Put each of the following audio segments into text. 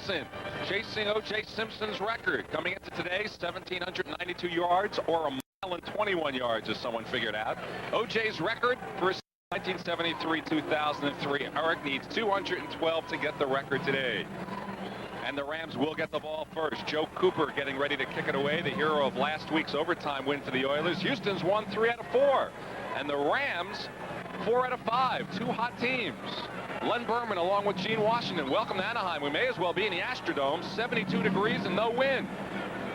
Dickerson chasing O.J. Simpson's record. Coming into today, 1,792 yards, or a mile and 21 yards, as someone figured out. O.J.'s record for 1973-2003. Eric needs 212 to get the record today. And the Rams will get the ball first. Joe Cooper getting ready to kick it away, the hero of last week's overtime win for the Oilers. Houston's won 3 out of 4. And the Rams, 4 out of 5. Two hot teams. Len Berman along with Gene Washington. Welcome to Anaheim. We may as well be in the Astrodome. 72 degrees and no wind.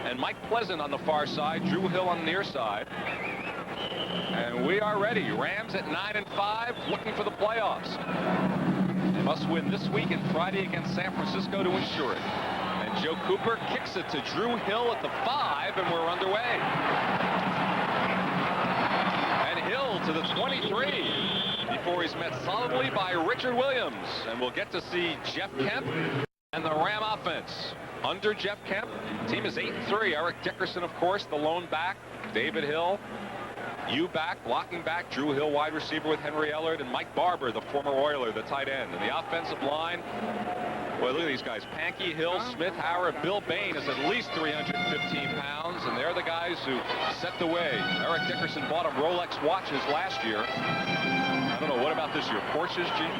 And Mike Pleasant on the far side. Drew Hill on the near side. And we are ready. Rams at 9-5, looking for the playoffs. They must win this week and Friday against San Francisco to ensure it. And Joe Cooper kicks it to Drew Hill at the 5, and we're underway. And Hill to the 23 before he's met solidly by Richard Williams. And we'll get to see Jeff Kemp and the Ram offense. Under Jeff Kemp, team is 8-3. Eric Dickerson, of course, the lone back. David Hill, back, blocking back. Drew Hill, wide receiver with Henry Ellard, and Mike Barber, the former Oiler, the tight end. And the offensive line, boy, look at these guys. Pankey, Hill, Smith, Howard. Bill Bain is at least 315 pounds, and they're the guys who set the way. Eric Dickerson bought him Rolex watches last year. I don't know, what about this year? Porsches, Gene?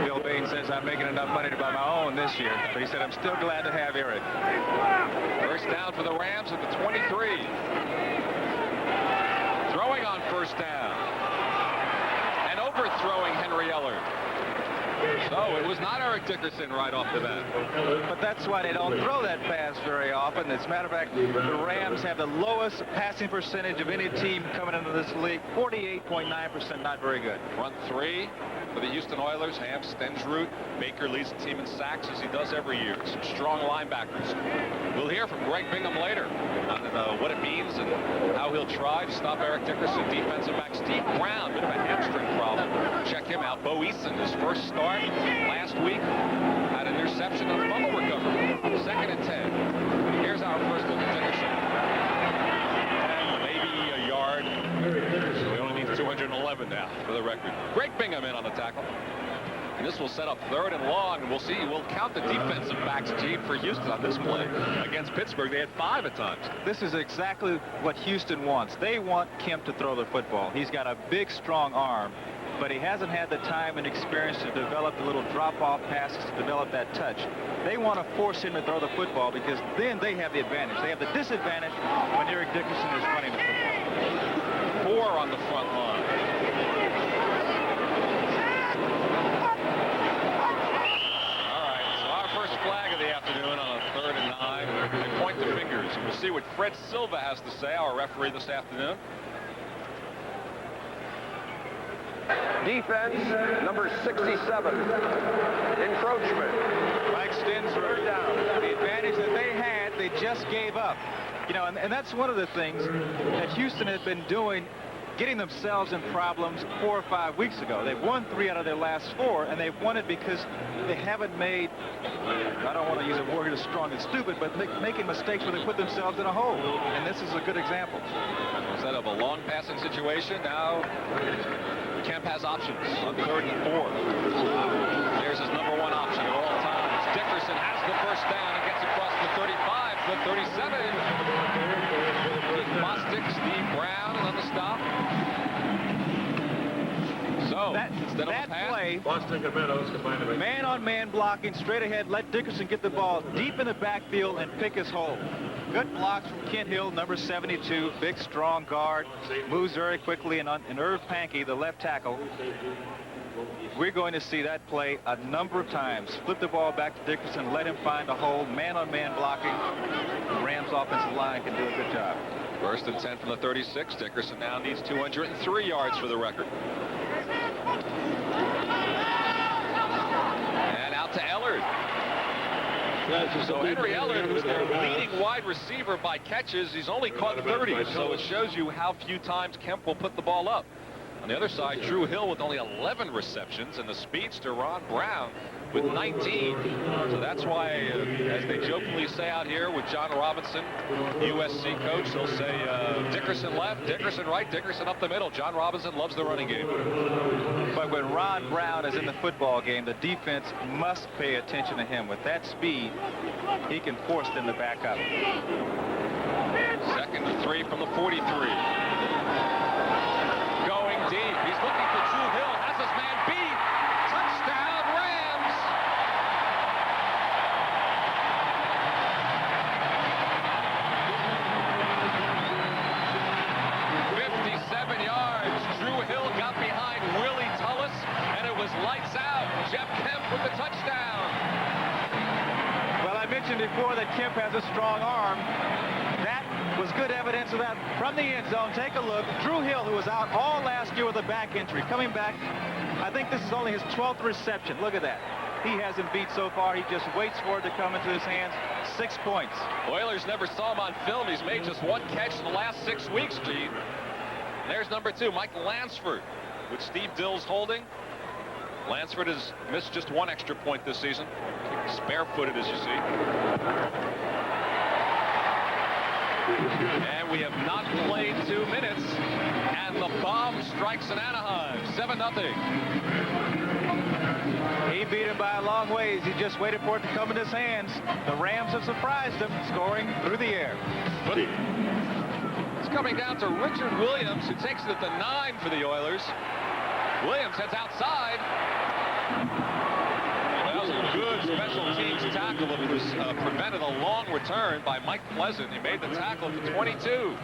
Bill Bain says I'm making enough money to buy my own this year, but he said I'm still glad to have Eric. First down for the Rams at the 23. Throwing on first down. And overthrowing Henry Ellard. So it was not Eric Dickerson right off the bat. But that's why they don't throw that pass very often. As a matter of fact, the Rams have the lowest passing percentage of any team coming into this league. 48.9%, not very good. Run 3 for the Houston Oilers. Ham Stensrud. Baker leads the team in sacks as he does every year. Some strong linebackers. We'll hear from Greg Bingham later on what it means and how he'll try to stop Eric Dickerson. Defensive back Steve Brown, bit of a hamstring problem. Check him out. Bo Eason, his first start last week, had an interception and a fumble recovery. 2nd and 10. Here's our first look at Dickerson. And maybe a yard. We only need 211 now for the record. Greg Bingham in on the tackle. And this will set up 3rd and long, and we'll see. We'll count the defensive backs, Gene, for Houston on this play. Against Pittsburgh, they had 5 at times. This is exactly what Houston wants. They want Kemp to throw the football. He's got a big, strong arm, but he hasn't had the time and experience to develop the little drop-off passes, to develop that touch. They want to force him to throw the football because then they have the advantage. They have the disadvantage when Eric Dickerson is running the football. 4 on the front line. Flag of the afternoon on a 3rd and 9. They point the fingers. We'll see what Fred Silva has to say, our referee this afternoon. Defense, number 67. Encroachment. Mike Stensrud. The advantage that they had, they just gave up. You know, and that's one of the things that Houston had been doing, getting themselves in problems 4 or 5 weeks ago. They've won 3 out of their last 4, and they've won it because they haven't made, I don't want to use a word as strong as stupid, but making mistakes where they put themselves in a hole. And this is a good example. Instead of a long passing situation, now Kemp has options on 3rd and 4. There's his number 1 option at all times. Dickerson has the first down and gets across the 35 to the 37. Bostic, Steve Brown, and on the stop. So, instead of a pass, play, man-on-man blocking, straight ahead, let Dickerson get the ball deep in the backfield and pick his hole. Good blocks from Kent Hill, number 72, big, strong guard, moves very quickly, and Irv Pankey, the left tackle. We're going to see that play a number of times. Flip the ball back to Dickerson, let him find a hole, man-on-man blocking. The Rams offensive line can do a good job. 1st and 10 from the 36. Dickerson now needs 203 yards for the record. And out to Ellard. So Henry Ellard, who's their leading wide receiver by catches, he's only caught 30, so it shows you how few times Kemp will put the ball up. On the other side, Drew Hill with only 11 receptions, and the speedster Ron Brown with 19. So that's why, as they jokingly say out here with John Robinson, USC coach, they'll say Dickerson left, Dickerson right, Dickerson up the middle. John Robinson loves the running game. But when Ron Brown is in the football game, the defense must pay attention to him. With that speed, he can force them to back up. 2nd and 3 from the 43. Going deep. He's looking for Drew Hill. Has his man beat. Touchdown, Rams. Drew Hill got behind Willie Tullis, and it was lights out. Jeff Kemp with the touchdown. Well, I mentioned before that Kemp has a strong arm. That was good evidence of that from the end zone. Take a look. Drew Hill, who was out all last year with a back injury, coming back. I think this is only his 12th reception. Look at that. He hasn't beat so far. He just waits for it to come into his hands. 6 points. Oilers never saw him on film. He's made just 1 catch in the last 6 weeks, Gene. And there's number 2, Mike Lansford, with Steve Dills holding. Lansford has missed just 1 extra point this season. He's barefooted, as you see. And we have not played 2 minutes. And the bomb strikes in Anaheim. 7-0. He beat him by a long ways. He just waited for it to come in his hands. The Rams have surprised him, scoring through the air. But it's coming down to Richard Williams, who takes it at the 9 for the Oilers. Williams heads outside. That was a good special teams tackle. It was prevented a long return by Mike Pleasant. He made the tackle for 22.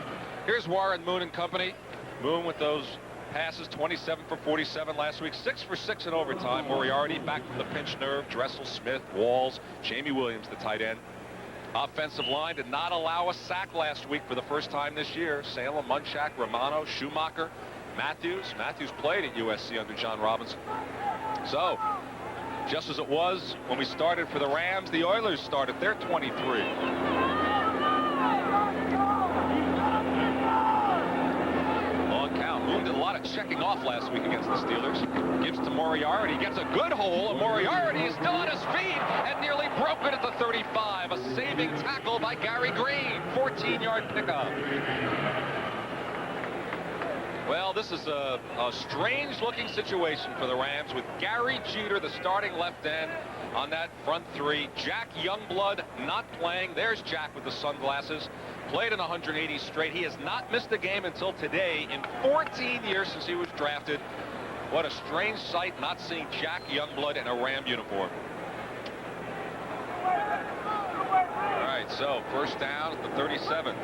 Here's Warren Moon and company. Moon with those passes, 27 for 47 last week, 6 for 6 in overtime. Moriarty back from the pinched nerve. Dressel, Smith, Walls, Jamie Williams, the tight end. Offensive line did not allow a sack last week for the first time this year. Salem, Munchak, Romano, Schumacher, Matthews. Matthews played at USC under John Robinson. So, just as it was when we started for the Rams, the Oilers started their 23. Moon did a lot of checking off last week against the Steelers. Gives to Moriarty. Gets a good hole. Moriarty is still on his feet and nearly broke it at the 35. A saving tackle by Gary Green. 14-yard pickup. Well, this is a strange-looking situation for the Rams with Gary Jeter, the starting left end, on that front 3. Jack Youngblood not playing. There's Jack with the sunglasses. Played in 180 straight. He has not missed a game until today in 14 years since he was drafted. What a strange sight not seeing Jack Youngblood in a Ram uniform. All right, so first down at the 37.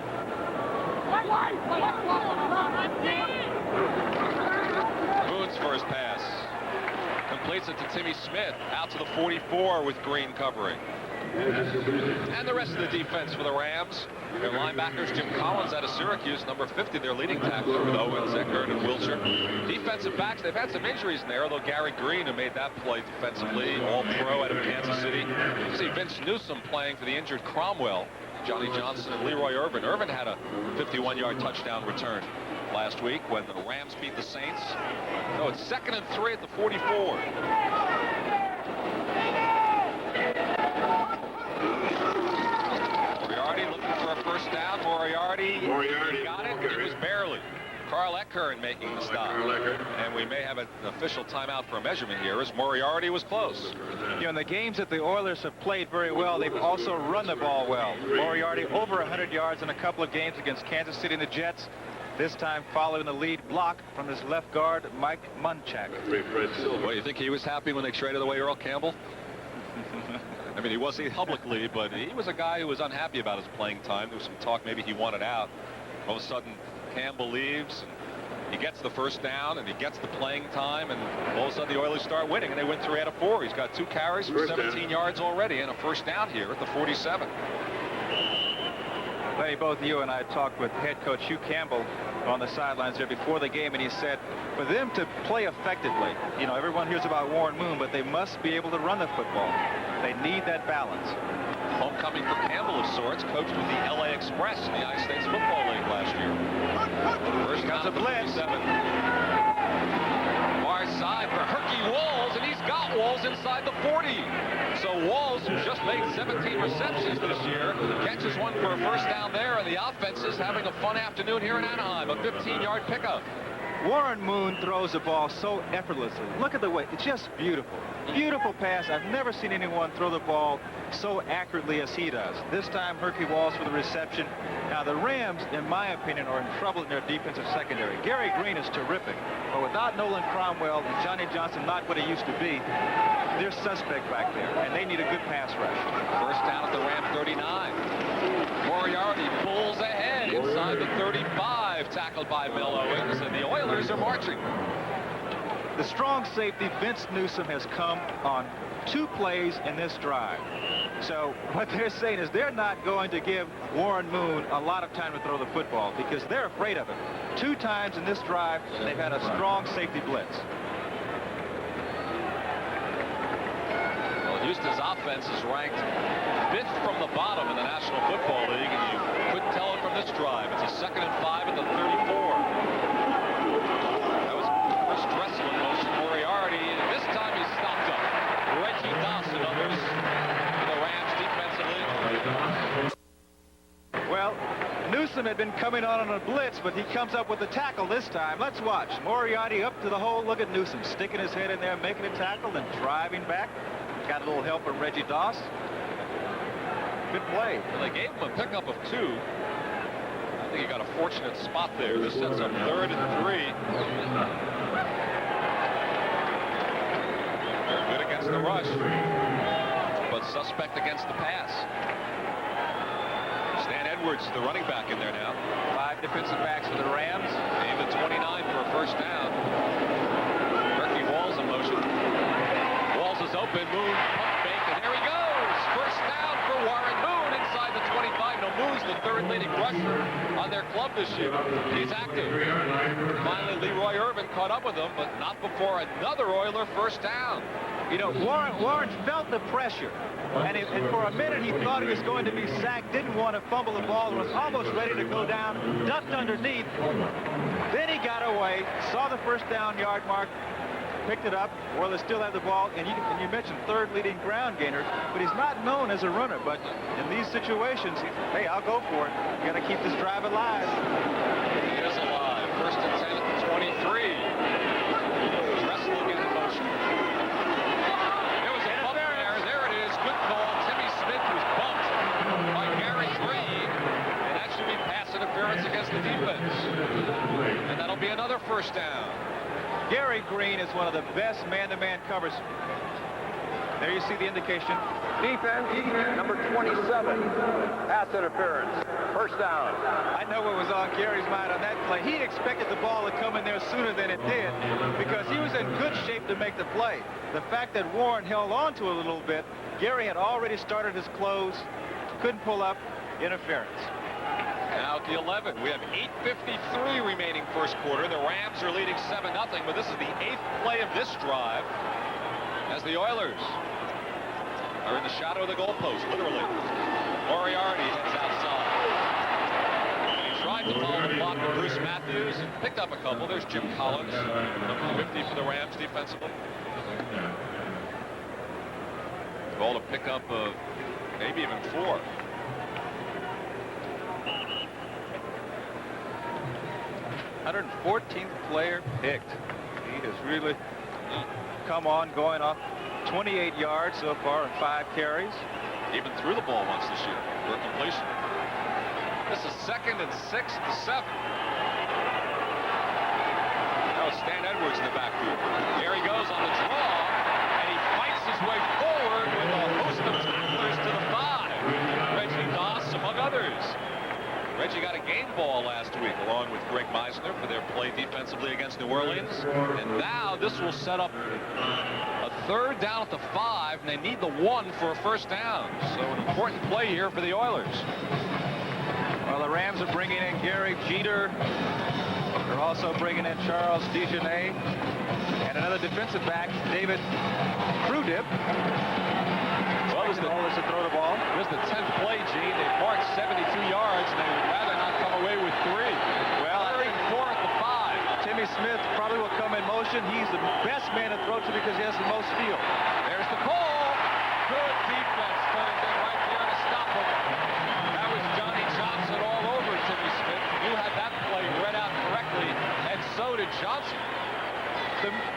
Moon's first pass. Completes it to Timmy Smith. Out to the 44 with Green covering. And the rest of the defense for the Rams. Their linebackers, Jim Collins out of Syracuse, number 50, their leading tackler with Owens, Eckert, and Wilshire. Defensive backs, they've had some injuries in there, although Gary Green, who made that play defensively, all-pro out of Kansas City. You see Vince Newsom playing for the injured Cromwell, Johnny Johnson, and Leroy Irvin. Irvin had a 51-yard touchdown return last week when the Rams beat the Saints. So it's 2nd and 3 at the 44. Moriarty looking for a first down. Moriarty got it. It was barely. Carl Eckern making the stop. And we may have an official timeout for a measurement here as Moriarty was close. You know, in the games that the Oilers have played very well, they've also run the ball well. Moriarty over 100 yards in a couple of games against Kansas City and the Jets. This time following the lead block from his left guard, Mike Munchak. Well, you think he was happy when they traded away Earl Campbell? I mean, he wasn't publicly, but he was a guy who was unhappy about his playing time. There was some talk maybe he wanted out. All of a sudden, Campbell leaves. He gets the first down, and he gets the playing time, and all of a sudden the Oilers start winning, and they win 3 out of 4. He's got 2 carries for 17 yards already and a first down here at the 47. Lenny, both you and I talked with head coach Hugh Campbell on the sidelines there before the game, and he said for them to play effectively, you know, everyone hears about Warren Moon, but they must be able to run the football. They need that balance. Homecoming for Campbell of sorts, coached with the LA Express in the United States Football League last year. First down at the 57. Far side for Herky Walls, and he's got Walls. goes inside the 40. So Walls, who's just made 17 receptions this year, catches one for a first down there, and the offense is having a fun afternoon here in Anaheim. A 15-yard pickup. Warren Moon throws the ball so effortlessly. Look at the way. It's just beautiful. Beautiful pass. I've never seen anyone throw the ball so accurately as he does. This time, Herky Walls for the reception. Now, the Rams, in my opinion, are in trouble in their defensive secondary. Gary Green is terrific, but without Nolan Cromwell and Johnny Johnson not what he used to be, they're suspect back there, and they need a good pass rush. First down at the Ram 39. Moriarty pulls ahead inside the 35, tackled by Mel Owens, and the Oilers are marching. The strong safety, Vince Newsom, has come on 2 plays in this drive. So what they're saying is they're not going to give Warren Moon a lot of time to throw the football because they're afraid of it. 2 times in this drive, they've had a strong safety blitz. Well, Houston's offense is ranked 5th from the bottom in the National Football League, and you couldn't tell it from this drive. It's a 2nd and 5 at the 34. Dressel in motion, Moriarty, and this time he's stopped up. Reggie Dawson, others for the Rams defensively. Well, Newsom had been coming on a blitz, but he comes up with the tackle this time. Let's watch. Moriarty up to the hole. Look at Newsom sticking his head in there, making a tackle, and driving back. Got a little help from Reggie Doss. Good play. Well, they gave him a pickup of 2. I think he got a fortunate spot there. This sets up 3rd and 3. Good against the rush, but suspect against the pass. Stan Edwards, the running back, in there now. 5 defensive backs for the Rams. Aimed at 29 for a first down. Herky Walls in motion. Walls is open. Moon pump fake, and there he goes. First down for Warren Moon inside the 25. No, Moon's the 3rd leading rusher on their club this year. He's active. Finally, Leroy Irvin caught up with him, but not before another Oiler first down. You know, Warren felt the pressure, and for a minute he thought he was going to be sacked, didn't want to fumble the ball, was almost ready to go down, ducked underneath. Then he got away, saw the first down yard mark, picked it up. Well, they still have the ball, and you mentioned 3rd leading ground gainer, but he's not known as a runner. But in these situations, hey, I'll go for it. You got to keep this drive alive. He is alive. First and 10 at the 23. Dressel again in motion. There was a bump there. There it is. Good call. Timmy Smith was bumped by Gary Green, and that should be pass interference against the defense. And that'll be another first down. Gary Green is one of the best man-to-man covers. There you see the indication. Defense, number 27. Pass interference. First down. I know what was on Gary's mind on that play. He expected the ball to come in there sooner than it did because he was in good shape to make the play. The fact that Warren held on to it a little bit, Gary had already started his close, couldn't pull up, interference. Now at the 11, we have 8:53 remaining first quarter. The Rams are leading 7-0, but this is the 8th play of this drive as the Oilers are in the shadow of the goalpost, literally. Moriarty heads outside. He tried to follow the block of Bruce Matthews and picked up a couple. There's Jim Collins, number 50 for the Rams defensively. Ball to pick up of maybe even 4. 114th player picked. He has really come on, going off 28 yards so far in 5 carries. Even threw the ball once this year for a completion. This is 2nd and 6 to 7. Now it's Stan Edwards in the backfield. Here he goes on the draw, and he fights his way forward with a host of tacklers to the 5. Reggie Doss, among others. Reggie got a game ball last week along with Greg Meisner for their play defensively against New Orleans. And now this will set up a 3rd down at the 5, and they need the 1 for a first down. So an important play here for the Oilers. Well, the Rams are bringing in Gary Jeter. They're also bringing in Charles Dejanay and another defensive back, David Crudip. Well, this is to throw the ball. This is the 10th play, Gene. They've marched 72 yards, and they would rather not come away with 3. Well, 3rd and 4 at the 5. Timmy Smith probably will come in motion. He's the best man to throw to because he has the most field. There's the call. Good defense coming in right there to stop him. That was Johnny Johnson all over Timmy Smith. You had that play read out correctly, and so did Johnson.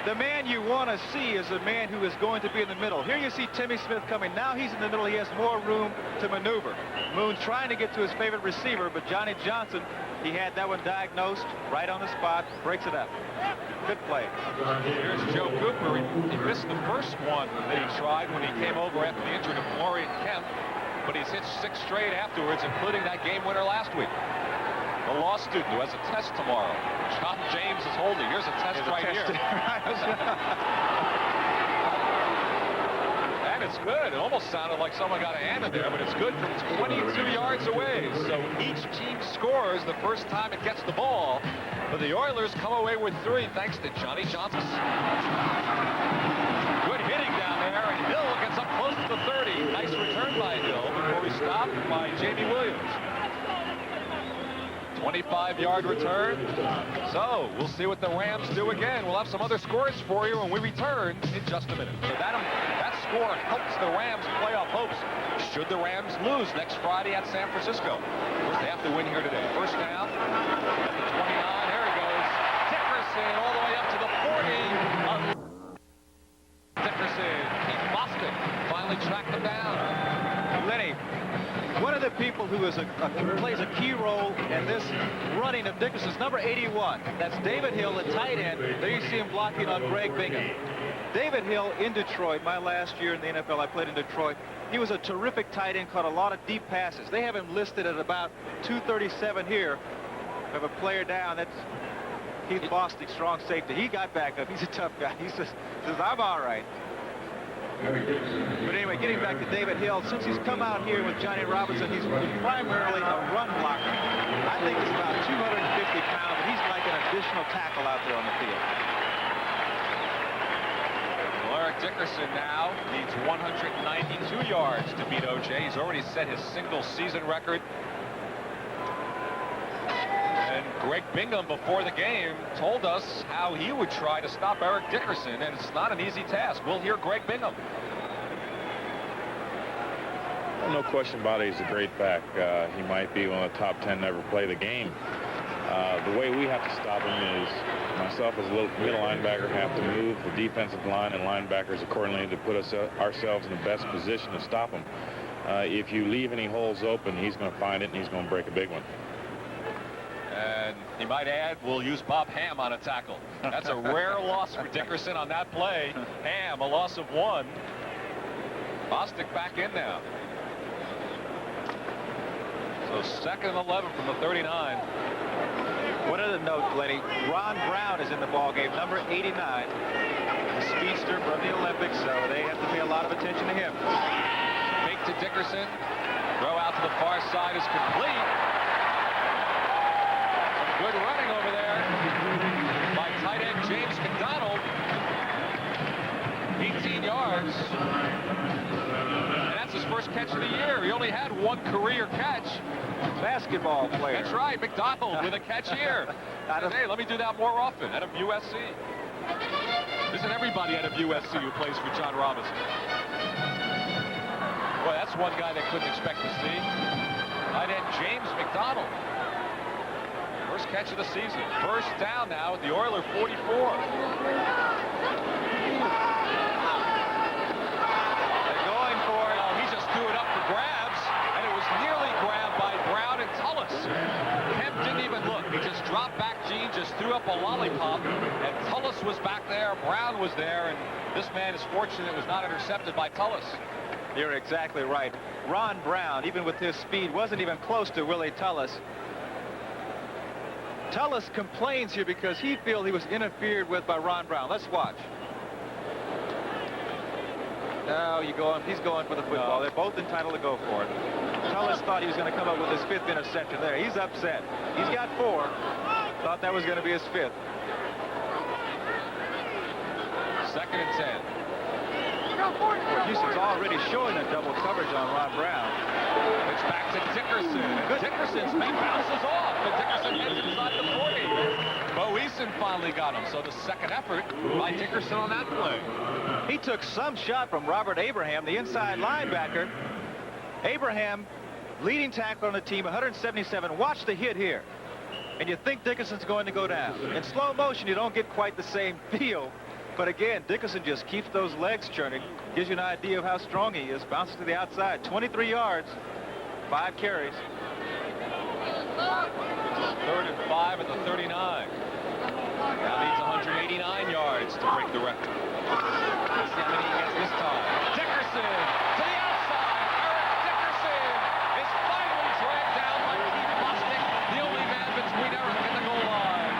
The man you want to see is the man who is going to be in the middle. Here you see Timmy Smith coming. Now he's in the middle. He has more room to maneuver. Moon trying to get to his favorite receiver, but Johnny Johnson, he had that one diagnosed right on the spot, breaks it up. Good play. Here's Joe Cooper. He missed the first one that he tried when he came over after the injury to Florian Kemp, but he's hit 6 straight afterwards, including that game winner last week. The law student who has a test tomorrow. John James is holding. Here's a test right here. And it's good. It almost sounded like someone got a hand in there, but it's good from 22 yards away. So each team scores the first time it gets the ball. But the Oilers come away with 3 thanks to Johnny Johnson. Good hitting down there, and Hill gets up close to the 30. Nice return by Hill before he stopped by Jamie Williams. 25-yard return. So we'll see what the Rams do again. We'll have some other scores for you when we return in just a minute. So that score helps the Rams' playoff hopes should the Rams lose next Friday at San Francisco. Of course, they have to win here today. First down at the 29. There he goes. Dickerson all the way up to the 40. Dickerson. Keith Bostic finally tracked him down. Lenny, one of the people who is plays a key role in this running of Dickerson's number 81. That's David Hill, the tight end. There you see him blocking on Greg Bingham. David Hill in Detroit, my last year in the NFL, I played in Detroit. He was a terrific tight end, caught a lot of deep passes. They have him listed at about 237 here. We have a player down. That's Keith Bostic, strong safety. He got back up. He's a tough guy. He says I'm all right. But anyway, getting back to David Hill, since he's come out here with Johnny Robinson, he's primarily a run blocker. I think he's about 250 pounds, and he's like an additional tackle out there on the field. Well, Eric Dickerson now needs 192 yards to beat O.J. He's already set his single season record. And Greg Bingham, before the game, told us how he would try to stop Eric Dickerson, and it's not an easy task. We'll hear Greg Bingham. Well, no question about it, he's a great back. He might be one of the top 10 to ever play the game. The way we have to stop him is myself as a little middle linebacker have to move the defensive line and linebackers accordingly to put ourselves in the best position to stop him. If you leave any holes open, he's going to find it and he's going to break a big one. And he might add, we'll use Bob Ham on a tackle. That's a rare loss for Dickerson on that play. Ham, a loss of 1. Bostic back in now. So 2nd and 11 from the 39. One other note, Lenny, Ron Brown is in the ballgame, number 89. A speedster from the Olympics, so they have to pay a lot of attention to him. Fake to Dickerson. Throw out to the far side is complete. Good running over there by tight end James McDonald. 18 yards. And that's his first catch of the year. He only had 1 career catch. Basketball player. That's right, McDonald with a catch here. Hey, let me do that more often. Out of USC. Isn't everybody out of USC who plays for John Robinson? Boy, that's one guy they couldn't expect to see. Tight end James McDonald. First catch of the season. First down now at the Oiler 44. They're going for it. Well, he just threw it up for grabs, and it was nearly grabbed by Brown and Tullis. Kemp didn't even look. He just dropped back. Gene just threw up a lollipop, and Tullis was back there. Brown was there, and this man is fortunate it was not intercepted by Tullis. You're exactly right. Ron Brown, even with his speed, wasn't even close to Willie Tullis. Tullis complains here because he feels he was interfered with by Ron Brown. Let's watch. Now he's going for the football. They're both entitled to go for it. Tullis thought he was going to come up with his 5th interception there. He's upset. He's got 4. Thought that was going to be his 5th. 2nd and 10. Houston's already showing a double coverage on Ron Brown. It's back to Dickerson. Dickerson's main bounces off, but Dickerson gets inside the 40. Bo Eason finally got him. So the second effort by Dickerson on that play. He took some shot from Robert Abraham, the inside linebacker. Abraham, leading tackler on the team, 177. Watch the hit here. And you think Dickerson's going to go down. In slow motion, you don't get quite the same feel. But again, Dickerson just keeps those legs churning. Gives you an idea of how strong he is. Bounces to the outside. 23 yards, 5 carries. 3rd and 5 at the 39. Now needs 189 yards to break the record. Let's see how many he gets this time. Dickerson to the outside. Eric Dickerson is finally dragged down by Keith Bostic, the only man between Eric and the goal line.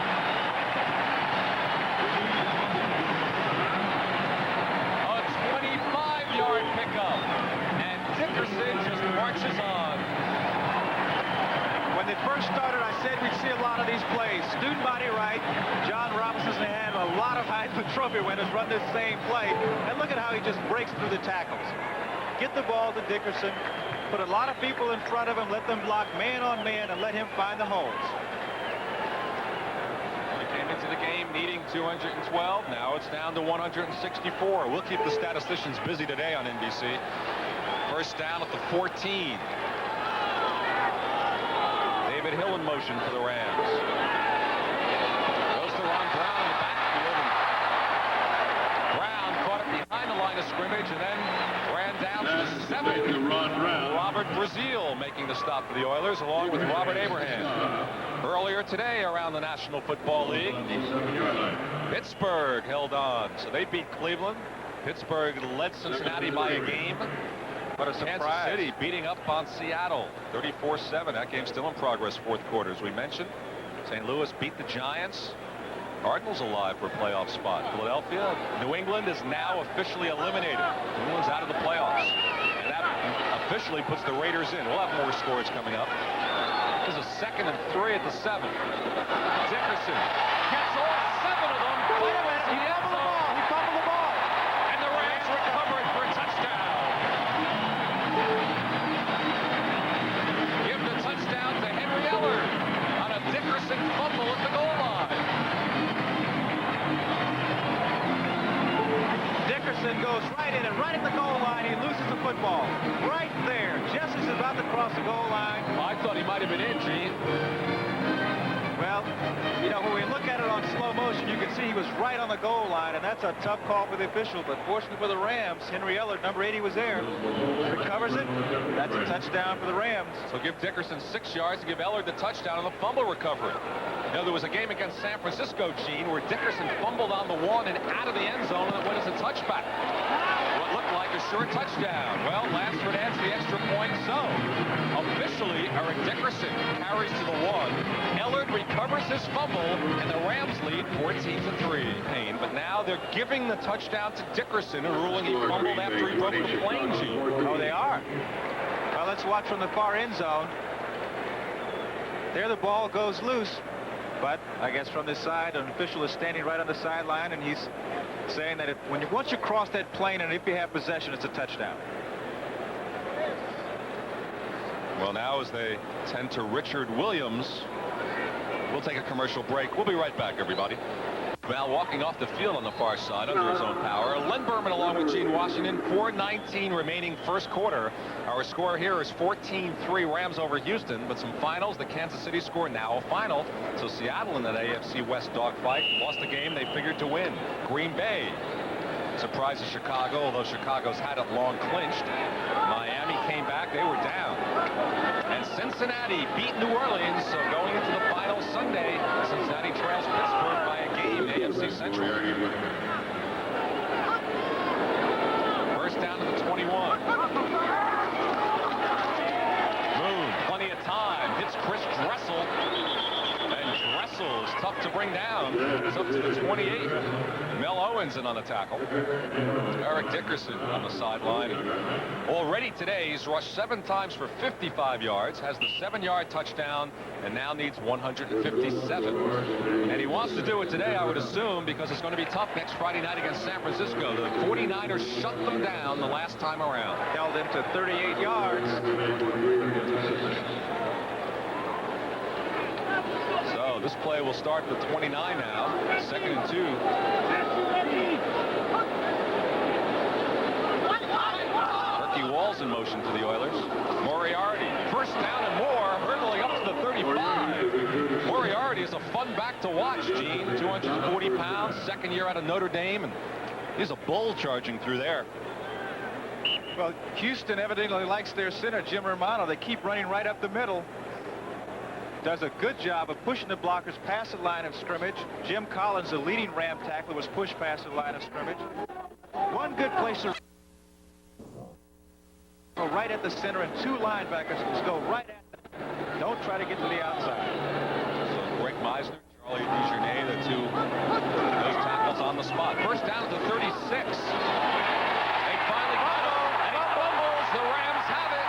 A 25-yard pickup, and Dickerson just marches on. When they first started, I said we'd see a lot of these plays. Student body right. John Robinson's had a lot of Heisman Trophy winners run this same play. And look at how he just breaks through the tackles. Get the ball to Dickerson. Put a lot of people in front of him. Let them block man on man and let him find the holes. He came into the game needing 212. Now it's down to 164. We'll keep the statisticians busy today on NBC. First down at the 14. David Hill in motion for the Rams. Goes to Ron Brown in the backfield. And Brown caught it behind the line of scrimmage and then ran down to the 7. Robert Brazil making the stop for the Oilers along with Robert Abraham. Earlier today around the National Football League, Pittsburgh held on. So they beat Cleveland. Pittsburgh led Cincinnati by a game. What a surprise. Kansas City beating up on Seattle 34-7. That game's still in progress, 4th quarter, as we mentioned. St. Louis beat the Giants. Cardinals alive for a playoff spot. Philadelphia, New England is now officially eliminated. New England's out of the playoffs. And that officially puts the Raiders in. We'll have more scores coming up. This is 2nd and 3 at the 7. Dickerson gets all 7 of them. Wait a minute. He fumbled the ball. He fumbled the ball. And the Rams recover it for a touchdown. Give the touchdown to Henry Ellard on a Dickerson fumble at the goal line. Dickerson goes right in, and right at the goal line, he loses the football. Right there, just as he's about to cross the goal line. I thought he might have been in, Gene. Well, you know, when we look at it on slow motion, you can see he was right on the goal line, and that's a tough call for the official. But fortunately for the Rams, Henry Ellard, number 80, was there. Recovers it. That's a touchdown for the Rams. So give Dickerson 6 yards to give Ellard the touchdown on the fumble recovery. You know, there was a game against San Francisco, Gene, where Dickerson fumbled on the 1 and out of the end zone, and it went as a touchback. What looked like a sure touchdown. Well, Lansford adds the extra point, so officially Eric Dickerson carries to the 1. Ellard recovers his fumble, and the Rams lead 14-3. Payne, but now they're giving the touchdown to Dickerson, and ruling he fumbled after he broke the plane, Gene. Oh, they are. Well, let's watch from the far end zone. There the ball goes loose. But I guess from this side, an official is standing right on the sideline, and he's saying that once you cross that plane and if you have possession, it's a touchdown. Well, now as they tend to Richard Williams, we'll take a commercial break. We'll be right back, everybody. Val walking off the field on the far side under his own power. Len Berman along with Gene Washington. 4:19 remaining first quarter. Our score here is 14-3 Rams over Houston. But some finals. The Kansas City score now a final. So Seattle in that AFC West dogfight lost the game they figured to win. Green Bay surprises Chicago, although Chicago's had it long clinched. Miami came back. They were down. And Cincinnati beat New Orleans. So going into the final Sunday, Cincinnati trails Pittsburgh by a game. AFC Central. First down to the 21. Moon, plenty of time. Hits Chris Dressel. And Dressel is tough to bring down. It's up to the 28. Mel Owens in on the tackle. Eric Dickerson on the sideline. Already today, he's rushed 7 times for 55 yards, has the 7-yard touchdown, and now needs 157. And he wants to do it today, I would assume, because it's going to be tough next Friday night against San Francisco. The 49ers shut them down the last time around. Held him to 38 yards. So So this play will start the 29 now. 2nd and 2. Ricky Wall's in motion for the Oilers. Moriarty, first down and more, hurdling up to the 35. Moriarty is a fun back to watch, Gene. 240 pounds, 2nd year out of Notre Dame, and he's a bull charging through there. Well, Houston evidently likes their center, Jim Romano. They keep running right up the middle. Does a good job of pushing the blockers past the line of scrimmage. Jim Collins, the leading Ram tackler, was pushed past the line of scrimmage. One good place to go right at the center, and 2 linebackers just go right at them. Don't try to get to the outside. So Greg Meisner, Charlie DeJournay, the 2 those tackles on the spot. First down at the 36. They finally got him, and he fumbles. The Rams have it.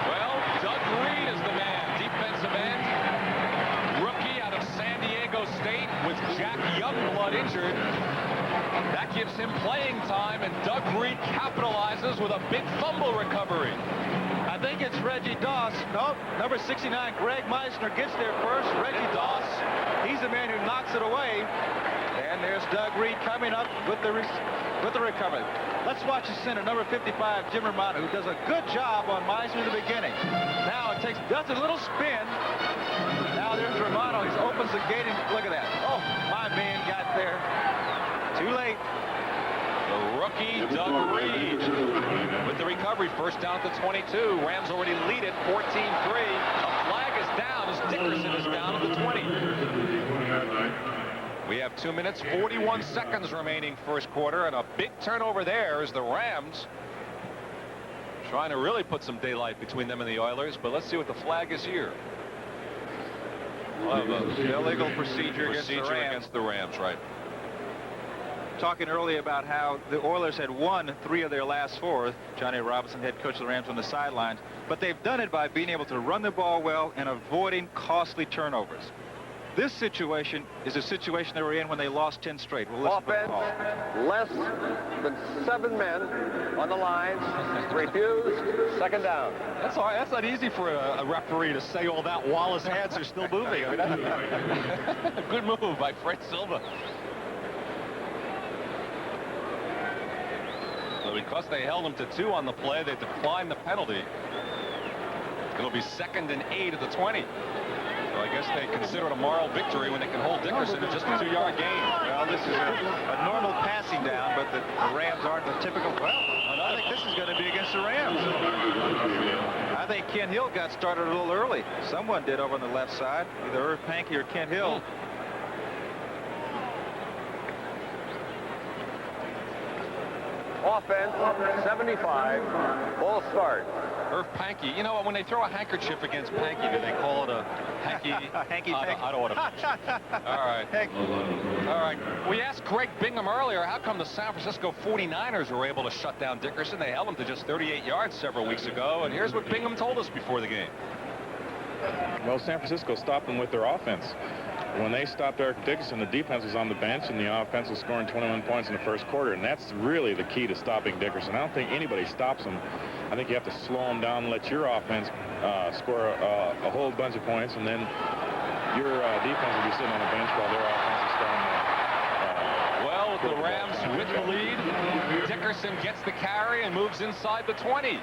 Well, Doug Reed is the man, defensive end. Rookie out of San Diego State with Jack Youngblood injured. That gives him playing time, and Doug Reed capitalizes with a big fumble recovery. I think it's Reggie Doss. Nope, number 69, Greg Meisner gets there first. Reggie Doss, he's the man who knocks it away. And there's Doug Reed coming up with the recovery. Let's watch the center, number 55, Jim Romano, who does a good job on Meisner in the beginning. Now it does a little spin. Now there's Romano. He opens the gate, and look at that. Oh, my man got there. Too late. The rookie, Doug Reed, with the recovery. First down at the 22. Rams already lead it 14-3. A flag is down as Dickerson is down at the 20. We have 2 minutes, 41 seconds remaining first quarter, and a big turnover there as the Rams trying to really put some daylight between them and the Oilers. But let's see what the flag is here. Illegal procedure against the Rams, right. Talking earlier about how the Oilers had won 3 of their last 4. Johnny Robinson, head coach of the Rams, on the sidelines. But they've done it by being able to run the ball well and avoiding costly turnovers. This situation is a situation they were in when they lost 10 straight. We'll listen to the call. Less than 7 men on the lines. Refused. 2nd down. That's all right. That's not easy for a referee to say all that while his hands are still moving. I mean, good move by Fred Silva. So because they held him to 2 on the play, they declined the penalty. It'll be 2nd and 8 at the 20. So I guess they consider it a moral victory when they can hold Dickerson to just a 2-yard gain. Well, this is a normal passing down, but the Rams aren't the typical. Well, I think this is going to be against the Rams. I think Kent Hill got started a little early. Someone did over on the left side, either Irv Pankey or Kent Hill. Offense, 75. Full start. Irv Pankey. You know what? When they throw a handkerchief against Pankey, do they call it a hanky? I don't want to. All right. All right. We asked Greg Bingham earlier, how come the San Francisco 49ers were able to shut down Dickerson? They held him to just 38 yards several weeks ago, and here's what Bingham told us before the game. Well, San Francisco stopped them with their offense. When they stopped Eric Dickerson, the defense was on the bench, and the offense was scoring 21 points in the first quarter, and that's really the key to stopping Dickerson. I don't think anybody stops him. I think you have to slow him down and let your offense score a whole bunch of points, and then your defense will be sitting on the bench while their offense is starting. Well, with the Rams with the lead, Dickerson gets the carry and moves inside the 20.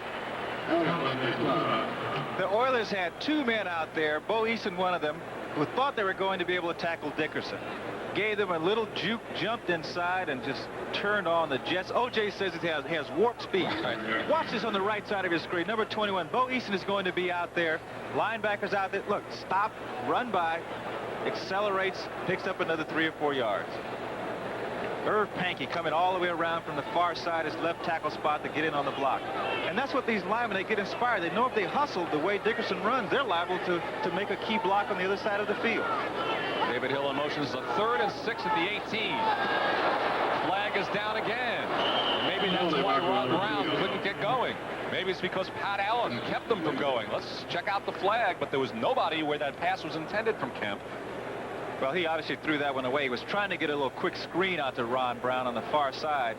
The Oilers had 2 men out there, Bo Eason one of them, who thought they were going to be able to tackle Dickerson. Gave them a little juke, jumped inside, and just turned on the Jets. O.J. says he has warp speed. Right. Watch this on the right side of your screen. Number 21, Bo Eason is going to be out there. Linebackers out there. Look, stop, run by, accelerates, picks up another 3 or 4 yards. Irv Pankey coming all the way around from the far side, his left tackle spot to get in on the block. And that's what these linemen, they get inspired. They know if they hustle the way Dickerson runs, they're liable to make a key block on the other side of the field. David Hill in motion is a 3rd and 6 at the 18. Flag is down again. Maybe that's why Ron Brown couldn't get going. Maybe it's because Pat Allen kept them from going. Let's check out the flag, but there was nobody where that pass was intended from Kemp. Well, he obviously threw that one away. He was trying to get a little quick screen out to Ron Brown on the far side.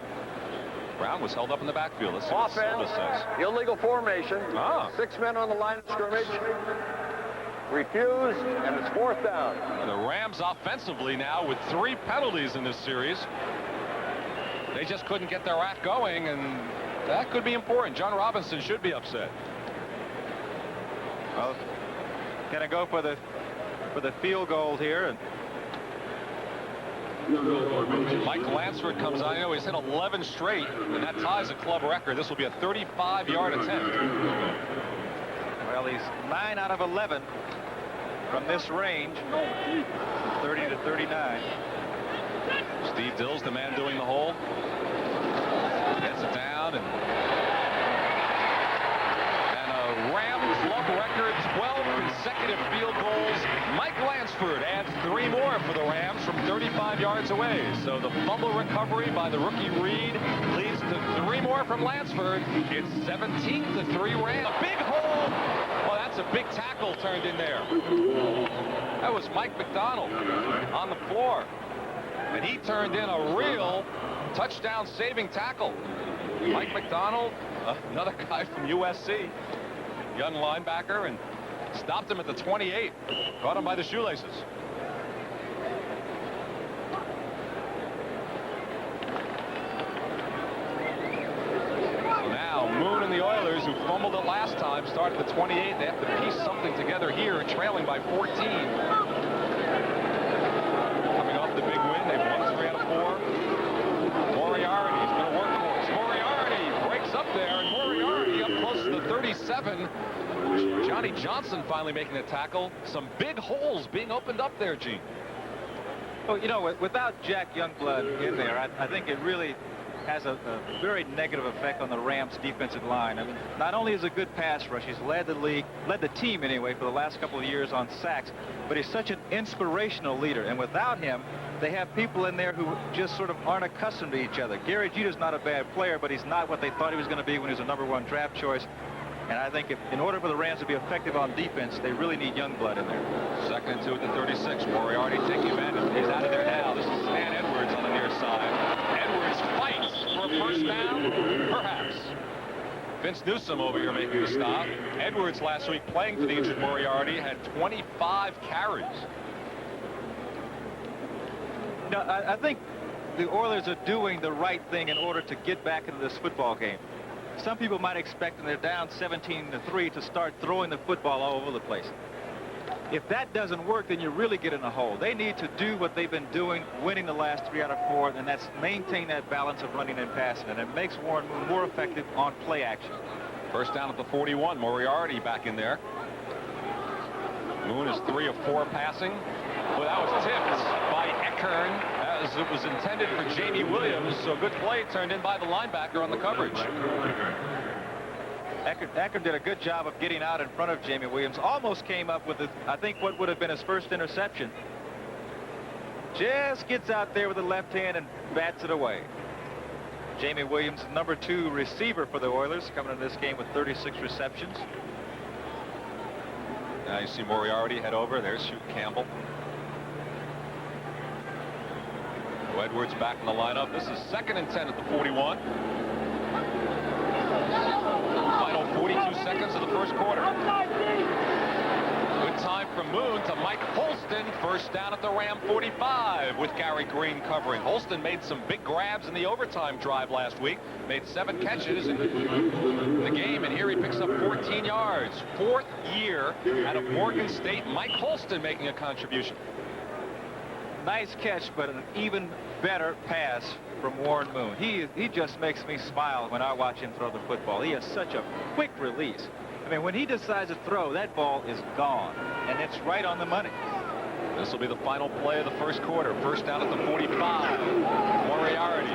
Brown was held up in the backfield. Let's see what Offense, Silva says. illegal formation. Ah. 6 men on the line of scrimmage. Refused, and it's 4th down. And the Rams offensively now with 3 penalties in this series. They just couldn't get their act going, and that could be important. John Robinson should be upset. Well, gonna go for the field goal here, and Mike Lansford comes on. You know, he's hit 11 straight, and that ties a club record. This will be a 35-yard attempt. well, he's 9 out of 11 from this range, 30 to 39. Steve Dill's the man doing the hole. Gets it down, and a Rams club record 12 consecutive field goals. Mike Lansford adds 3 more for the Rams from 35 yards away. So the fumble recovery by the rookie Reed leads to 3 more from Lansford. It's 17-3 Rams. A big hole. Well, that's a big tackle turned in there. That was Mike McDonald on the floor. And he turned in a real touchdown saving tackle. Mike McDonald, another guy from USC, young linebacker, and stopped him at the 28. Caught him by the shoelaces. So now Moon and the Oilers, who fumbled it last time, started the 28. They have to piece something together here, trailing by 14. Coming off the big win, they've won 3 out of 4. Moriarty's been a workhorse. Moriarty breaks up there, and Moriarty up close to the 37. Johnny Johnson finally making a tackle. Some big holes being opened up there, Gene. Well, you know, without Jack Youngblood in there, I think it really has a very negative effect on the Rams defensive line. I mean, not only is a good pass rush, he's led the league, led the team anyway for the last couple of years on sacks, but he's such an inspirational leader. And without him, they have people in there who just sort of aren't accustomed to each other. Gary Jeter's not a bad player, but he's not what they thought he was going to be when he was a #1 draft choice. And I think in order for the Rams to be effective on defense, they really need Youngblood in there. 2nd and 2 at the 36. Moriarty taking advantage. He's out of there now. This is Stan Edwards on the near side. Edwards fights for a first down, perhaps. Vince Newsom over here making the stop. Edwards last week playing for the injured Moriarty had 25 carries. No, I think the Oilers are doing the right thing in order to get back into this football game. Some people might expect when they're down 17-3 to start throwing the football all over the place. If that doesn't work, then you really get in a hole. They need to do what they've been doing, winning the last 3 out of 4, and that's maintain that balance of running and passing. And it makes Warren Moon more effective on play action. First down at the 41. Moriarty back in there. Moon is 3 of 4 passing. Well, that was tipped by Eckern as it was intended for Jamie Williams. So good play turned in by the linebacker on the coverage. Eckern did a good job of getting out in front of Jamie Williams. Almost came up with, I think, what would have been his first interception. Just gets out there with the left hand and bats it away. Jamie Williams, #2 receiver for the Oilers, coming into this game with 36 receptions. Now you see Moriarty head over. There's Shoot Campbell. Edwards back in the lineup. This is 2nd and 10 at the 41. Final 42 seconds of the first quarter. Good time from Moon to Mike Holston. First down at the Ram 45 with Gary Green covering. Holston made some big grabs in the overtime drive last week. Made 7 catches in the game, and here he picks up 14 yards. 4th year out of Morgan State. Mike Holston making a contribution. Nice catch, but an even better pass from Warren Moon. He just makes me smile when I watch him throw the football. He has such a quick release. I mean, when he decides to throw, that ball is gone, and it's right on the money. This will be the final play of the first quarter. First down at the 45. Moriarty.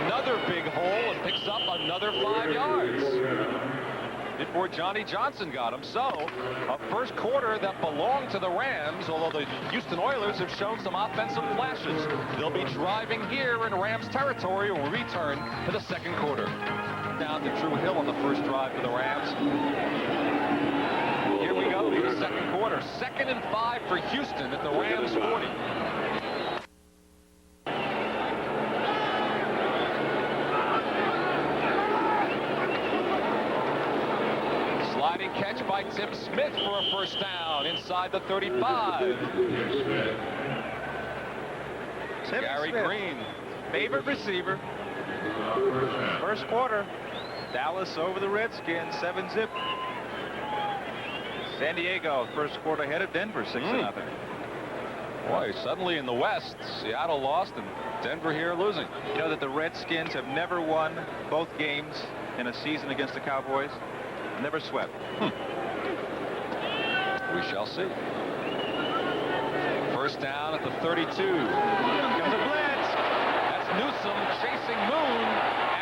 Another big hole and picks up another 5 yards. Before Johnny Johnson got him. So a first quarter that belonged to the Rams, although the Houston Oilers have shown some offensive flashes. They'll be driving here in Rams territory and will return to the second quarter. Down to Drew Hill on the first drive for the Rams. Here we go to the second quarter. 2nd and 5 for Houston at the Rams 40. Sliding catch by Tim Smith for a first down inside the 35. Gary Smith, Green. favorite receiver. First quarter, Dallas over the Redskins, 7-zip. San Diego, first quarter ahead of Denver, 6-0. Boy, suddenly in the West, Seattle lost and Denver here losing. You know that the Redskins have never won both games in a season against the Cowboys? Never swept. We shall see. First down at the 32. Comes a blitz. That's Newsom chasing Moon,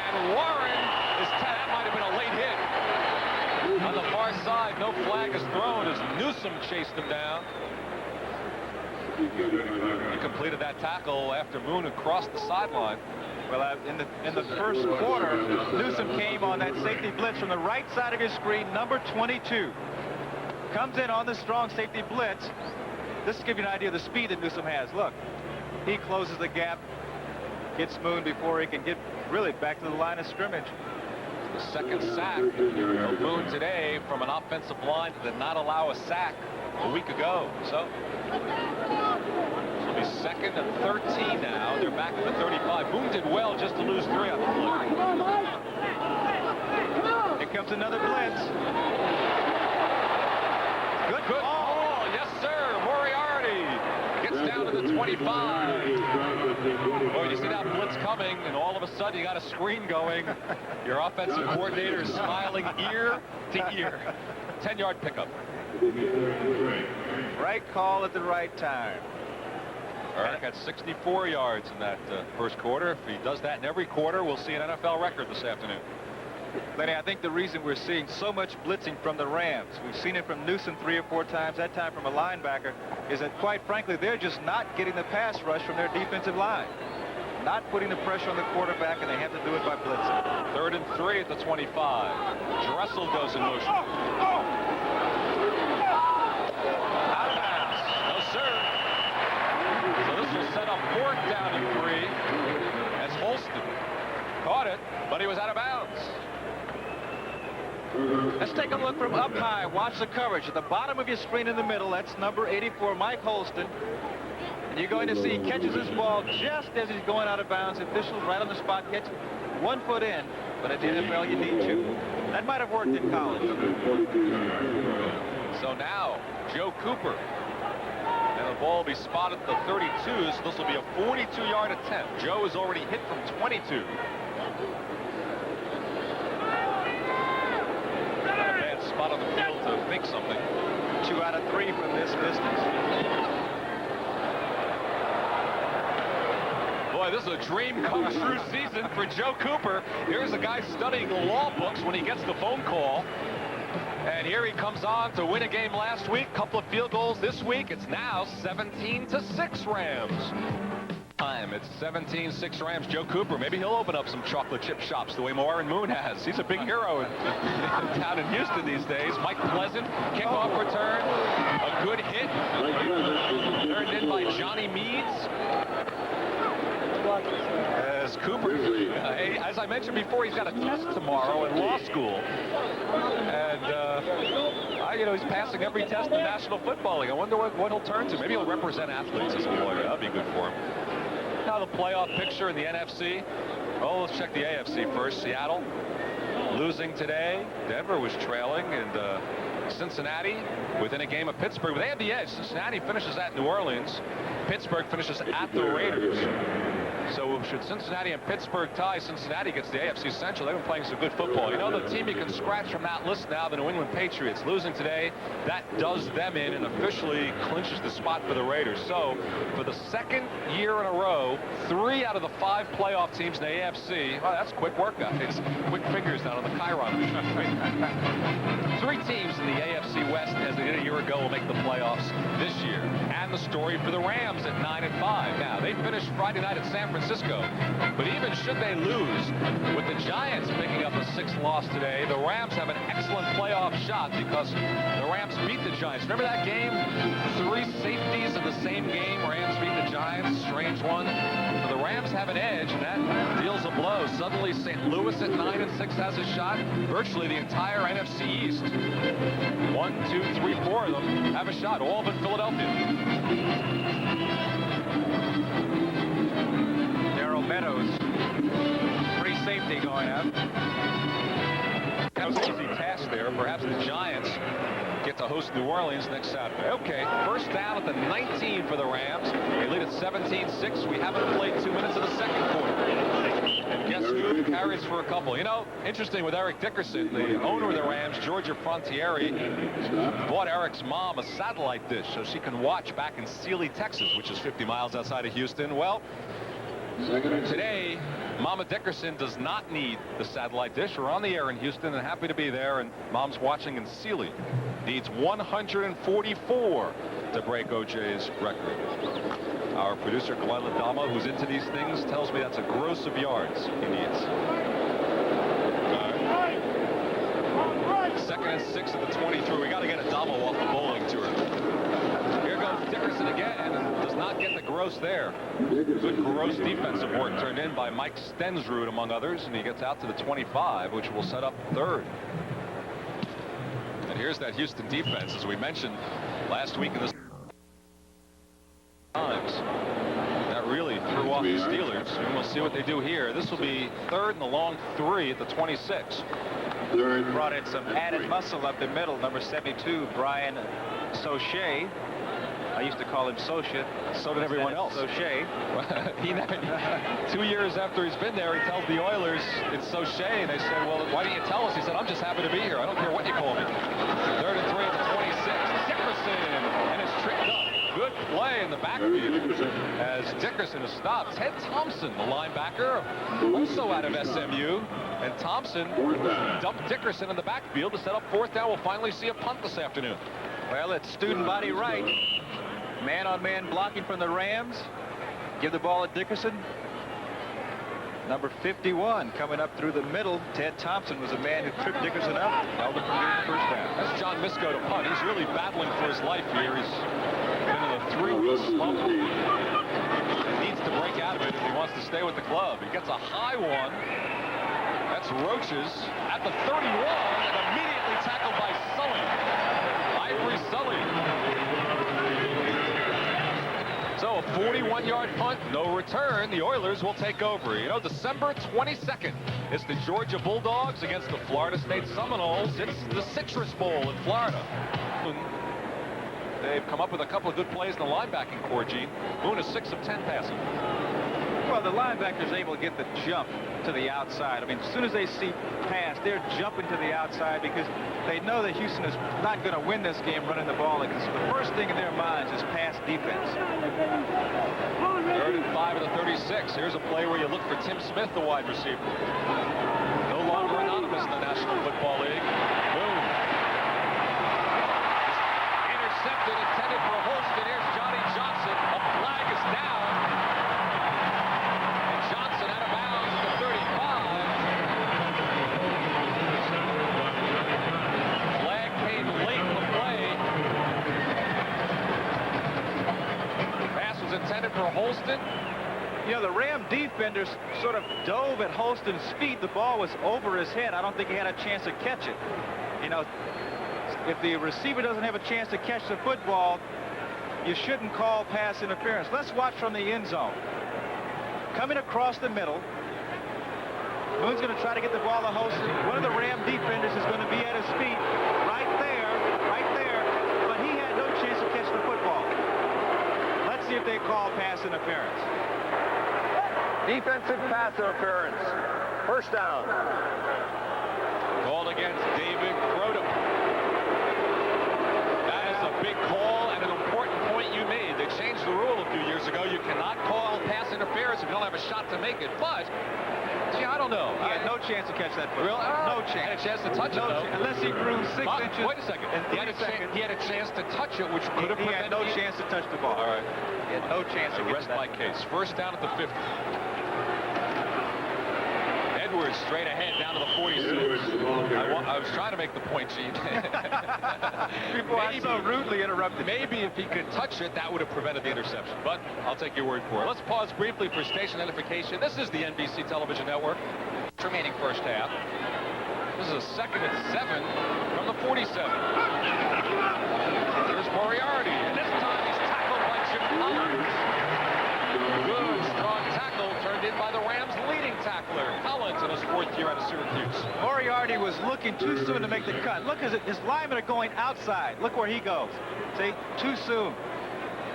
and Warren is that might have been a late hit. On the far side, no flag is thrown as Newsom chased him down. He completed that tackle after Moon had crossed the sideline. Well, in the first quarter, Newsom came on that safety blitz from the right side of your screen, number 22. Comes in on the strong safety blitz. This will give you an idea of the speed that Newsom has. Look, he closes the gap, gets Moon before he can get really back to the line of scrimmage. The second sack of Moon today from an offensive line that did not allow a sack a week ago. So it'll be second and 13 now. They're back at the 35. Moon did well just to lose 3 on the play. Here comes another blitz. Good ball. Yes, sir. Moriarty gets down to the 25. Boy, you see that blitz coming, and all of a sudden you got a screen going. Your offensive coordinator is smiling ear to ear. 10-yard pickup. Right call at the right time. Eric had 64 yards in that first quarter. If he does that in every quarter, we'll see an NFL record this afternoon. Lenny, I think the reason we're seeing so much blitzing from the Rams, we've seen it from Newsom 3 or 4 times, that time from a linebacker, is that quite frankly they're just not getting the pass rush from their defensive line. Not putting the pressure on the quarterback, and they have to do it by blitzing. 3rd and 3 at the 25. Dressel goes in motion. Out of bounds. No, sir. So this will set up 4th down and 3 as Holston caught it, but he was out of bounds. Let's take a look from up high. Watch the coverage. At the bottom of your screen in the middle, that's number 84, Mike Holston. And you're going to see he catches this ball just as he's going out of bounds. Officials right on the spot catch 1 foot in. But at the NFL, you need 2. That might have worked in college. So now, Joe Cooper. And the ball will be spotted at the 32, so this will be a 42-yard attempt. Joe is already hit from 22. Spot on the field to think something. 2 out of 3 from this distance. Boy, this is a dream come true season for Joe Cooper. Here's a guy studying the law books when he gets the phone call. And here he comes on to win a game last week. Couple of field goals this week. It's now 17-6 Rams. It's 17-6 Rams. Joe Cooper, maybe he'll open up some chocolate chip shops the way Warren Moon has. He's a big hero down in Houston these days. Mike Pleasant, kickoff return, a good hit, turned in by Johnny Meads. As Cooper, as I mentioned before, he's got a test tomorrow in law school, and you know, he's passing every test in the National Football League. I wonder what he'll turn to. Maybe he'll represent athletes as a lawyer. That'd be good for him. Now the playoff picture in the NFC. Oh, let's check the AFC first. Seattle losing today. Denver was trailing, and Cincinnati within a game of Pittsburgh. But they have the edge. Cincinnati finishes at New Orleans. Pittsburgh finishes at the Raiders. So should Cincinnati and Pittsburgh tie, Cincinnati gets the AFC Central. They've been playing some good football. You know, the team you can scratch from that list now, the New England Patriots, losing today, that does them in and officially clinches the spot for the Raiders. So for the 2nd year in a row, 3 out of the 5 playoff teams in the AFC, well, that's quick work, guys. Quick fingers down on the Chiron machine. 3 teams in the AFC West, as they did a year ago, will make the playoffs this year. And the story for the Rams at 9-5. Now, they finished Friday night at San Francisco, but even should they lose, with the Giants picking up a 6th loss today, the Rams have an excellent playoff shot because the Rams beat the Giants. Remember that game? 3 safeties in the same game. Rams beat the Giants. Strange one. So the Rams have an edge, and that deals a blow. Suddenly, St. Louis at 9-6 has a shot. Virtually the entire NFC East 1, 2, 3, 4 of them have a shot, all of in Philadelphia. Darrell Meadows, free safety going up. That was an easy task there. Perhaps the Giants get to host New Orleans next Saturday. Okay, first down at the 19 for the Rams. They lead at 17-6. We haven't played 2 minutes of the second quarter. And guess who carries for a couple? You know, interesting with Eric Dickerson, the owner of the Rams, Georgia Frontieri, bought Eric's mom a satellite dish so she can watch back in Sealy, Texas, which is 50 miles outside of Houston. Well, today, Mama Dickerson does not need the satellite dish. We're on the air in Houston and happy to be there, and Mom's watching in Sealy. Needs 144 to break OJ's record. Our producer, Glenn Ladama, who's into these things, tells me that's a gross of yards he needs. Second and 6 at the 23. We got to get Adamo off the bowling tour. Here goes Dickerson again, and does not get the gross there. Good gross defensive work turned in by Mike Stensrud, among others, and he gets out to the 25, which will set up third. And here's that Houston defense, as we mentioned last week in the times. That really threw off the Steelers, and we'll see what they do here. This will be third and the long 3 at the 26. Brought in some added muscle up the middle. Number 72, Brian Soche. I used to call him Socia. So did everyone else. Soche. 2 years after he's been there, he tells the Oilers it's Soche, and they said, well, why didn't you tell us? He said, I'm just happy to be here. I don't care what you call me. Third and 3 at the 26. Dickerson, and it's tricked up. Good play in the backfield as Dickerson is stopped. Ted Thompson, the linebacker, also out of SMU. And Thompson dumped Dickerson in the backfield to set up fourth down. We'll finally see a punt this afternoon. Well, it's student body right. Man-on-man blocking from the Rams. Give the ball to Dickerson. Number 51 coming up through the middle. Ted Thompson was a man who tripped Dickerson up, held him from getting the first down. That's John Misko to punt. He's really battling for his life here. He's been in a 3-week slump. He needs to break out of it if he wants to stay with the club. He gets a high one. That's Roaches at the 31 and immediately tackled by Sully. Ivory Sully. So a 41-yard punt, no return. The Oilers will take over. You know, December 22nd, it's the Georgia Bulldogs against the Florida State Seminoles. It's the Citrus Bowl in Florida. They've come up with a couple of good plays in the linebacking core, Gene. Boone is 6 of 10 passing. Well, the linebacker's able to get the jump to the outside. I mean, as soon as they see pass, they're jumping to the outside because they know that Houston is not going to win this game running the ball. Because the first thing in their minds is pass defense. Third and 5 of the 36. Here's a play where you look for Tim Smith, the wide receiver. No longer anonymous in the National Football League. Boom. Intercepted, intended for Holston. Here's Johnny Johnson. A flag is down. And Johnson out of bounds at the 35. Flag came late in the play. Pass was intended for Holston. You know, the Ram defenders sort of dove at Holston's feet. The ball was over his head. I don't think he had a chance to catch it. You know, if the receiver doesn't have a chance to catch the football, you shouldn't call pass interference. Let's watch from the end zone. Coming across the middle. Boone's going to try to get the ball to Holston. One of the Ram defenders is going to be at his feet right there, but he had no chance to catch the football. Let's see if they call pass interference. Defensive pass interference. First down. Called against David Crodum. That is a big call and an important point you made. They changed the rule a few years ago. You cannot call pass interference if you don't have a shot to make it. But, gee, I don't know. He had no chance to catch that football. Really? No chance. Had a chance to touch it, though. Unless he grew 6 inches. Wait a second. He had a chance to touch it, which could have He had no chance to touch the ball. All right. He had no chance to Rest my case. First down at the 50. Edwards straight ahead down to the 46. I was trying to make the point, Gene. Before I so rudely interrupted. Maybe if he could touch it, that would have prevented the interception. But I'll take your word for it. Let's pause briefly for station identification. This is the NBC Television Network. Remaining first half. This is a 2nd and 7 from the 47. tackler, Collins, in his 4th year out of Syracuse. Moriarty was looking too soon to make the cut. Look, his linemen are going outside. Look where he goes. See, too soon.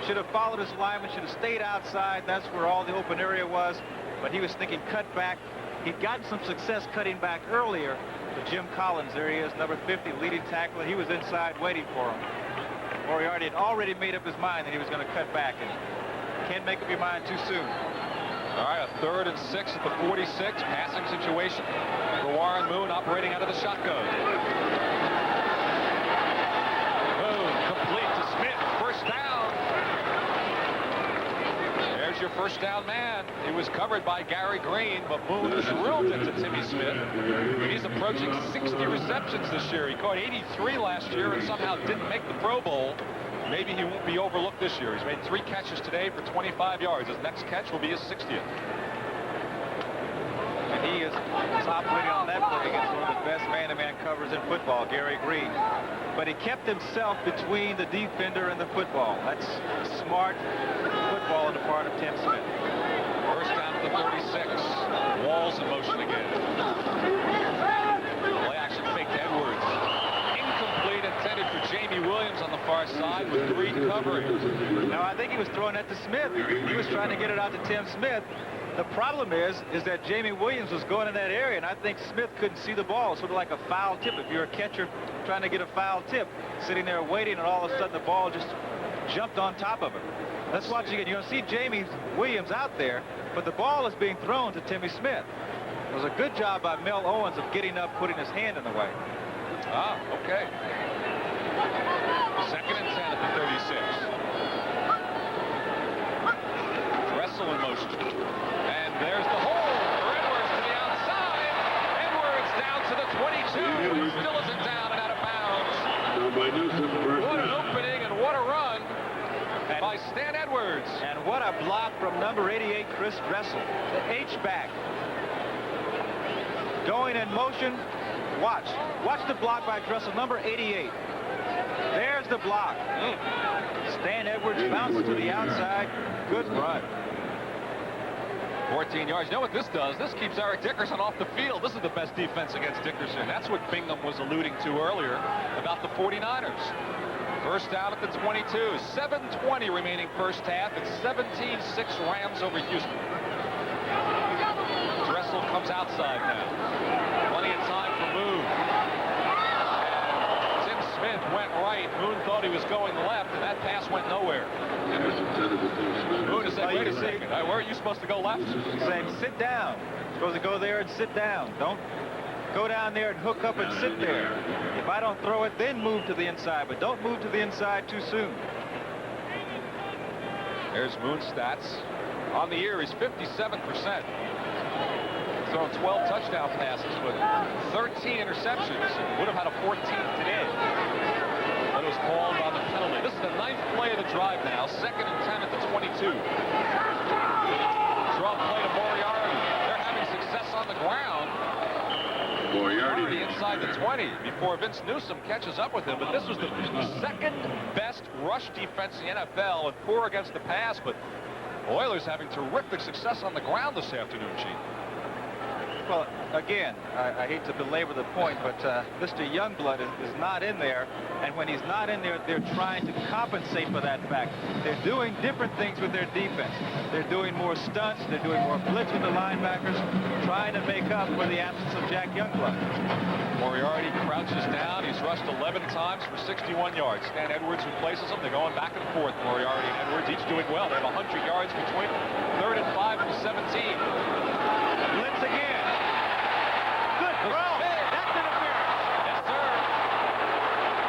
Should have followed his lineman, should have stayed outside. That's where all the open area was. But he was thinking cut back. He'd gotten some success cutting back earlier. But Jim Collins, there he is, number 50, leading tackler. He was inside waiting for him. Moriarty had already made up his mind that he was going to cut back. And can't make up your mind too soon. All right, a 3rd and 6 at the 46. Passing situation for Warren Moon operating out of the shotgun. Moon complete to Smith. First down. There's your first down man. He was covered by Gary Green, but Moon drilled it to Timmy Smith. He's approaching 60 receptions this year. He caught 83 last year and somehow didn't make the Pro Bowl. Maybe he won't be overlooked this year. He's made 3 catches today for 25 yards. His next catch will be his 60th. And he is operating on that play against one of the best man-to-man covers in football, Gary Green. But he kept himself between the defender and the football. That's smart football on the part of Tim Smith. First down at the 36. Walls in motion again. Play action fake to Edwards. Incomplete, intended for Jamie Williams on the far side with Green covering. Now, I think he was throwing that to Smith. He was trying to get it out to Tim Smith. The problem is that Jamie Williams was going in that area, and I think Smith couldn't see the ball. Sort of like a foul tip. If you're a catcher trying to get a foul tip, sitting there waiting, and all of a sudden the ball just jumped on top of him. Let's watch again. You're going to see Jamie Williams out there, but the ball is being thrown to Timmy Smith. It was a good job by Mel Owens of getting up, putting his hand in the way. Ah, okay. 2nd and 10 at the 36. Dressel in motion. And there's the hole for Edwards to the outside. Edwards down to the 22. He still isn't down and out of bounds. What an opening and what a run by Stan Edwards. And what a block from number 88, Chris Dressel, the H-back. Going in motion. Watch the block by Dressel, number 88. There's the block. Stan Edwards bounces to the outside. Good run. 14 yards. You know what this does? This keeps Eric Dickerson off the field. This is the best defense against Dickerson. That's what Bingham was alluding to earlier about the 49ers. First down at the 22. 7:20 remaining first half. It's 17-6 Rams over Houston. Dressel comes outside now. Plenty of time for Moon. And Tim Smith went right. Moon thought he was going left, and that pass went nowhere. Moon is saying, wait a second. Where are you supposed to go left? He's saying, sit down. You're supposed to go there and sit down. Don't go down there and hook up and sit there. If I don't throw it, then move to the inside. But don't move to the inside too soon. There's Moon's stats. On the year, he's 57%. Thrown 12 touchdown passes with 13 interceptions. Would have had a 14th today. But it was called on the penalty. This is the 9th play of the drive now. 2nd and 10 at the 22. Draw play to Moriarty. They're having success on the ground. Moriarty inside the 20 before Vince Newsom catches up with him. But this was the 2nd best rush defense in the NFL and poor against the pass. But Oilers having terrific success on the ground this afternoon, Chief. Well, again, I hate to belabor the point, but Mr. Youngblood is not in there. And when he's not in there, they're trying to compensate for that fact. They're doing different things with their defense. They're doing more stunts. They're doing more blitz with the linebackers, trying to make up for the absence of Jack Youngblood. Moriarty crouches down. He's rushed 11 times for 61 yards. Stan Edwards replaces him. They're going back and forth, Moriarty and Edwards, each doing well. They have 100 yards between 3rd and 5 and 17. Blitz again. Good throw. That's interference. Yes, sir.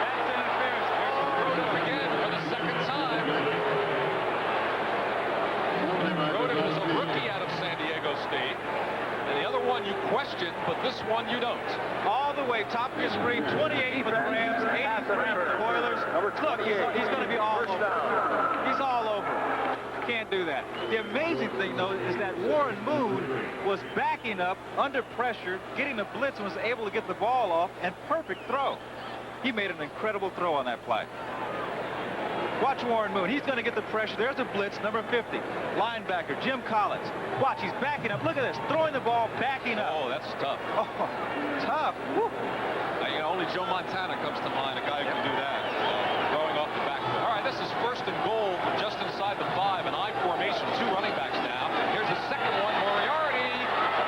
That's interference. Again for the 2nd time. Roden was a rookie out of San Diego State. And the other one you question, but this one you don't. All the way, top of your screen, 28 for the Rams, 83 for the Oilers. Look, he's going to be all over. He's all over. Can't do that. The amazing thing, though, is that Warren Moon was backing up under pressure, getting a blitz, and was able to get the ball off, and perfect throw. He made an incredible throw on that play. Watch Warren Moon. He's going to get the pressure. There's a blitz, number 50. Linebacker, Jim Collins. Watch, he's backing up. Look at this. Throwing the ball, backing up. Oh, that's tough. Oh, tough. Woo. Only Joe Montana comes to mind, a guy who can do that. Going off the back. All right, this is first and goal just inside the 5. An I formation. 2 running backs now. Here's the second one. Moriarty.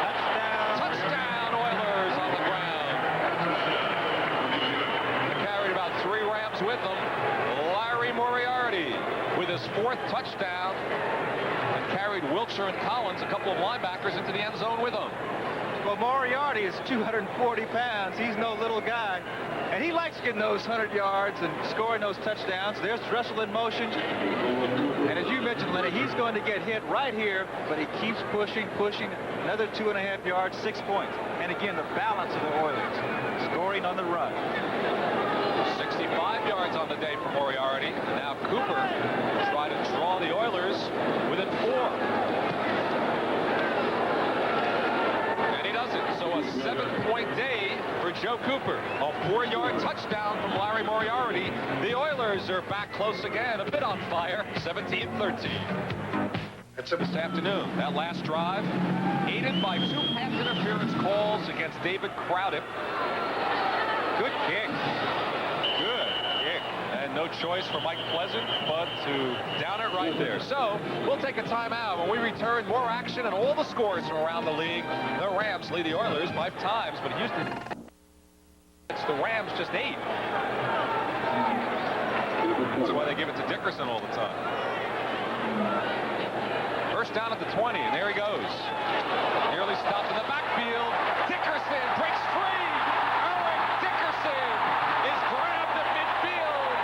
Touchdown. Touchdown, Oilers on the ground. They carried about 3 Rams with them. Larry Moriarty with his 4th touchdown. And carried Wiltshire and Collins, a couple of linebackers, into the end zone with him. Well, Moriarty is 240 pounds. He's no little guy. And he likes getting those 100 yards and scoring those touchdowns. There's Dressel in motion. And as you mentioned, Lenny, he's going to get hit right here, but he keeps pushing. Another 2.5 yards, 6 points. And again, the balance of the Oilers. Scoring on the run. 65 yards on the day for Moriarty. And now Cooper will try to draw the Oilers within 4. So a 7-point day for Joe Cooper. A 4-yard touchdown from Larry Moriarty. The Oilers are back close again, a bit on fire, 17-13. This afternoon, that last drive, aided by 2 pass interference calls against David Crowdip. Good kick. And no choice for Mike Pleasant but to down it right there. So we'll take a timeout. When we return, more action and all the scores from around the league. The Rams lead the Oilers 5 times, but Houston, it's the Rams just 8. That's why they give it to Dickerson all the time. First down at the 20, and there he goes. Nearly stopped in the backfield. Dickerson breaks free. Eric Dickerson is grabbed at midfield.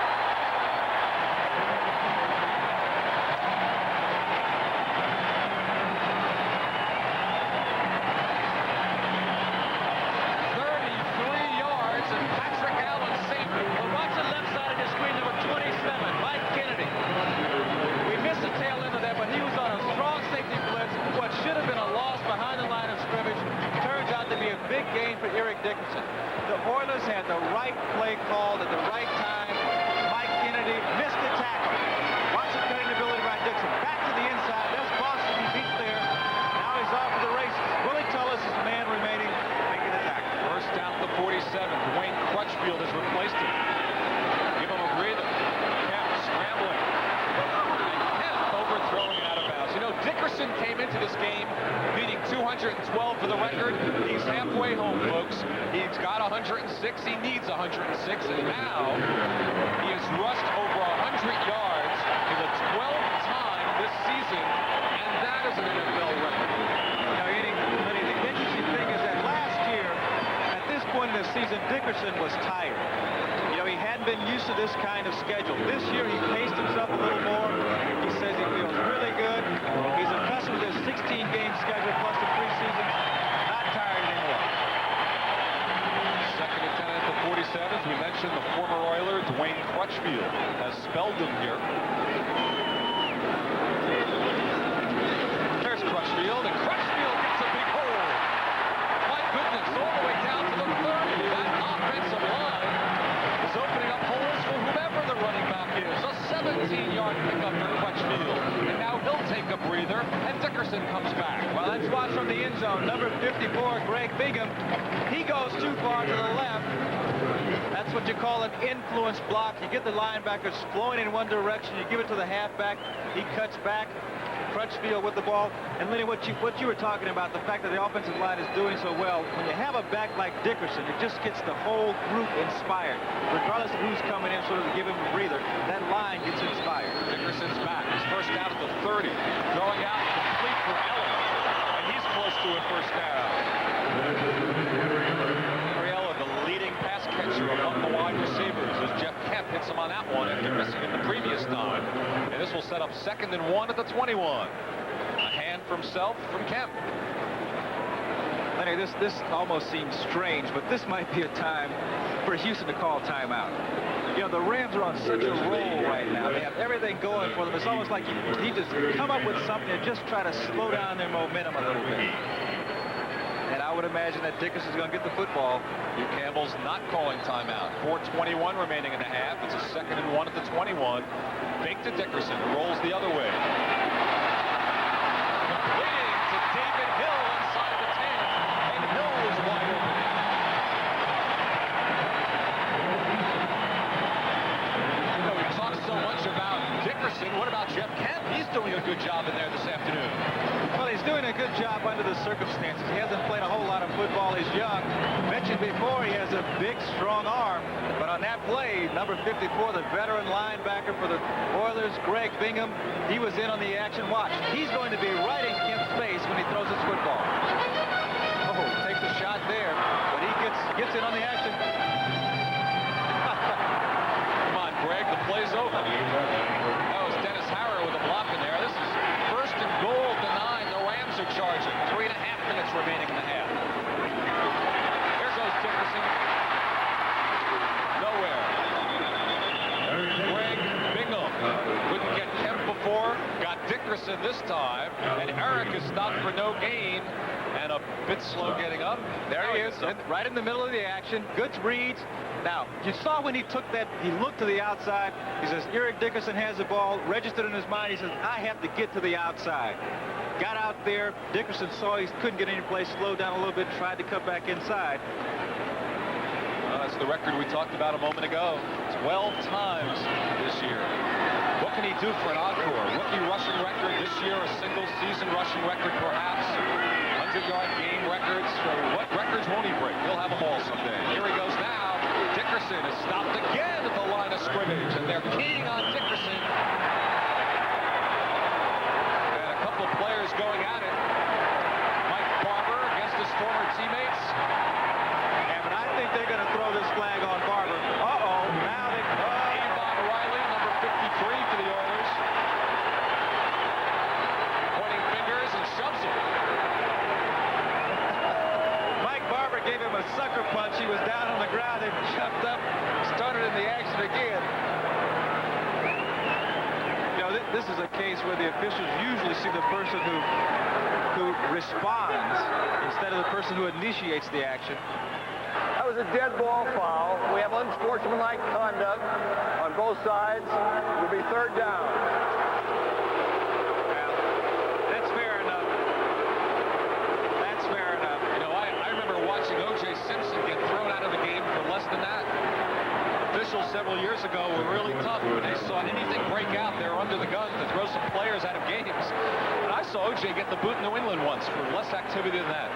Dickerson. The Oilers had the right play called at the right time. Mike Kennedy missed the tackle. Watch the cutting ability by Dixon. Back to the inside. There's Boston. He beats there. Now he's off to the races. Willie Tullis is the man remaining, making the tackle. First down at the 47. Dwayne Crutchfield has replaced him. Give him a breather. Kemp scrambling. Kemp overthrowing out of bounds. You know, Dickerson came into this game beating 212 for the record. He's halfway home, folks. He's got 106. He needs 106. And now he has rushed over 100 yards for the 12th time this season. And that is an NFL record. Now, the interesting thing is that last year, at this point in the season, Dickerson was tired. You know, he hadn't been used to this kind of schedule. This year, he paced himself a little more. He says he feels really good. He's accustomed to this 16-game schedule plus the preseason. Not tired anymore. Second and 10 at the 47th. We mentioned the former Oiler, Dwayne Crutchfield, has spelled him here. There's Crutchfield, and Crutchfield gets a big hole. My goodness, all the way down to the 30. That offensive line is opening up holes for whomever the running back is. A 17-yard pickup for Crutchfield. And now he'll take a breather, and Dickerson comes back. Well, let's watch from the end zone. Number 54, Greg Bingham. He goes too far to the left. That's what you call an influence block. You get the linebackers flowing in one direction. You give it to the halfback. He cuts back. Crutchfield with the ball. And Lenny, what you were talking about, the fact that the offensive line is doing so well, when you have a back like Dickerson, it just gets the whole group inspired. Regardless of who's coming in, sort of to give him a breather, that line gets inspired. Dickerson's back. His first down at the 30. Throwing out complete for Ellen. And he's close to a first down. Ariella, the leading pass catcher among the wide receivers, as Jeff Kemp hits him on that one after missing it the previous time. And this will set up 2nd and 1 at the 21. A hand from Self from Kemp. Lenny, this almost seems strange, but this might be a time for Houston to call timeout. You know, the Rams are on such a roll right now. They have everything going for them. It's almost like you need to come up with something and just try to slow down their momentum a little bit. and I would imagine that Dickerson's going to get the football. Hugh Campbell's not calling timeout. 4:21 remaining in the half. It's a 2nd and 1 at the 21. Fake to Dickerson, who rolls the other way. Completing to David Hill inside the 10, and Hill is wide open. You know, we talked so much about Dickerson. What about Jeff Kemp? He's doing a good job in there this afternoon. Well, he's doing a good job under the circumstances. He hasn't played a whole lot of football. He's young. Mentioned before, he has a big, strong arm. But on that play, number 54, the veteran linebacker for the Oilers, Greg Bingham, he was in on the action. Watch. He's going to be right in Kemp's face when he throws his football. Oh, takes a shot there, but he gets in on the action. Come on, Greg, the play's over. That was Dennis Harrow with a block in there. This is 1st and goal at the 9. The Rams are charging. 3.5 minutes remaining in the half. Here goes Dickerson. Nowhere. Greg Bingham couldn't get Kemp before. Got Dickerson this time. And Eric is stopped for no gain. And a bit slow getting up. There he is, right in the middle of the action. Good reads. Now, you saw when he took that, he looked to the outside. He says, Eric Dickerson has the ball, registered in his mind. He says, I have to get to the outside. Got out there. Dickerson saw he couldn't get any place, slowed down a little bit, tried to cut back inside. Well, that's the record we talked about a moment ago. 12 times this year. What can he do for an encore? Rookie rushing record this year, a single season rushing record perhaps. 100-yard game records. So what records won't he break? He'll have them all someday. Here he goes now. Dickerson is stopped again at the line of scrimmage, and they're keying on Dickerson. And a couple of players going at it. Mike Barber against his former teammates. Yeah, but I think they're going to throw this flag on Barber. Uh-oh, now they... Avon Riley, number 53 for the Oilers. Pointing fingers and shoves him. Mike Barber gave him a sucker punch. He was down on the ground and jumped up, started in the action again. You know, this is a case where the officials usually see the person who responds instead of the person who initiates the action. That was a dead ball foul. We have unsportsmanlike conduct on both sides. It will be 3rd down. Well, that's fair enough. That's fair enough. You know, I remember watching O.J. Simpson get thrown out of the game for less than that. Officials several years ago were really tough. When they saw anything break out, they were under the gun to throw some players out of games. And I saw O.J. get the boot in New England once for less activity than that.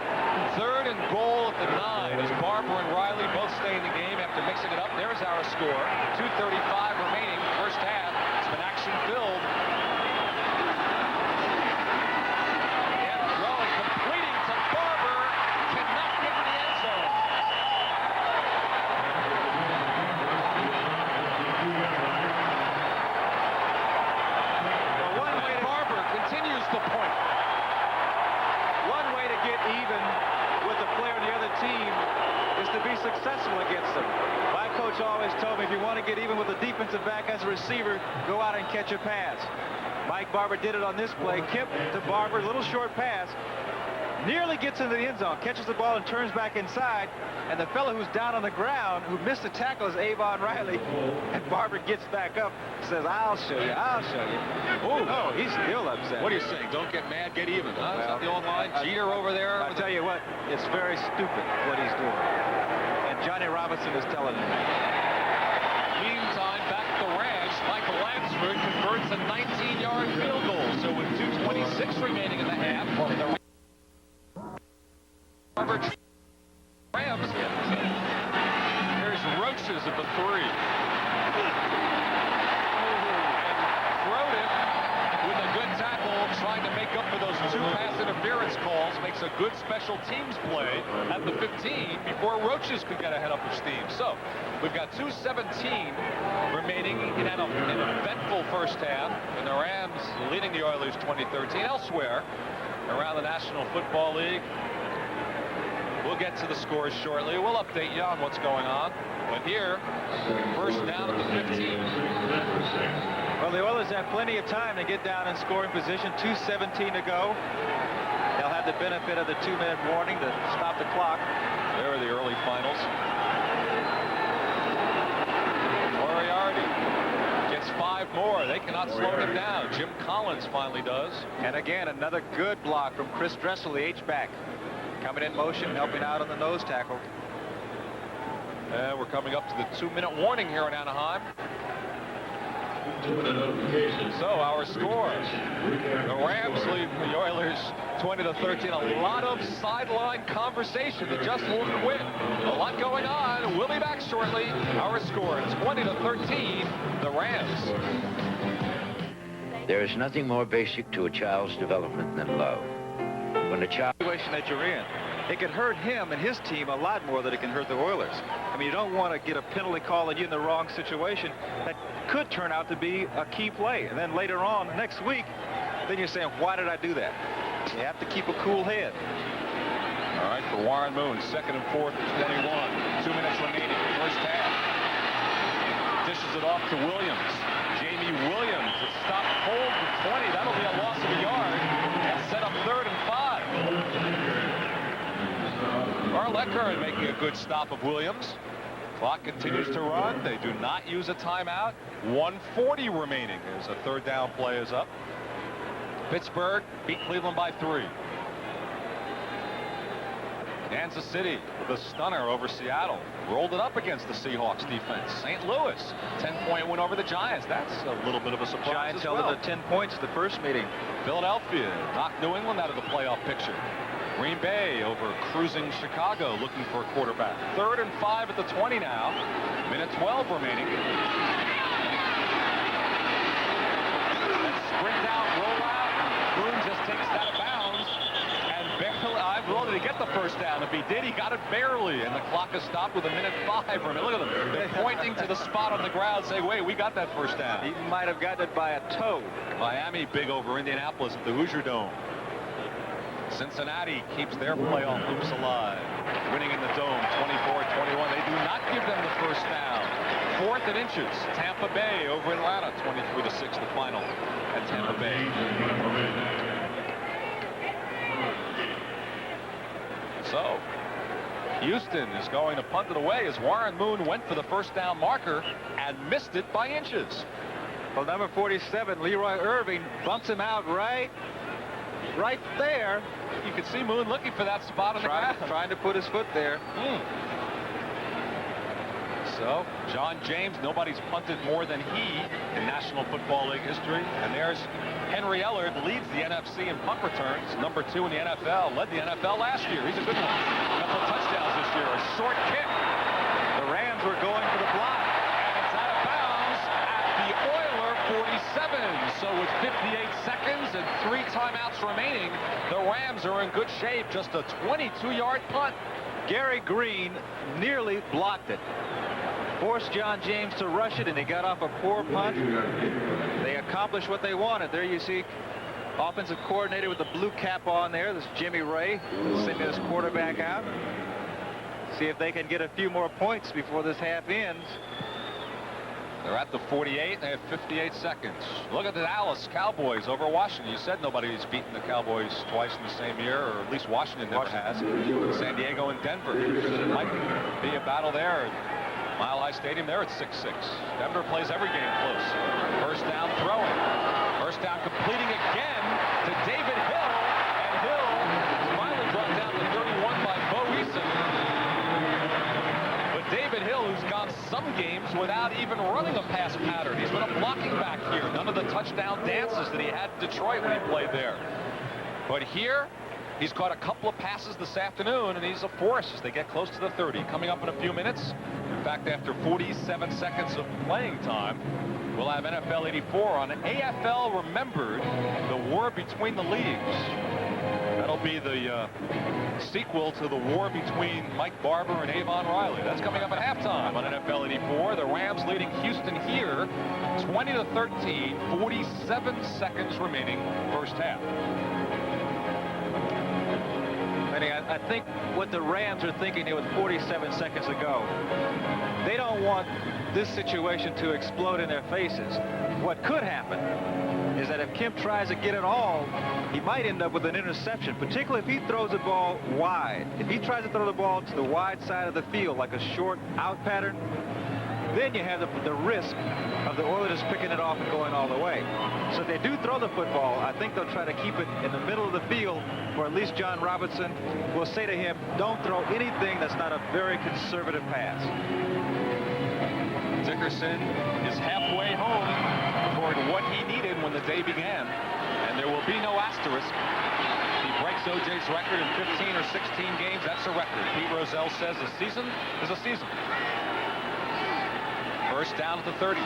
3rd and goal at the 9 as Barber and Riley both stay in the game after mixing it up. There's our score. 2:35 remaining, first half. It's been action-filled. And throwing, completing to Barber. Cannot get in the end zone. Well, one way Barber continues the point. to get even with the player on the other team is to be successful against them. My coach always told me, if you want to get even with the defensive back as a receiver, go out and catch a pass. Mike Barber did it on this play. Kemp to Barber, a little short pass. Nearly gets into the end zone, catches the ball and turns back inside. And the fellow who's down on the ground, who missed the tackle, is Avon Riley. And Barber gets back up, says, I'll show you, I'll show you. Oh, no, he's still upset. What are you saying? Don't get mad, get even, huh? Is that the old line? Jeter over there? I'll tell you what, it's very stupid what he's doing. And Johnny Robinson is telling him that. Meantime, back at the ranch, Michael Lansford converts a 19-yard field goal. So with 2:26 remaining in the half, the Rams. There's Roaches at the 3. And Cronin with a good tackle, trying to make up for those 2 pass interference calls, makes a good special teams play at the 15 before Roaches could get ahead up with steam. So we've got 2:17 remaining in an eventful first half, and the Rams leading the Oilers 2013. Elsewhere around the National Football League, we'll get to the scores shortly. We'll update you on what's going on. But here, first down at the 15. Well, the Oilers have plenty of time to get down in scoring position. 2:17 to go. They'll have had the benefit of the 2-minute warning to stop the clock. There are the early finals. Moriarty gets 5 more. They cannot slow him down. Jim Collins finally does. And again, another good block from Chris Dressel, the H-back. Coming in motion, helping out on the nose tackle. And we're coming up to the 2-minute warning here in Anaheim. So our score, the Rams lead the Oilers 20-13. A lot of sideline conversation that just won't quit. A lot going on. We'll be back shortly. Our score 20-13, the Rams. There is nothing more basic to a child's development than love. When a child... Situation that you're in, it could hurt him and his team a lot more than it can hurt the Oilers. I mean, you don't want to get a penalty call and you in the wrong situation. That could turn out to be a key play. And then later on, next week, then you're saying, why did I do that? You have to keep a cool head. All right, for Warren Moon, 2nd and 4th, 21. 2 minutes remaining, first half. Dishes it off to Williams. Jamie Williams, a stop hold for 20. That'll be a loss of a yard. And set up 3rd and 5. Carl Eckhart making a good stop of Williams. Clock continues to run. They do not use a timeout. 1:40 remaining as a 3rd down play is up. Pittsburgh beat Cleveland by 3. Kansas City with a stunner over Seattle. Rolled it up against the Seahawks defense. St. Louis, 10-point win over the Giants. That's a little bit of a surprise Giants as held well. it at 10 points at the first meeting. Philadelphia knocked New England out of the playoff picture. Green Bay over cruising Chicago looking for a quarterback. 3rd and 5 at the 20 now. Minute 12 remaining. And sprint out, roll out. Boone just takes it out of bounds. And barely, I wanted to get the first down. If he did, he got it barely. And the clock is stopped with a minute 5 remaining. Look at them. They're pointing to the spot on the ground saying, wait, we got that first down. He might have gotten it by a toe. Miami big over Indianapolis at the Hoosier Dome. Cincinnati keeps their playoff hoops alive. Winning in the Dome, 24-21. They do not give them the first down. 4th and inches. Tampa Bay over Atlanta, 23-6 the final at Tampa Bay. So, Houston is going to punt it away as Warren Moon went for the first down marker and missed it by inches. Well, number 47, Leroy Irving, bumps him out right there. You can see Moon looking for that spot on the ground. Trying to put his foot there. So, John James, nobody's punted more than he in National Football League history. And there's Henry Ellard, leads the NFC in punt returns. Number 2 in the NFL, led the NFL last year. He's a good one. A couple of touchdowns this year. A short kick. The Rams were going for the block. And it's out of bounds at the Oiler 47. So with 58 seconds and 3 timeouts remaining, the Rams are in good shape. Just a 22-yard punt. Gary Green nearly blocked it. Forced John James to rush it, and he got off a poor punt. They accomplished what they wanted. There you see offensive coordinator with the blue cap on there. This is Jimmy Ray sending his quarterback out. See if they can get a few more points before this half ends. They're at the 48. They have 58 seconds. Look at the Dallas Cowboys over Washington. You said nobody's beaten the Cowboys twice in the same year, or at least Washington never has. San Diego and Denver. It might be a battle there. Mile High Stadium there at 6-6. Denver plays every game close. First down throwing. First down completing again to David Hill. And Hill finally brought down to 31 by Bo Eason. But David Hill, who's gone some games without even running a pass pattern. He's been a blocking back here. None of the touchdown dances that he had in Detroit when he played there. But here, he's caught a couple of passes this afternoon, and he's a force as they get close to the 30. Coming up in a few minutes. In fact, after 47 seconds of playing time, we'll have NFL 84 on AFL Remembered, the war between the leagues. That'll be the sequel to the war between Mike Barber and Avon Riley. That's coming up at halftime on NFL 84. The Rams leading Houston here 20-13, 47 seconds remaining first half. Lenny, I think what the Rams are thinking here with 47 seconds to go, they don't want this situation to explode in their faces. What could happen is that if Kemp tries to get it all, he might end up with an interception, particularly if he throws the ball wide. If he tries to throw the ball to the wide side of the field, like a short out pattern, then you have the risk of the Oilers picking it off and going all the way. So if they do throw the football, I think they'll try to keep it in the middle of the field, or at least John Robinson will say to him, don't throw anything that's not a very conservative pass. Dickerson is halfway home toward what he needed when the day began, and there will be no asterisk. He breaks O.J.'s record in 15 or 16 games. That's a record. Pete Rozelle says a season is a season. First down at the 30.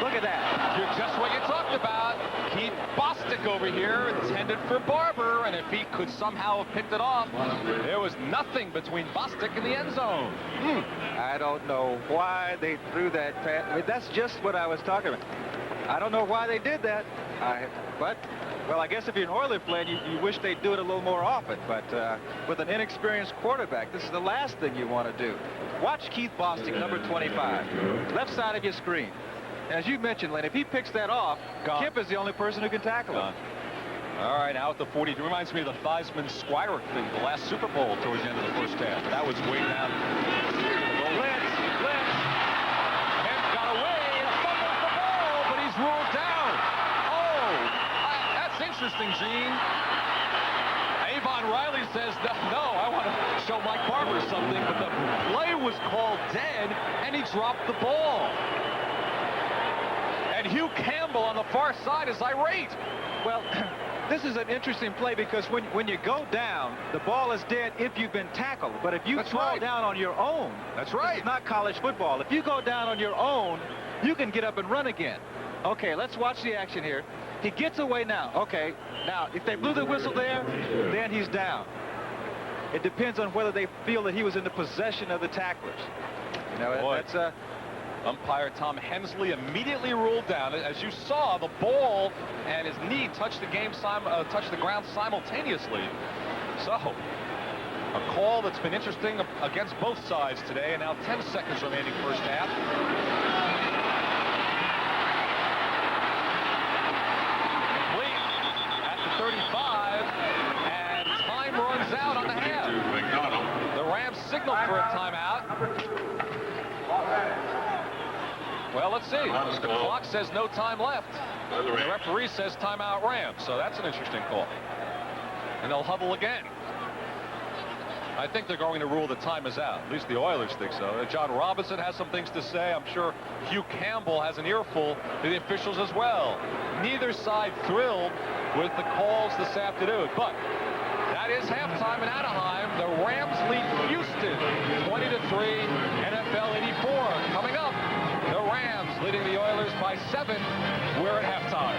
Look at that. You're just what you talked about. Keith Bostic over here intended for Barber, and if he could somehow have picked it off, there was nothing between Bostic and the end zone. I don't know why they threw that pass. I mean, that's just what I was talking about. I don't know why they did that. Well, I guess if you're an Oilers fan, you wish they'd do it a little more often. But with an inexperienced quarterback, this is the last thing you want to do. Watch Keith Bostic, number 25, left side of your screen. As you mentioned, Len, if he picks that off, Kemp is the only person who can tackle him. All right, now at the 40. It reminds me of the Theismann-Squire thing, the last Super Bowl towards the end of the first half. That was way down. Blitz. Kemp got away and fumbled the ball, but he's ruled down. Oh, that's interesting, Gene. Avon Riley says, no, I want to show Mike Barber something, but the play was called dead, and he dropped the ball. And Hugh Campbell on the far side is irate. Well, this is an interesting play because when you go down, the ball is dead if you've been tackled. But if you fall down on your own, that's right. It's not college football. If you go down on your own, you can get up and run again. Okay, let's watch the action here. He gets away now. Okay, now if they blew the whistle there, then he's down. It depends on whether they feel that he was in the possession of the tacklers. You know, that's umpire Tom Hensley immediately ruled down. As you saw, the ball and his knee touched the ground simultaneously. So, a call that's been interesting against both sides today, and now 10 seconds remaining first half. Complete at the 35, and time runs out on the half. The Rams signal for a timeout. Well, let's see. The clock says no time left. The referee says timeout Rams, so that's an interesting call. And they'll huddle again. I think they're going to rule the time is out. At least the Oilers think so. John Robinson has some things to say. I'm sure Hugh Campbell has an earful to the officials as well. Neither side thrilled with the calls this afternoon, but that is halftime in Anaheim. The Rams lead Houston 20-3. NFL 84 coming up. The Rams leading the Oilers by 7. We're at halftime.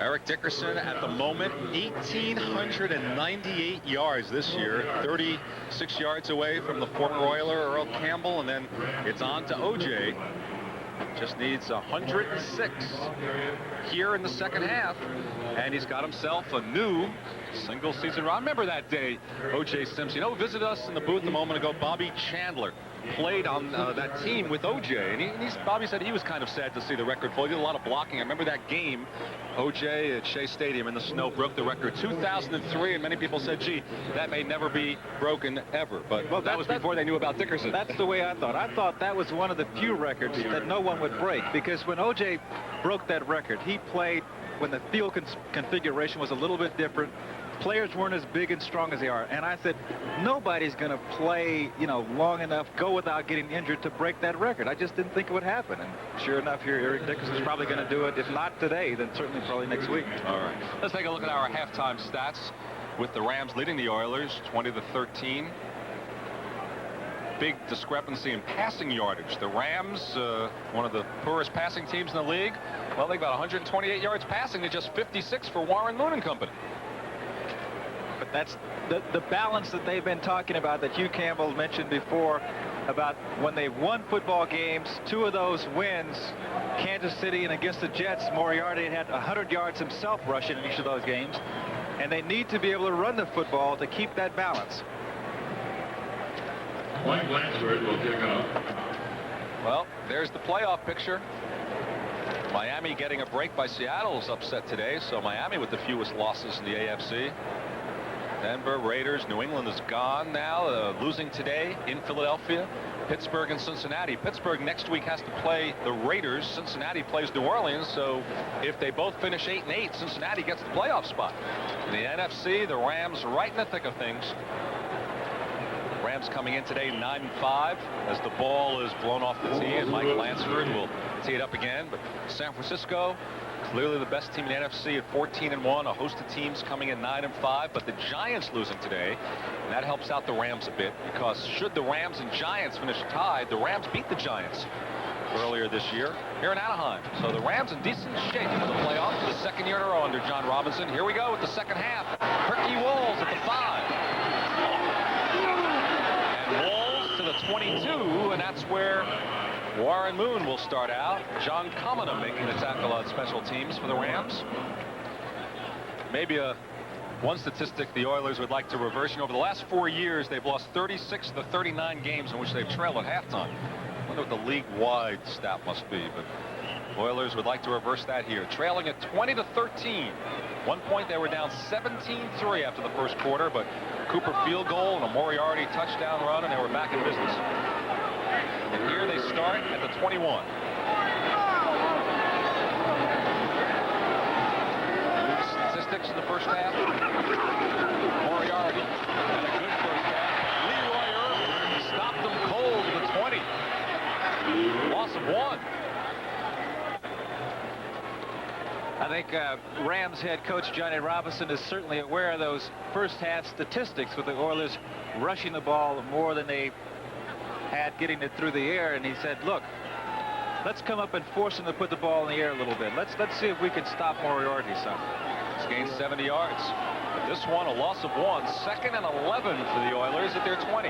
Eric Dickerson at the moment 1,898 yards this year, 36 yards away from the former Oiler Earl Campbell, and then it's on to O.J. Just needs 106 here in the second half, and he's got himself a new single-season run. I remember that day, O.J. Simpson, visited us in the booth a moment ago. Bobby Chandler played on that team with O.J., and Bobby said he was kind of sad to see the record fall. He did a lot of blocking. I remember that game, O.J. at Shea Stadium in the snow broke the record 2003, and many people said, gee, that may never be broken ever. But that was before they knew about Dickerson. That's the way I thought. I thought that was one of the few records that no one would break, because when O.J. broke that record, he played when the field configuration was a little bit different. Players weren't as big and strong as they are, and I said nobody's going to play long enough, go without getting injured to break that record. I just didn't think it would happen, and sure enough here Eric Dickerson's probably going to do it. If not today, then certainly probably next week. All right, let's take a look at our halftime stats with the Rams leading the Oilers 20-13. Big discrepancy in passing yardage. The Rams, one of the poorest passing teams in the league, well, they got 128 yards passing to just 56 for Warren Moon and company. But that's the balance that they've been talking about that Hugh Campbell mentioned before. about when they've won football games. 2 of those wins, Kansas City and against the Jets, Moriarty had 100 yards himself rushing in each of those games. And they need to be able to run the football to keep that balance. Mike Lansford will kick off. Well, there's the playoff picture. Miami getting a break by Seattle's upset today, so Miami with the fewest losses in the AFC. Denver, Raiders, New England is gone now, losing today in Philadelphia. Pittsburgh and Cincinnati. Pittsburgh next week has to play the Raiders. Cincinnati plays New Orleans, so if they both finish 8-8, Cincinnati gets the playoff spot. In the NFC, the Rams right in the thick of things. Rams coming in today 9-5 as the ball is blown off the tee, and Mike Lansford will tee it up again. But San Francisco, clearly the best team in the NFC at 14-1. A host of teams coming in 9-5, but the Giants losing today, and that helps out the Rams a bit, because should the Rams and Giants finish tied, the Rams beat the Giants earlier this year here in Anaheim. So the Rams in decent shape for the playoffs for the 2nd year in a row under John Robinson. Here we go with the second half. Herky Walls at the 5. And Walls to the 22, and that's where Warren Moon will start out. John Kamina making the tackle on special teams for the Rams. Maybe one statistic the Oilers would like to reverse. You know, over the last 4 years, they've lost 36 of the 39 games in which they've trailed at halftime. I wonder what the league-wide stat must be, but Oilers would like to reverse that here. Trailing at 20-13. 1 point they were down 17-3 after the first quarter, but Cooper field goal and a Moriarty touchdown run, and they were back in business. And here they start at the 21. Statistics in the first half. Moriarty had a good first half. Leroy Irvin stopped them cold at the 20. Loss of 1. I think Rams head coach Johnny Robinson is certainly aware of those first half statistics with the Oilers rushing the ball more than they had getting it through the air, and he said, look, let's come up and force them to put the ball in the air a little bit. Let's see if we can stop Moriarty some. He's gained 70 yards. But this one, a loss of 1. 2nd and 11 for the Oilers at their 20.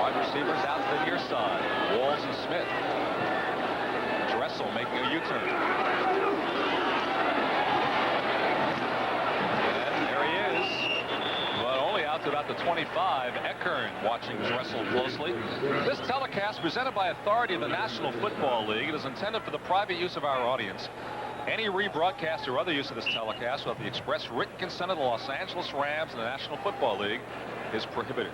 Wide receivers out to the near side. Walls and Smith. Dressel making a U-turn. And there he is. But only out to about the 25. Eckern watching Dressel closely. This telecast presented by authority of the National Football League. It is intended for the private use of our audience. Any rebroadcast or other use of this telecast without the express written consent of the Los Angeles Rams and the National Football League is prohibited.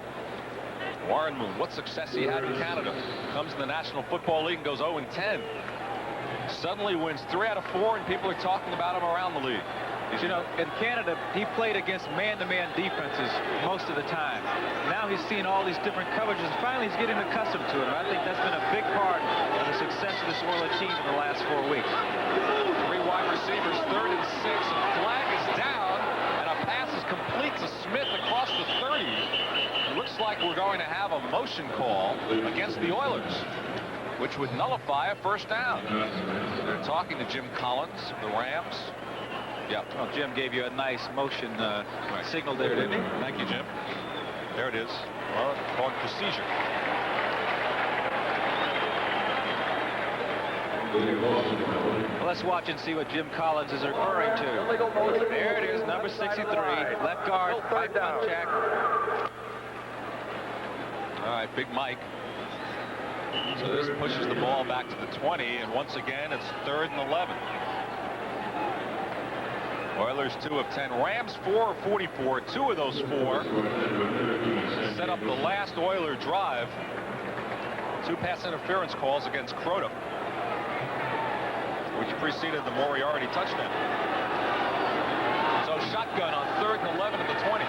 Warren Moon, what success he had in Canada. Comes in the National Football League and goes 0-10. Suddenly wins 3 out of 4, and people are talking about him around the league. You know, in Canada, he played against man-to-man defenses most of the time. Now he's seeing all these different coverages, and finally he's getting accustomed to it. And I think that's been a big part of the success of this Oilers team in the last 4 weeks. 3 wide receivers, 3rd and 6. A flag is down, and a pass is complete to Smith across the 30. It looks like we're going to have a motion call against the Oilers, which would nullify a first down. They're talking to Jim Collins of the Rams. Yeah. Well, Jim gave you a nice motion signal there, didn't he? Thank you, Jim. There it is. Well, called procedure. Well, let's watch and see what Jim Collins is referring to. There it is, number 63, left guard, right punch jack. All right, Big Mike. So this pushes the ball back to the 20, and once again, it's 3rd and 11. Oilers 2 of 10. Rams 4 of 44. 2 of those 4 set up the last Oiler drive. 2 pass interference calls against Crota, which preceded the Moriarty touchdown. So shotgun on 3rd and 11 at the 20.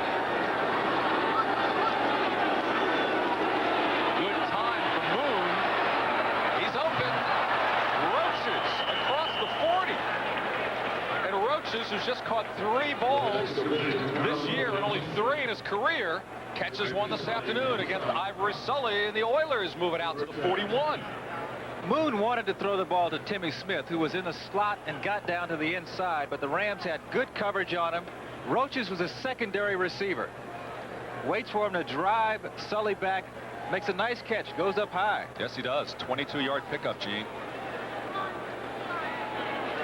Good time for Moon. He's open. Roaches across the 40. And Roaches, who's just caught 3 balls this year and only 3 in his career, catches one this afternoon against Ivory Sully, and the Oilers move it out to the 41. Moon wanted to throw the ball to Timmy Smith, who was in the slot and got down to the inside, but the Rams had good coverage on him. Roaches was a secondary receiver. waits for him to drive Sully back, makes a nice catch, goes up high. Yes, he does. 22-yard pickup, Gene.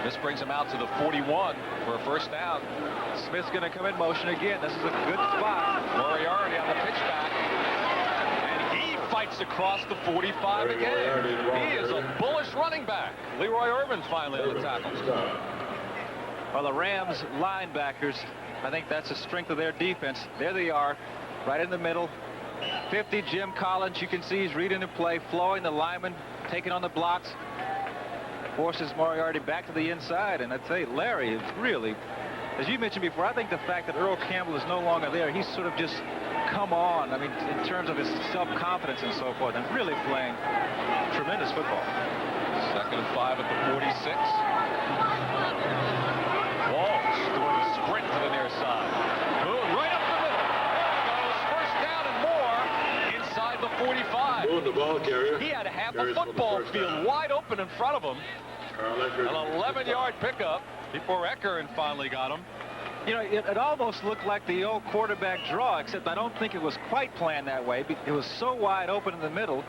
This brings him out to the 41 for a first down. Smith's going to come in motion again. This is a good spot. Moriarty on the pitchback. And he fights across the 45 again. He is a bullish running back. Leroy Irvin finally on the tackle. Well, the Rams linebackers, I think that's the strength of their defense. There they are, right in the middle. 50, Jim Collins, you can see he's reading the play, flowing the lineman, taking on the blocks. Forces Moriarty back to the inside, and I'd say Larry is really, as you mentioned before, I think the fact that Earl Campbell is no longer there, he's sort of just come on, I mean, in terms of his self-confidence and so forth, and really playing tremendous football. 2nd and 5 at the 46. Walsh doing a sprint to the near side. Boone right up the middle. There goes. First down and more inside the 45. Boone, the ball carrier. He had half the football field wide open in front of him. An 11-yard pickup before Eckern finally got him. You know, it almost looked like the old quarterback draw, except I don't think it was quite planned that way. It was so wide open in the middle.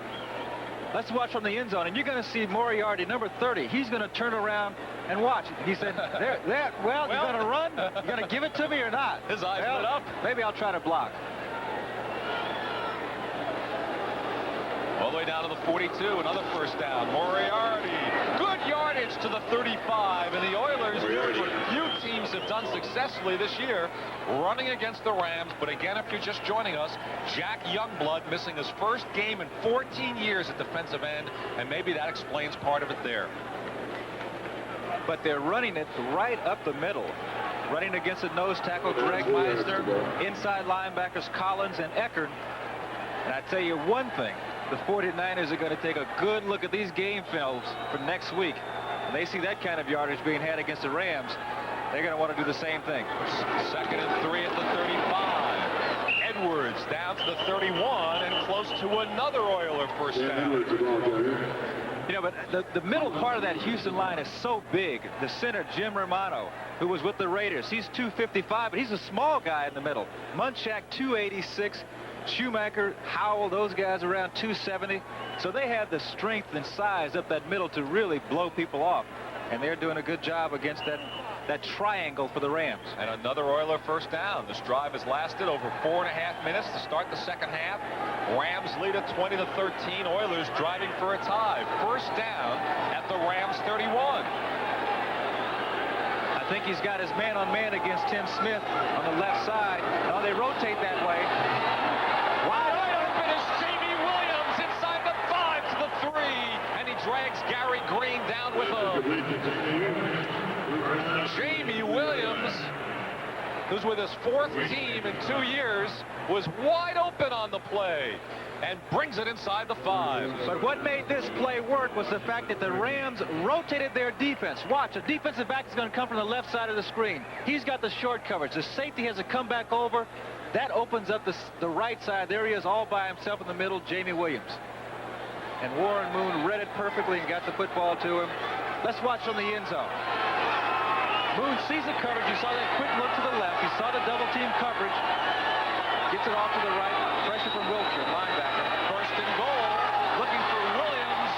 Let's watch from the end zone, and you're going to see Moriarty, number 30. He's going to turn around and watch. He said, well, you're going to run? You're going to give it to me or not? His eyes lit up. Maybe I'll try to block. All the way down to the 42, another first down. Moriarty, good yardage to the 35, and the Oilers doing what few teams have done successfully this year, running against the Rams. But again, if you're just joining us, Jack Youngblood missing his first game in 14 years at defensive end, and maybe that explains part of it there. But they're running it right up the middle. Running against the nose tackle, Greg Meisner, inside linebackers Collins and Eckern. And I tell you one thing, the 49ers are going to take a good look at these game films for next week. When they see that kind of yardage being had against the Rams, they're going to want to do the same thing. 2nd and 3 at the 35. Edwards down to the 31 and close to another Oiler first down. You know, but the middle part of that Houston line is so big. The center, Jim Romano, who was with the Raiders, he's 255, but he's a small guy in the middle. Munchak, 286. Schumacher, Howell, those guys around 270. So they have the strength and size up that middle to really blow people off. And they're doing a good job against that triangle for the Rams. And another Oiler first down. This drive has lasted over 4.5 minutes to start the second half. Rams lead at 20-13. Oilers driving for a tie. First down at the Rams 31. I think he's got his man-on-man against Tim Smith on the left side. Now they rotate that way. Wide open is Jamie Williams inside the 5 to the 3. And he drags Gary Green down with him. Jamie Williams, who's with his 4th team in 2 years, was wide open on the play and brings it inside the 5. But what made this play work was the fact that the Rams rotated their defense. Watch, a defensive back is going to come from the left side of the screen. He's got the short coverage. The safety has to come back over. That opens up the right side. There he is all by himself in the middle, Jamie Williams. And Warren Moon read it perfectly and got the football to him. Let's watch from the end zone. Moon sees the coverage. You saw that quick look to the left. You saw the double team coverage. Gets it off to the right. Pressure from Wiltshire, linebacker. First and goal, looking for Williams.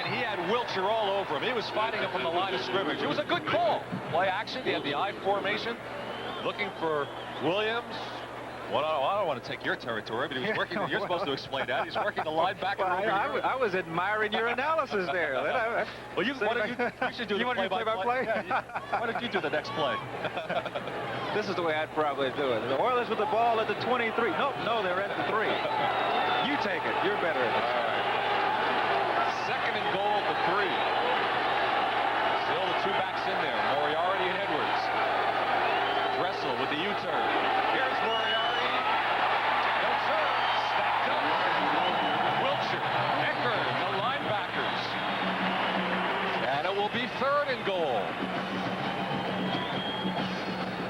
And he had Wiltshire all over him. He was fighting up on the line of scrimmage. It was a good call. Play action. He had the I formation. Looking for Williams. Well, I don't want to take your territory, but he was working. You're supposed to explain that. He's working the linebacker. Well, I was admiring your analysis there. Well, you should do the play-by-play. Why don't you do the next play? This is the way I'd probably do it. The Oilers with the ball at the 23. No, they're at the 3. You take it. You're better at it. Second and goal at the 3. Still the 2 backs in there. Moriarty and Edwards. Dressel with the U-turn. Here's Moriarty. No, sir. Stacked up. Wiltshire. Eckern, the linebackers. And it will be 3rd and goal.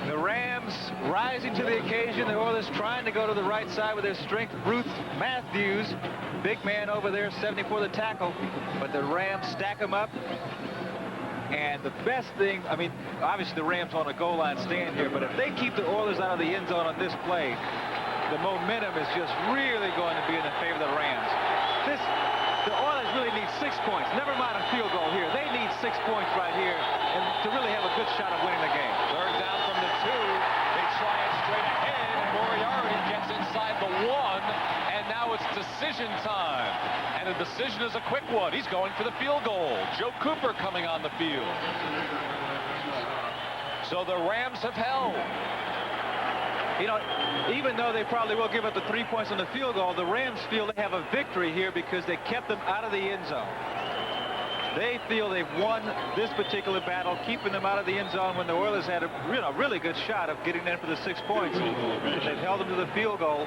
The Rams rising to the occasion. The Oilers trying to go to the right side with their strength. Ruth Matthews, big man over there, 74 the tackle. But the Rams stack him up. And the best thing, I mean, obviously the Rams on a goal line stand here, but if they keep the Oilers out of the end zone on this play, the momentum is just really going to be in the favor of the Rams. The Oilers really need 6 points. Never mind a field goal here. They need 6 points right here and to really have a good shot of winning the game. Third down from the 2. They try it straight ahead, and Moriarty gets inside the 1, and now it's decision time. And the decision is a quick one. He's going for the field goal. Joe Cooper coming on the field. So the Rams have held. You know, even though they probably will give up the 3 points on the field goal, the Rams feel they have a victory here because they kept them out of the end zone. They feel they've won this particular battle, keeping them out of the end zone when the Oilers had a really good shot of getting in for the 6 points. They've held them to the field goal,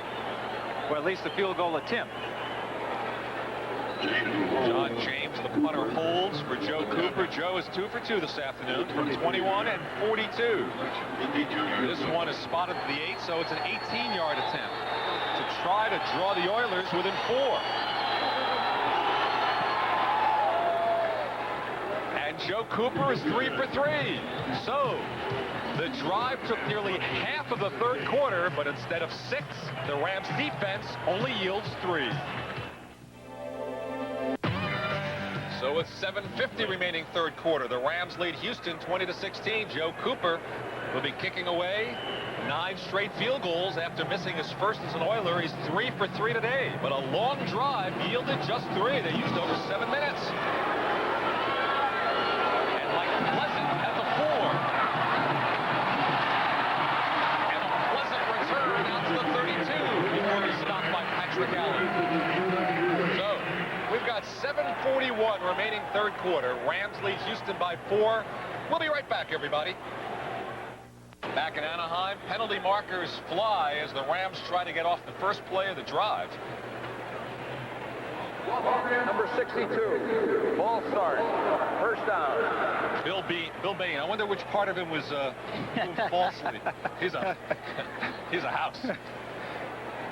or at least the field goal attempt. John James, the punter, holds for Joe Cooper. Joe is 2 for 2 this afternoon from 21 and 42. This one is spotted to the 8, so it's an 18-yard attempt to try to draw the Oilers within 4. And Joe Cooper is 3 for 3. So the drive took nearly half of the third quarter, but instead of 6, the Rams defense only yields 3. So with 7:50 remaining third quarter, the Rams lead Houston 20-16. Joe Cooper will be kicking away 9 straight field goals after missing his first as an Oiler. He's 3 for 3 today, but a long drive yielded just 3. They used over 7 minutes. And Mike Pleasant at the 4. And a Pleasant return out to the 32 before he's stopped by Patrick Allen. So we've got 7:41 remaining third quarter. Rams lead Houston by 4. We'll be right back, everybody. Back in Anaheim, penalty markers fly as the Rams try to get off the first play of the drive. Number 62, ball start, first down. Bill Bain. I wonder which part of him was moved falsely. He's a house.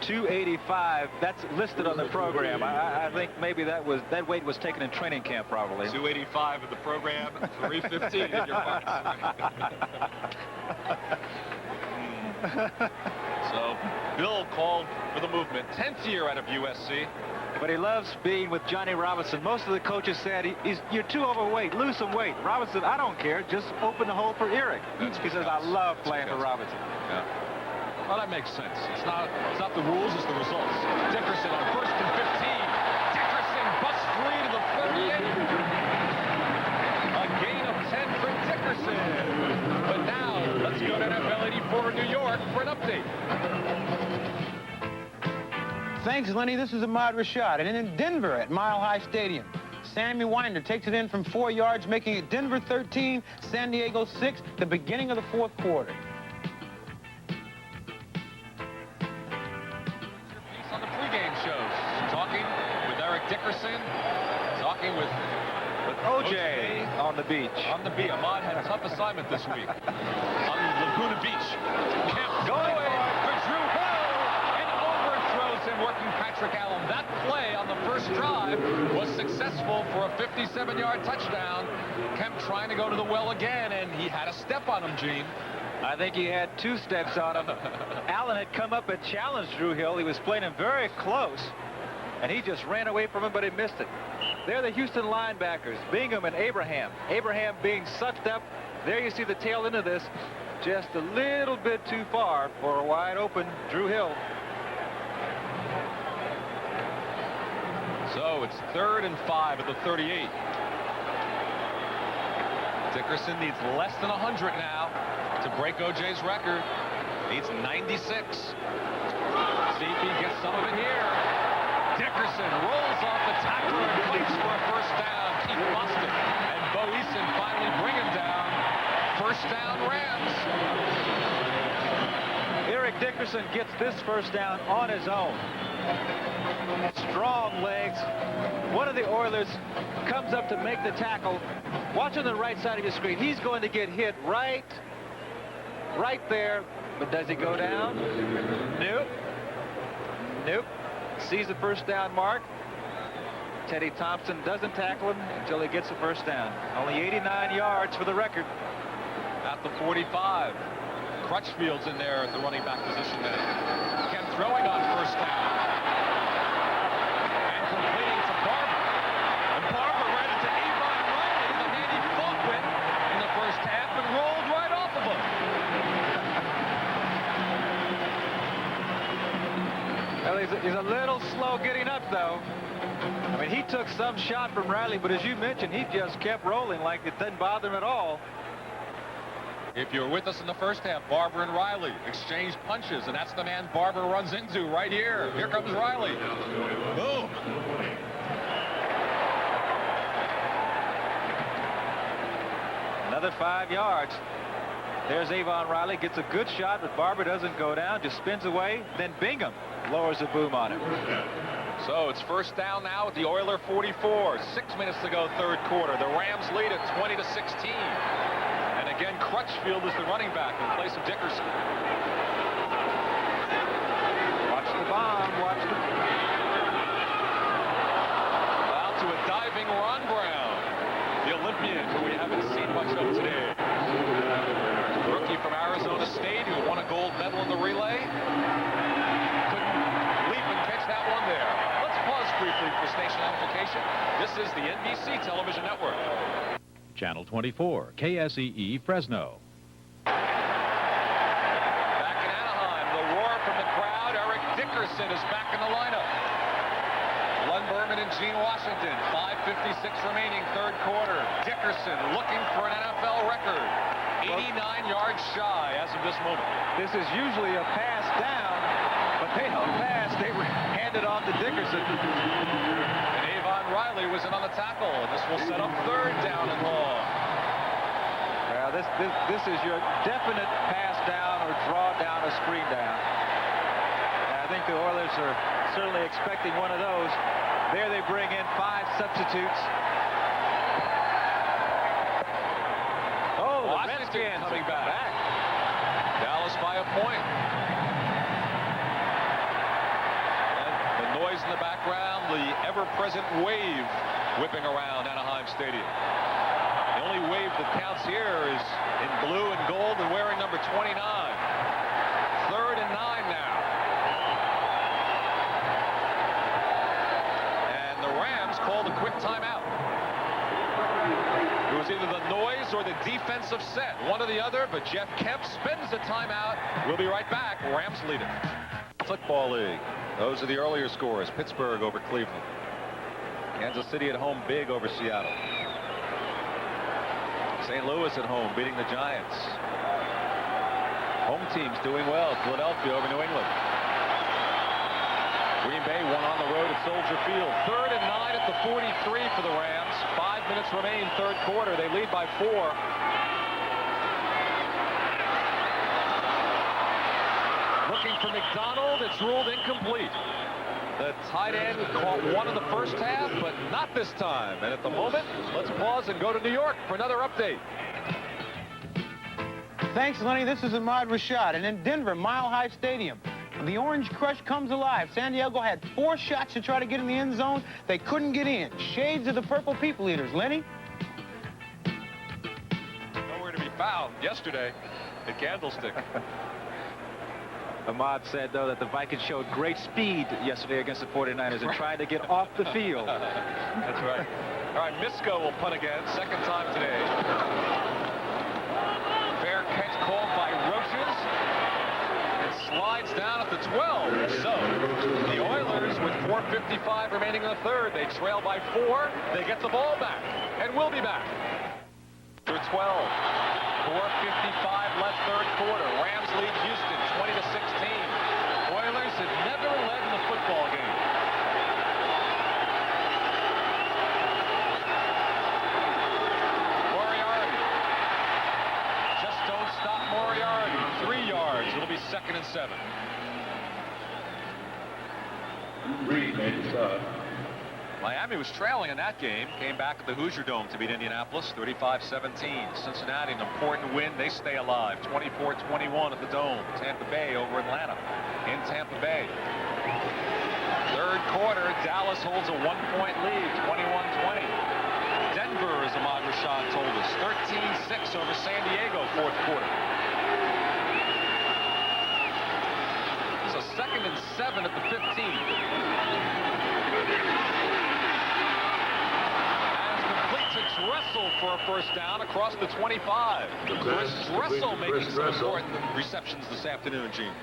285, that's listed on the program. I think maybe that weight was taken in training camp, probably. 285 in the program, 315 in your box. So Bill called for the movement. 10th year out of USC. But he loves being with Johnny Robinson. Most of the coaches said, you're too overweight, lose some weight. Robinson, I don't care, just open the hole for Eric. He says, I love playing for Robinson. Yeah. Well, that makes sense. It's not the rules, it's the results. Dickerson on 1st and 15. Dickerson busts free to the 38. A gain of 10 for Dickerson. But now, let's go to NFL 84 in New York for an update. Thanks, Lenny. This is Ahmad Rashad. And in Denver at Mile High Stadium, Sammy Winder takes it in from 4 yards, making it Denver 13, San Diego 6, the beginning of the fourth quarter. On the pregame shows, talking with Eric Dickerson, talking with OJ on the beach. On the beach. Ahmad had a tough assignment this week on Laguna Beach. Kemp going for Drew Hill and overthrows him, working Patrick Allen. That play on the first drive was successful for a 57-yard touchdown. Kemp trying to go to the well again, and he had a step on him, Gene. I think he had 2 steps on him. Allen had come up and challenged Drew Hill. He was playing him very close, and he just ran away from him, but he missed it. They're the Houston linebackers, Bingham and Abraham. Abraham being sucked up. There you see the tail end of this. Just a little bit too far for a wide open Drew Hill. So it's 3rd and 5 at the 38. Dickerson needs less than 100 now to break OJ's record. Needs 96. See if he gets some of it here. Dickerson rolls off the tackler and fights for a first down. Keith Boston and Bo Eason finally bring him down. First down, Rams. Eric Dickerson gets this first down on his own. Strong legs. One of the Oilers comes up to make the tackle. Watch on the right side of your screen. He's going to get hit right there. But does he go down? Nope. Nope. Sees the first down mark. Teddy Thompson doesn't tackle him until he gets a first down. Only 89 yards for the record. At the 45. Crutchfield's in there at the running back position now. Again, throwing on first down. And completing to Barber. And Barber ran into Avon Riley, the man he fought with in the first half, and rolled right off of him. Well, he's a little slow getting up, though. I mean, he took some shot from Riley, but as you mentioned, he just kept rolling like it didn't bother him at all. If you're with us in the first half, Barber and Riley exchange punches, and that's the man Barber runs into right here. Here comes Riley. Boom. Another 5 yards. There's Avon Riley, gets a good shot, but Barber doesn't go down, just spins away. Then Bingham lowers the boom on him. So it's first down now at the Oiler 44. 6 minutes to go, third quarter. The Rams lead at 20-16. And again, Crutchfield is the running back in place of Dickerson. Watch the bomb, watch the... Out to a diving Ron Brown, the Olympian who we haven't seen much of today. The rookie from Arizona State who won a gold medal in the relay. Couldn't leap and catch that one there. Let's pause briefly for station identification. This is the NBC television network. Channel 24, KSEE, Fresno. Back in Anaheim, the roar from the crowd. Eric Dickerson is back in the lineup. Len Berman and Gene Washington. 5:56 remaining, third quarter. Dickerson looking for an NFL record. 89 yards shy as of this moment. This is usually a pass down, but they don't pass. They hand it off to Dickerson. And Avon Riley was in on the tackle, and this will set up third down and long. Well, this is your definite pass down or draw down or screen down. And I think the Oilers are certainly expecting one of those. There they bring in 5 substitutes. Oh, the Washington Redskins coming are back. Dallas by a point. And the noise in the background, the ever-present wave whipping around Anaheim Stadium. The only wave that counts here is in blue and gold and wearing number 29. 3rd and 9 now. And the Rams called a quick timeout. It was either the noise or the defensive set, one or the other, but Jeff Kemp spends the timeout. We'll be right back. Rams lead it. Football League. Those are the earlier scores. Pittsburgh over Cleveland. Kansas City at home big over Seattle. St. Louis at home beating the Giants. Home teams doing well. Philadelphia over New England. Green Bay won on the road at Soldier Field. 3rd and 9 at the 43 for the Rams. 5 minutes remain, third quarter. They lead by 4. Looking for McDonald. It's ruled incomplete. The tight end caught one in the first half, but not this time. And at the moment, let's pause and go to New York for another update. Thanks, Lenny. This is Ahmad Rashad. And in Denver, Mile High Stadium, the Orange Crush comes alive. San Diego had 4 shots to try to get in the end zone. They couldn't get in. Shades of the Purple People Eaters. Lenny? Nowhere to be found yesterday at Candlestick. Ahmad said, though, that the Vikings showed great speed yesterday against the 49ers and tried to get off the field. That's right. All right, Misko will punt again, second time today. Fair catch called by Roaches. It slides down at the 12. So the Oilers, with 4:55 remaining in the third, they trail by 4. They get the ball back and will be back. Through 12. 4:55 left, third quarter. Rams lead Houston 20-16. Oilers have never led in the football game. Moriarty. Just don't stop Moriarty. 3 yards. It'll be 2nd and 7. Reed made the stop. Miami was trailing in that game, came back at the Hoosier Dome to beat Indianapolis 35-17. Cincinnati, an important win. They stay alive 24-21 at the Dome. Tampa Bay over Atlanta in Tampa Bay. Third quarter, Dallas holds a 1-point lead, 21-20. Denver, as Ahmad Rashad told us, 13-6 over San Diego, fourth quarter. It's a 2nd and 7 at the 15. To Dressel for a first down across the 25. Chris Dressel making some important receptions this afternoon, Gene.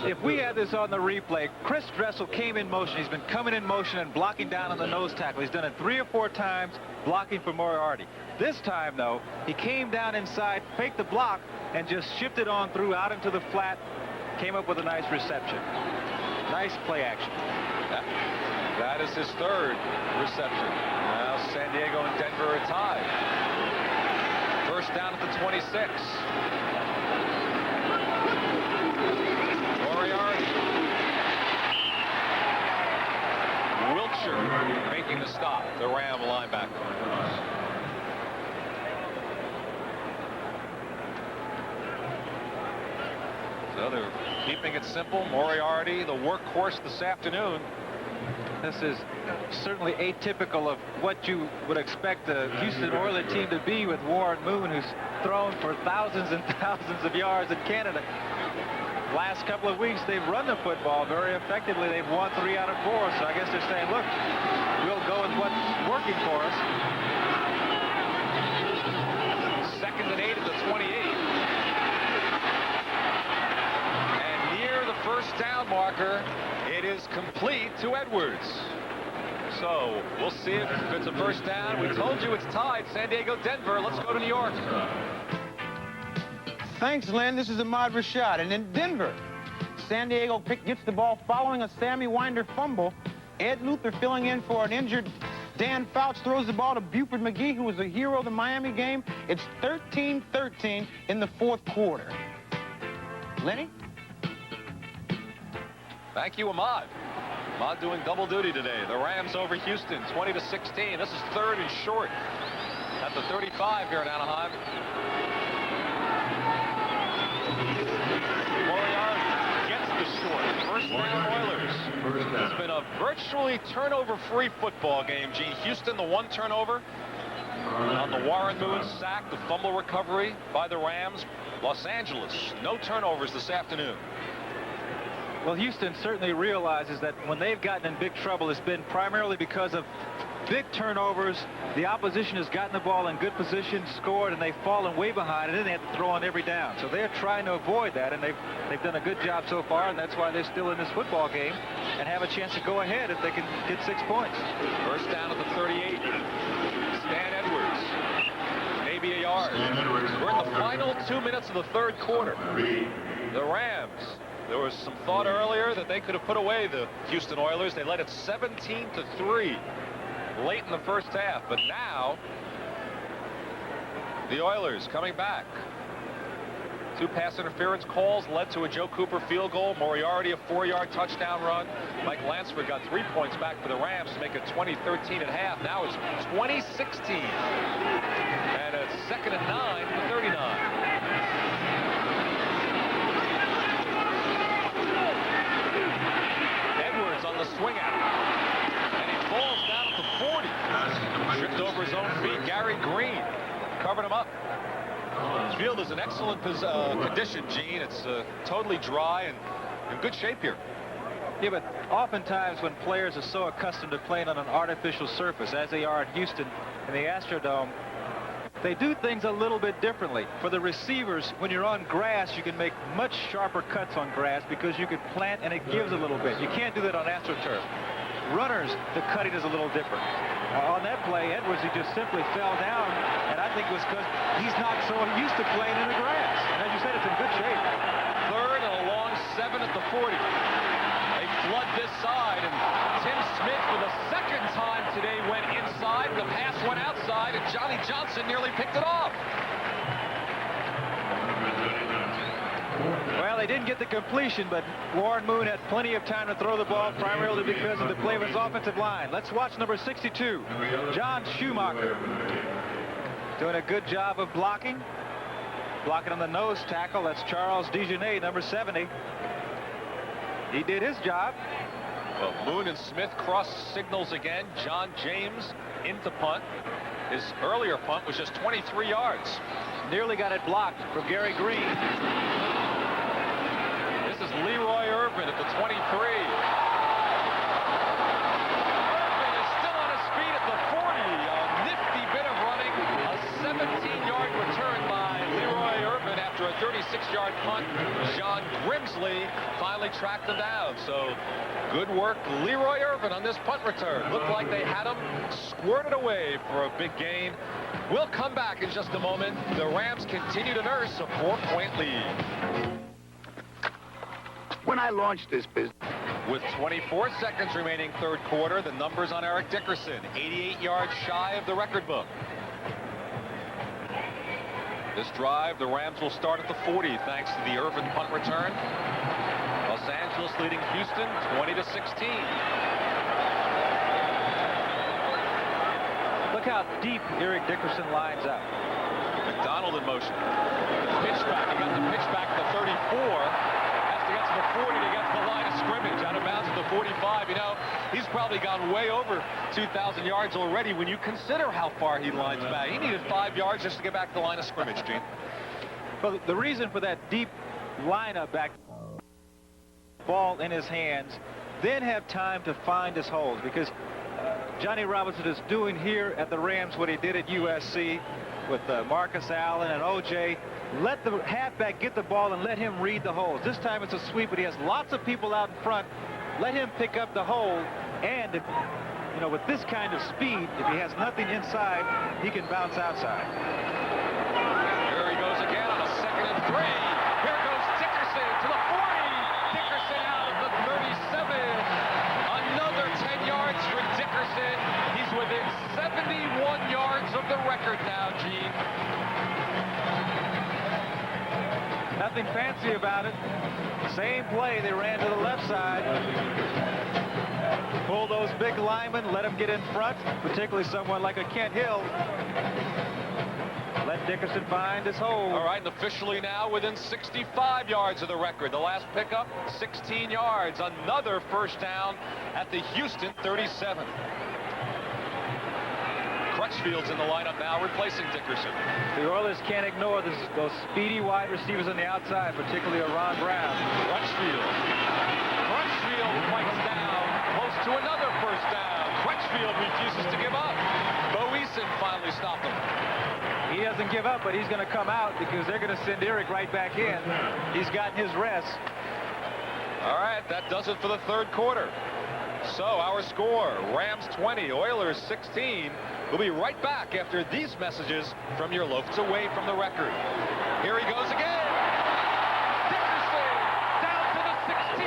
If we had this on the replay, Chris Dressel came in motion. He's been coming in motion and blocking down on the nose tackle. He's done it 3 or 4 times, blocking for Moriarty. This time, though, he came down inside, faked the block, and just shifted on through out into the flat. Came up with a nice reception. Nice play action. That is his 3rd reception. Now San Diego and Denver are tied. First down at the 26. Moriarty. Wiltshire making the stop, the Ram linebacker. So they're keeping it simple. Moriarty, the workhorse this afternoon. This is certainly atypical of what you would expect the Houston Oilers team to be with Warren Moon, who's thrown for thousands and thousands of yards in Canada. Last couple of weeks, they've run the football very effectively. They've won 3 out of 4, so I guess they're saying, look, we'll go with what's working for us. 2nd and 8 at the 28. And near the first down marker, it is complete to Edwards. So we'll see if it's a first down. We told you it's tied. San Diego, Denver. Let's go to New York. Thanks, Len. This is Ahmad Rashad. And in Denver, San Diego gets the ball following a Sammy Winder fumble. Ed Luther filling in for an injured Dan Fouts throws the ball to Buford McGee, who was a hero of the Miami game. It's 13-13 in the 4th quarter. Lenny? Thank you, Ahmad. Ahmad doing double duty today. The Rams over Houston, 20-16. This is 3rd and short at the 35 here in Anaheim. Moriarty gets the short. First down Oilers. It's been a virtually turnover-free football game, Gene. Houston, the 1 turnover on the Warren Moon sack, the fumble recovery by the Rams. Los Angeles, no turnovers this afternoon. Well, Houston certainly realizes that when they've gotten in big trouble, it's been primarily because of big turnovers. The opposition has gotten the ball in good position, scored, and they've fallen way behind, and then they have to throw on every down. So they're trying to avoid that, and they've done a good job so far, and that's why they're still in this football game and have a chance to go ahead if they can get 6 points. First down at the 38. Stan Edwards, maybe a yard. We're in the final 2 minutes of the 3rd quarter. The Rams. There was some thought earlier that they could have put away the Houston Oilers. They led it 17-3 late in the first half, but now the Oilers coming back. 2 pass interference calls led to a Joe Cooper field goal. Moriarty a 4-yard touchdown run. Mike Lansford got 3 points back for the Rams to make it 20-13 at half. Now it's 20-16. And it's 2nd and 9 to 39. On the swing out, and he falls down at the 40. Tripped over his own feet. Gary Green covered him up. This field is in excellent condition, Gene. It's totally dry and in good shape here. Yeah, but oftentimes when players are so accustomed to playing on an artificial surface, as they are at Houston in the Astrodome, they do things a little bit differently. For the receivers, when you're on grass, you can make much sharper cuts on grass because you can plant and it gives a little bit. You can't do that on AstroTurf. Runners, the cutting is a little different. On that play, Edwards, he just simply fell down, and I think it was because he's not so used to playing in the grass. And as you said, it's in good shape. 3rd and a long 7 at the 40. They flood this side, and Tim Smith for the 2nd time today went inside. The pass went outside, and Johnny Johnson nearly picked it off. Well, they didn't get the completion, but Warren Moon had plenty of time to throw the ball, primarily because of the play of his offensive line. Let's watch number 62, John Schumacher. Doing a good job of blocking. Blocking on the nose tackle. That's Charles Dejanay, number 70. He did his job. But Moon and Smith cross signals again. John James into punt. His earlier punt was just 23 yards. Nearly got it blocked from Gary Green. This is Leroy Irvin at the 23. Irvin is still on his feet at the 40. A nifty bit of running. A 17-yard return by Leroy Irvin after a 36-yard punt. John Grimsley finally tracked him down. So good work, Leroy Irvin, on this punt return. Looked like they had him squirted away for a big gain. We'll come back in just a moment. The Rams continue to nurse a 4-point lead. When I launched this business, With 24 seconds remaining third quarter, the numbers on Eric Dickerson, 88 yards shy of the record book. This drive, the Rams will start at the 40 thanks to the Irvin punt return. Los Angeles leading Houston 20-16. Look how deep Eric Dickerson lines up. McDonald in motion. Pitch back. He got the pitch back to the 34. Has to get to the 40 to get to the line of scrimmage. Out of bounds at the 45. You know, he's probably gone way over 2,000 yards already when you consider how far he lines back. He needed 5 yards just to get back to the line of scrimmage, Gene. Well, the reason for that deep lineup back, ball in his hands, then have time to find his holes, because Johnny Robinson is doing here at the Rams what he did at USC with Marcus Allen and O.J. Let the halfback get the ball and let him read the holes. This time it's a sweep, but he has lots of people out in front. Let him pick up the hole, and you know, with this kind of speed, if he has nothing inside, he can bounce outside. Here he goes again on a 2nd and 3. Here goes Dickerson to the 40. Dickerson out of the 37. Another 10 yards for Dickerson. He's within 71 yards of the record now, Gene. Nothing fancy about it. Same play, they ran to the left side. Pull those big linemen, let them get in front, particularly someone like a Kent Hill. Let Dickerson find his hole. All right, and officially now within 65 yards of the record. The last pickup, 16 yards. Another first down at the Houston 37. Crutchfield's in the lineup now, replacing Dickerson. The Oilers can't ignore those speedy wide receivers on the outside, particularly Ron Brown. Crutchfield fights down, close to another first down. Crutchfield refuses to give up. Bo Eason finally stopped him. He doesn't give up, but he's going to come out because they're going to send Eric right back in. He's gotten his rest. All right, that does it for the third quarter. So our score, Rams 20, Oilers 16. We'll be right back after these messages from your Lofts Away from the Record. Here he goes again. Dickerson down to the 16.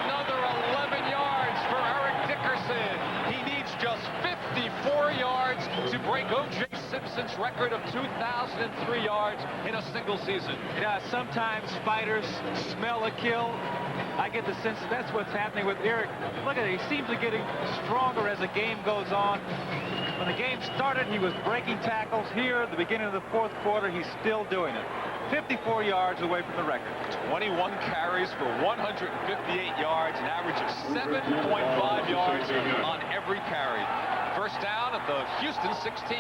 Another 11 yards for Eric Dickerson. He needs just 54 yards to break O.J. Simpson's record of 2,003 yards in a single season. You know, sometimes fighters smell a kill. I get the sense that that's what's happening with Eric. Look at it. He seems to be getting stronger as the game goes on. When the game started, he was breaking tackles. Here, at the beginning of the fourth quarter, he's still doing it. 54 yards away from the record. 21 carries for 158 yards, an average of 7.5 yards on every carry. First down at the Houston 16.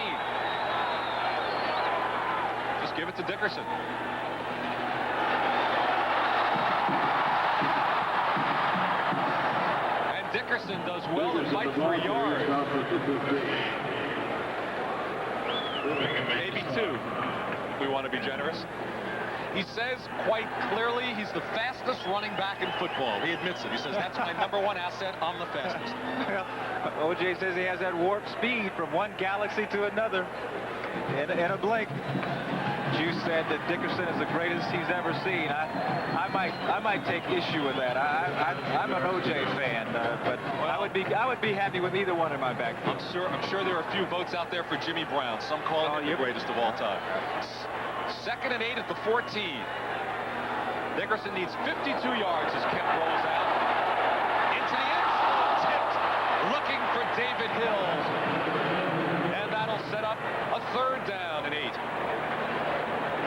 Just give it to Dickerson. Dickerson does well to fight for a yard. Maybe 2, if we want to be generous. He says quite clearly he's the fastest running back in football. He admits it. He says, that's my #1 asset. I'm the fastest. Well, O.J. says he has that warp speed from one galaxy to another in a blink. You said that Dickerson is the greatest he's ever seen. I might take issue with that. I'm an O.J. fan, but I would be happy with either one in my backfield. I'm sure there are a few votes out there for Jimmy Brown. Some call him the greatest of all time. 2nd and 8 at the 14. Dickerson needs 52 yards as Kemp rolls out. Into the end zone, tipped, looking for David Hill. And that'll set up a 3rd down and 8.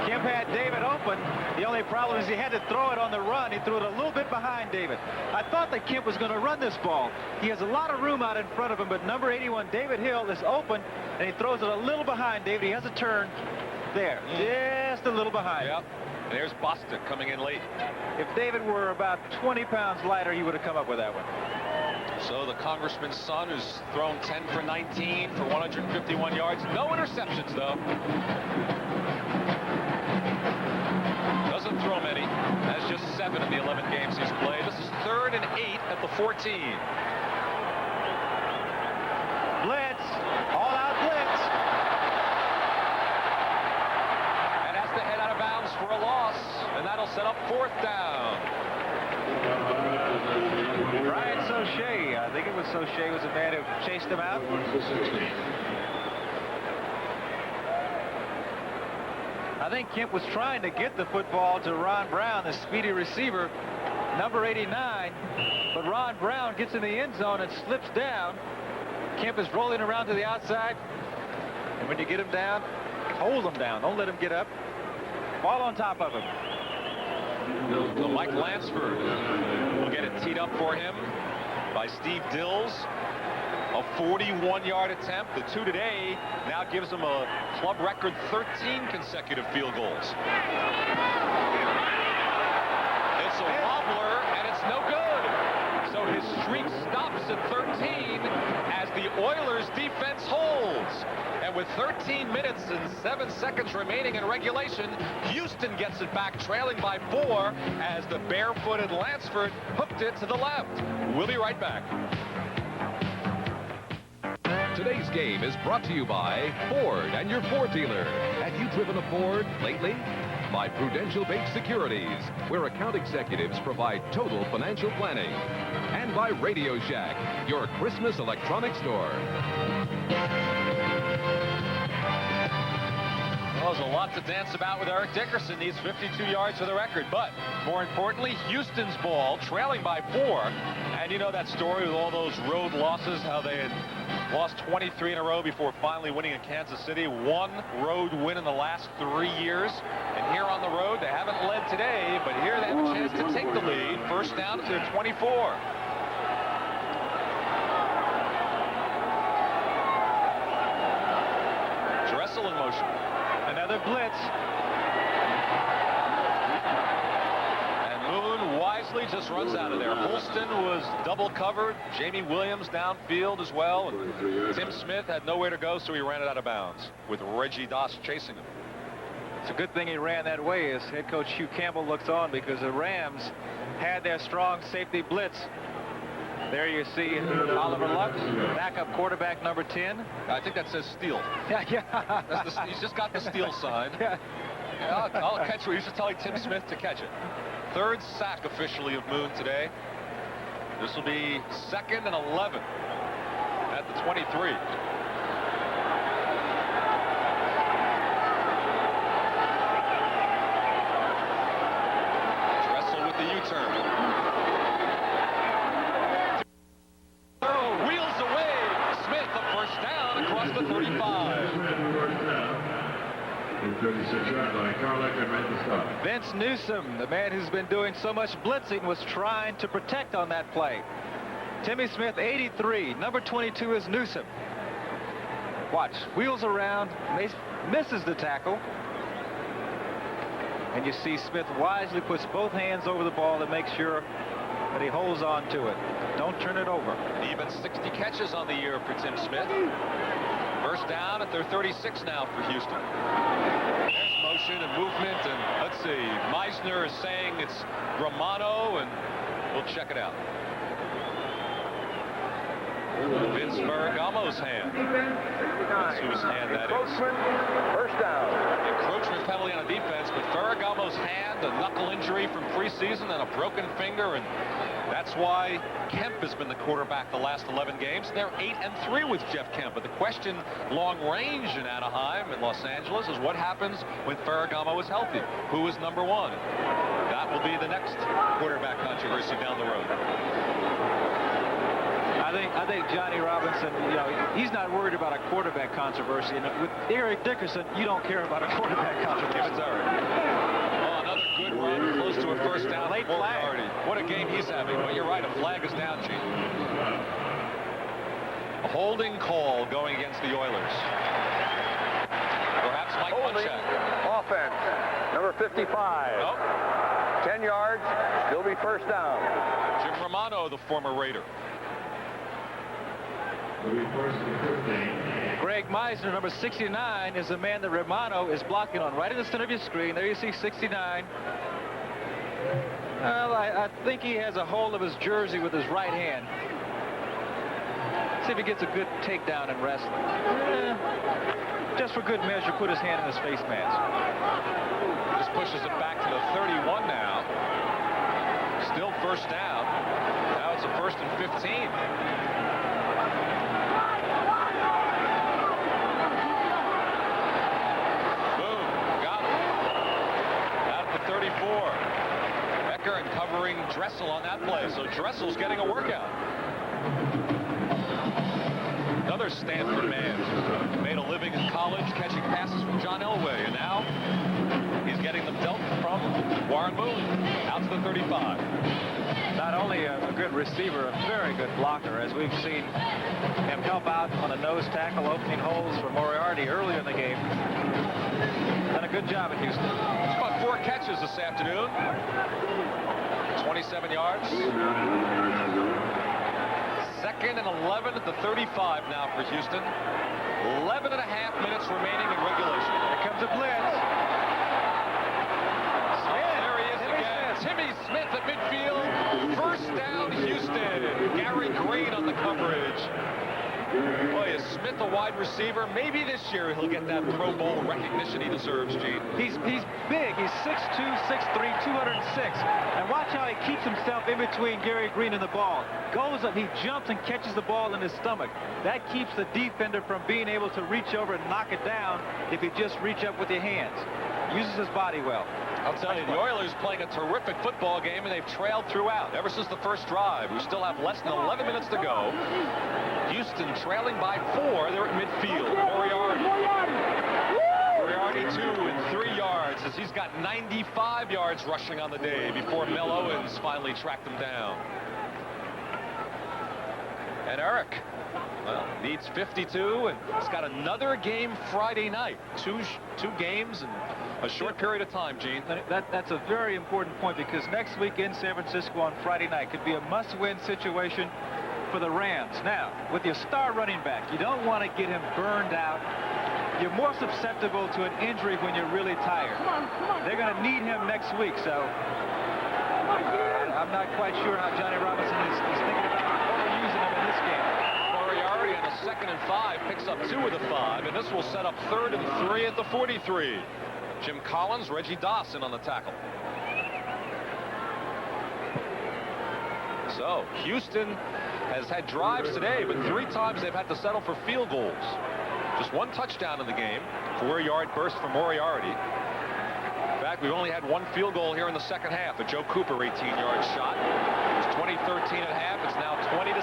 Kemp had David open. The only problem is he had to throw it on the run. He threw it a little bit behind David. I thought that Kemp was going to run this ball. He has a lot of room out in front of him, but number 81, David Hill, is open, and he throws it a little behind David. He has a turn there, just a little behind. Yep. There's Bostic coming in late. If David were about 20 pounds lighter, he would have come up with that one. So the congressman's son, who's thrown 10 for 19 for 151 yards. No interceptions, though. Doesn't throw many. Has just 7 in the 11 games he's played. This is 3rd and 8 at the 14. Blitz. All-out blitz. And has to head out of bounds for a loss. And that'll set up 4th down. Brian Soche, I think it was Soche, was the man who chased him out. I think Kemp was trying to get the football to Ron Brown, the speedy receiver, number 89. But Ron Brown gets in the end zone and slips down. Kemp is rolling around to the outside. And when you get him down, hold him down. Don't let him get up. Ball on top of him. So Mike Lansford will get it teed up for him by Steve Dills. A 41-yard attempt. The 2 today now gives him a club record 13 consecutive field goals. It's a wobbler, and it's no good. So his streak stops at 13 as the Oilers defense holds. And with 13 minutes and 7 seconds remaining in regulation, Houston gets it back, trailing by 4 as the barefooted Lansford hooked it to the left. We'll be right back. Today's game is brought to you by Ford and your Ford dealer. Have you driven a Ford lately? By Prudential Bank Securities, where account executives provide total financial planning. And by Radio Shack, your Christmas electronics store. Well, there's a lot to dance about with Eric Dickerson. Needs 52 yards for the record. But more importantly, Houston's ball, trailing by 4. And you know that story with all those road losses, how they had lost 23 in a row before finally winning in Kansas City. 1 road win in the last 3 years. And here on the road, they haven't led today, but here they have a chance to take the lead. 1st down to their 24. Dressel in motion. Another blitz. And Moon wisely just runs out of there. Holston was double covered. Jamie Williams downfield as well. And Tim Smith had nowhere to go, so he ran it out of bounds with Reggie Doss chasing him. It's a good thing he ran that way as head coach Hugh Campbell looks on, because the Rams had their strong safety blitz. There you see Oliver Luck, backup quarterback number 10. I think that says steal. Yeah. He's just got the steal sign. Yeah. I'll catch it. He's just telling Tim Smith to catch it. 3rd sack officially of Moon today. This will be 2nd and 11 at the 23. Dressel with the U-turn. Wheels away. Smith, a 1st down across the 35. 36-yard line. Carl Eckert made the stop. Vince Newsom, the man who's been doing so much blitzing, was trying to protect on that play. Timmy Smith, 83. Number 22 is Newsom. Watch. Wheels around. Misses the tackle. And you see Smith wisely puts both hands over the ball to make sure that he holds on to it. Don't turn it over. Even 60 catches on the year for Tim Smith. 1st down at their 36 now for Houston. There's motion and movement, and let's see, Meisner is saying it's Romano, and we'll check it out. Vince Ferragamo's hand. That's whose hand that is. Encroachment, 1st down. Encroachment penalty on a defense, but Ferragamo's hand, a knuckle injury from preseason and a broken finger, and that's why Kemp has been the quarterback the last 11 games. They're 8-3 with Jeff Kemp. But the question long range in Anaheim and Los Angeles is what happens when Ferragamo is healthy? Who is number 1? That will be the next quarterback controversy down the road. I I think Johnny Robinson, you know, he's not worried about a quarterback controversy. And with Eric Dickerson, you don't care about a quarterback controversy. It's oh, another good run, close to a first down. Late flag. What a game he's having. Well, you're right. A flag is down, Gene. A holding call going against the Oilers. Perhaps Mike Munchak. Offense. Number 55. Nope. 10 yards. Still be first down. Jim Romano, the former Raider. Greg Meisner, number 69, is the man that Romano is blocking on. Right in the center of your screen. There you see 69. Well, I think he has a hold of his jersey with his right hand. See if he gets a good takedown in wrestling. Just for good measure, put his hand in his face mask. This pushes it back to the 31 now. Still first down. Now it's a 1st and 15. Boom. Got him. Out at the 34. Becker and covering Dressel on that play. So Dressel's getting a workout. Another Stanford man. Made a living in college catching passes from John Elway. And now he's getting them dealt from Warren Moon. Out to the 35. Not only a good receiver, a very good blocker, as we've seen him help out on a nose tackle, opening holes for Moriarty earlier in the game. Done a good job at Houston. He's caught 4 catches this afternoon. 27 yards. 2nd and 11 at the 35 now for Houston. 11 and a half minutes remaining in regulation. Here comes a blitz. There he is again. Timmy Smith at midfield. First down, Houston. Gary Green on the coverage. Boy, is Smith a wide receiver? Maybe this year he'll get that Pro Bowl recognition he deserves, Gene. He's big. He's 6'2", 6'3", 206. And watch how he keeps himself in between Gary Green and the ball. Goes up, he jumps and catches the ball in his stomach. That keeps the defender from being able to reach over and knock it down if you just reach up with your hands. Uses his body well. I'll tell you, the Oilers playing a terrific football game, and they've trailed throughout ever since the first drive. We still have less than 11 minutes to go. Houston trailing by 4. They're at midfield. Moriarty 2 and 3 yards as he's got 95 yards rushing on the day before Mel Owens finally tracked him down. And Eric, well, needs 52, and he's got another game Friday night. Two games in a short period of time, Gene. That's a very important point, because next week in San Francisco on Friday night could be a must-win situation for the Rams. Now, with your star running back, you don't want to get him burned out. You're more susceptible to an injury when you're really tired. They're going to need him next week, so I'm not quite sure how Johnny Robinson is thinking about overusing him in this game. Moriarty on a 2nd and 5 picks up 2 of the 5, and this will set up 3rd and 3 at the 43. Jim Collins, Reggie Dawson on the tackle. So Houston has had drives today, but 3 times they've had to settle for field goals. Just 1 touchdown in the game. 4-yard burst from Moriarty. In fact, we've only had 1 field goal here in the second half. A Joe Cooper 18-yard shot. It was 20-13 at half. It's now 20-16.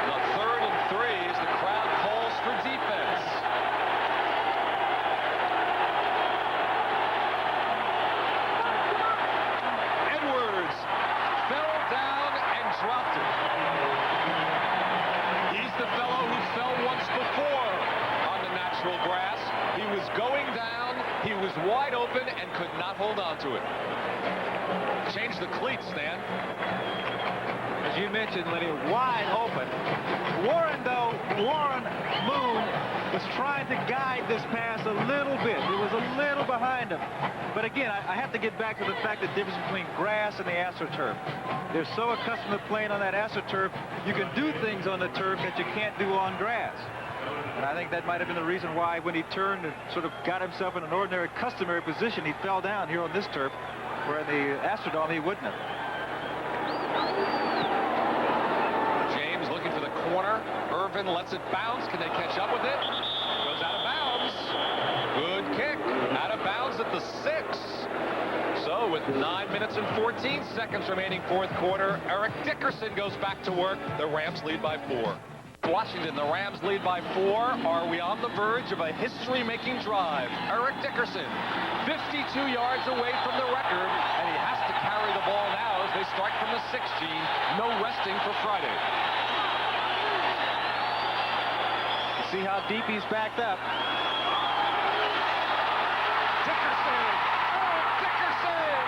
The 3rd and 3 as the crowd calls for defense. Edwards fell down and dropped it. He's the fellow who fell once before on the natural grass. He was going down, he was wide open and could not hold on to it. Change the cleats, Stan. As you mentioned, Lenny, wide open. Warren Moon was trying to guide this pass a little bit. It was a little behind him. But again, I have to get back to the fact the difference between grass and the AstroTurf. They're so accustomed to playing on that AstroTurf, you can do things on the turf that you can't do on grass. And I think that might have been the reason why when he turned and sort of got himself in an ordinary, customary position, he fell down here on this turf, where in the Astrodome he wouldn't have. James looking for the corner. Irvin lets it bounce. Can they catch up with it? Goes out of bounds. Good kick. Out of bounds at the 6. So with 9 minutes and 14 seconds remaining fourth quarter. Eric Dickerson goes back to work. The Rams lead by 4. Washington, the Rams lead by 4. Are we on the verge of a history-making drive? Eric Dickerson, 52 yards away from the record, and he has to carry the ball now as they start from the 16. No resting for Friday. See how deep he's backed up. Dickerson! Oh, Dickerson!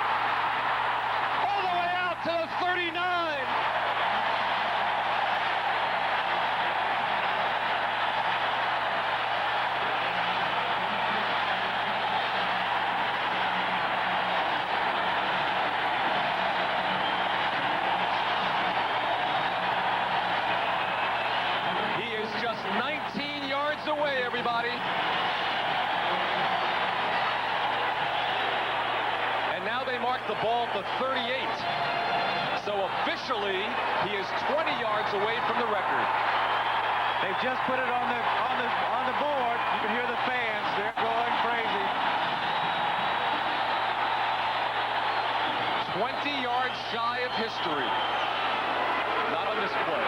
All the way out to the 39! He is just 19 yards away, everybody. And now they mark the ball at the 38. So officially, he is 20 yards away from the record. They've just put it on the board. You can hear the fans. They're going crazy. 20 yards shy of history. Not on this play.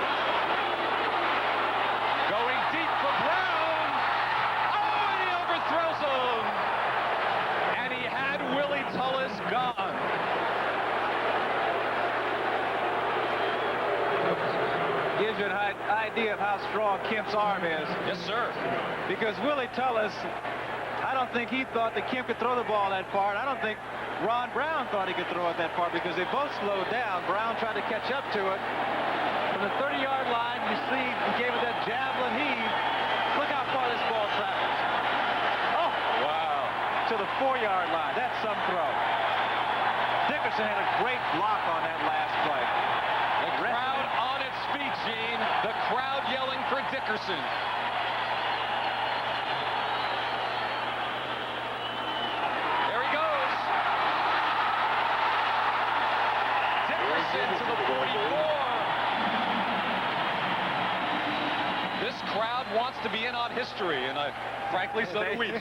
Going deep for Brown. Oh, and he overthrows him. And he had Willie Tullis gone. Gives you an idea of how strong Kemp's arm is. Yes, sir. Because Willie Tullis, I don't think he thought that Kemp could throw the ball that far. And I don't think Ron Brown thought he could throw it that far because they both slowed down. Brown tried to catch up to it. From the 30-yard line, you see he gave it that javelin heave. Look how far this ball travels. Oh! Wow. To the 4-yard line. That's some throw. Dickerson had a great block on that last play. The crowd on its feet, Gene. The crowd yelling for Dickerson. There he goes. Dickerson to the 44. This crowd wants to be in on history, and frankly, so do we.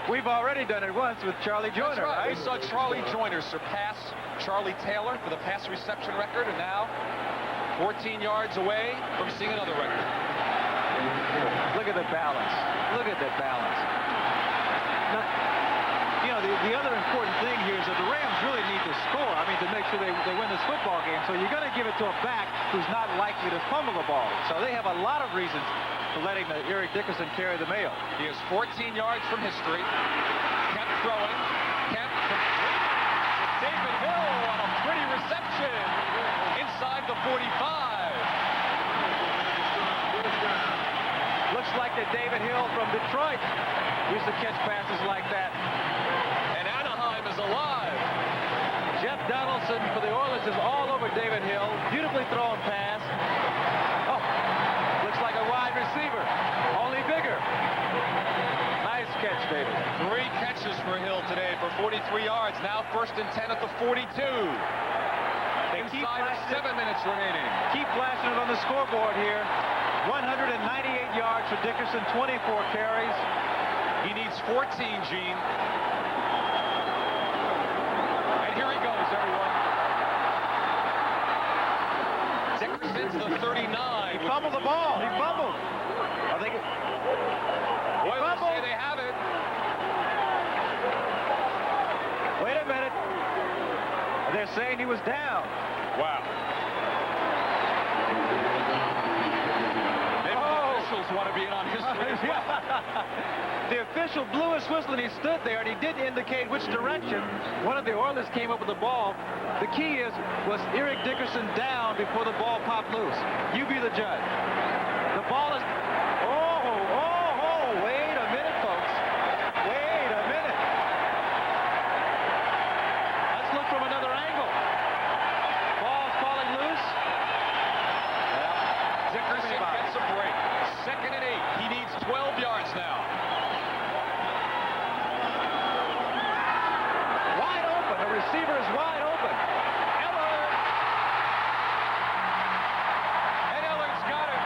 We've already done it once with Charlie Joyner, That's right. right? We saw Charlie Joyner surpass Charlie Taylor for the pass reception record, and now 14 yards away from seeing another record. Look at the balance. Look at the balance. Now, you know, the other important thing here is that the Rams really need to score. I mean, to make sure they win this football game. So you're going to give it to a back who's not likely to fumble the ball. So they have a lot of reasons for letting Eric Dickerson carry the mail. He is 14 yards from history. Kept throwing. Kept completing to David Hill on a pretty reception inside the 45. Looks like that David Hill from Detroit used to catch passes like that. And Anaheim is alive. Jeff Donaldson for the Oilers is all over David Hill. Beautifully thrown pass. Oh, looks like a wide receiver. Only bigger. Nice catch, David. 3 catches for Hill today for 43 yards. Now 1st and 10 at the 42. Inside of 7 minutes remaining. Keep flashing it on the scoreboard here. 198 yards for Dickerson, 24 carries. He needs 14, Gene. And here he goes, everyone. Dickerson's the 39. He fumbled the ball. He fumbled. I think Oilers say they have it. Wait a minute. They're saying he was down. Wow. Maybe the officials want to be in on history as well. The official blew his whistle and he stood there and he did indicate which direction one of the Oilers came up with the ball. The key is, was Eric Dickerson down before the ball popped loose? You be the judge. The ball is... Oh, wait a minute, folks. Wait a minute. Let's look from another angle. Ball's falling loose. Dickerson gets a break. 2nd and 8. He needs 12 yards now. Wide open. The receiver is wide open. Eller. And Eller's got it.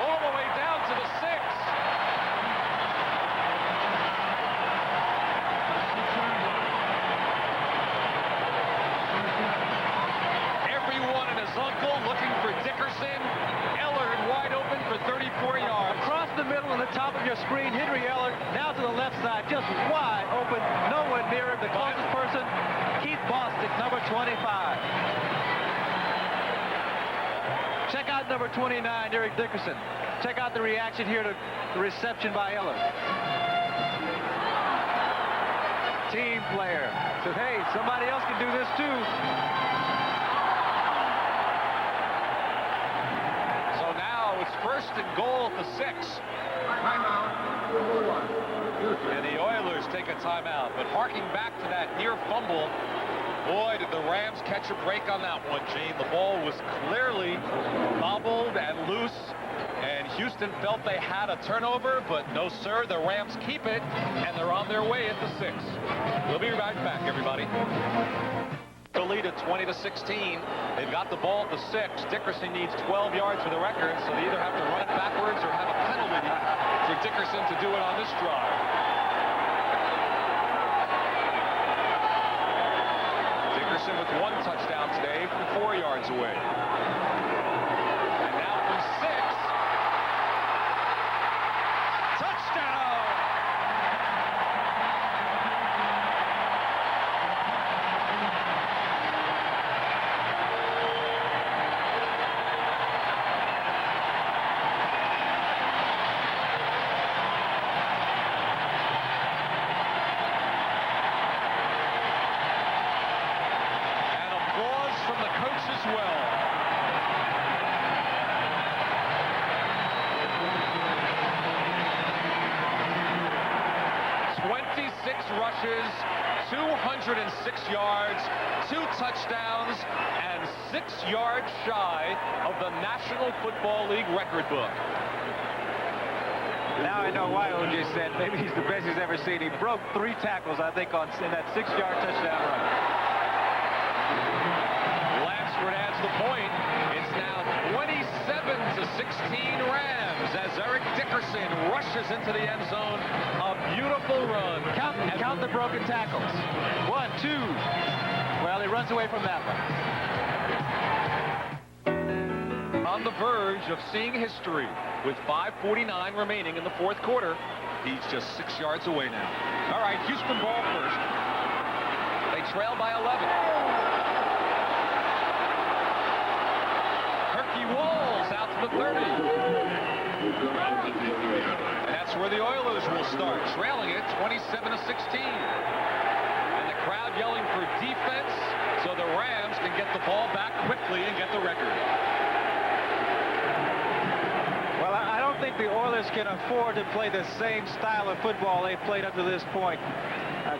All the way down to the 6. channel on the top of your screen. Henry Eller now to the left side, just wide open. No one near him. The closest person, Keith Bostic, number 25. Check out number 29, Eric Dickerson. Check out the reaction here to the reception by Eller. Team player. Says, hey, somebody else can do this too. So now it's 1st and goal at the 6. And the Oilers take a timeout. But harking back to that near fumble, boy, did the Rams catch a break on that one, Gene. The ball was clearly bobbled and loose. And Houston felt they had a turnover, but no, sir. The Rams keep it, and they're on their way at the 6. We'll be right back, everybody. The lead at 20-16. They've got the ball at the 6. Dickerson needs 12 yards for the record, so they either have to run it backwards or have a penalty for Dickerson to do it on this drive. Dickerson with 1 touchdown today from 4 yards away. And now from 6. Touchdown! And applause from the coach as well. 26 rushes, 206 yards, 2 touchdowns, and 6 yards shy of the National Football League record book. Now I know why O.J. said maybe he's the best he's ever seen. He broke 3 tackles, I think, in that 6-yard touchdown run. Lansford adds the point. It's now 27-16 Rams as Eric Dickerson rushes into the end zone. A beautiful run. Count the broken tackles. 1, 2. Well, he runs away from that one. On the verge of seeing history with 5:49 remaining in the 4th quarter. He's just 6 yards away now. All right, Houston ball first. They trail by 11. Herky Walls out to the 30. And that's where the Oilers will start, trailing it 27-16. And the crowd yelling for defense so the Rams can get the ball back quickly and get the record. Well, I don't think the Oilers can afford to play the same style of football they've played up to this point.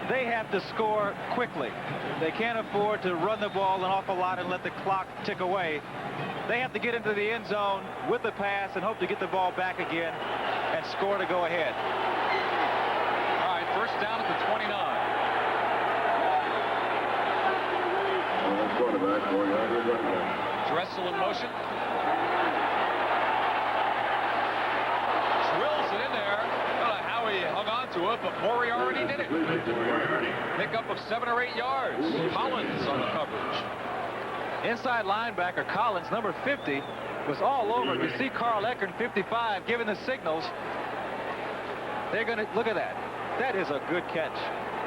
They have to score quickly. They can't afford to run the ball an awful lot and let the clock tick away. They have to get into the end zone with the pass and hope to get the ball back again and score to go ahead. All right, 1st down at the 29. Dressel in motion. Drills it in there. I don't know how he hung on to it, but Morey already did it. Pickup of 7 or 8 yards. Collins on the coverage. Inside linebacker Collins, number 50, was all over. You see Carl Eckert, 55, giving the signals. They're going to look at that. That is a good catch.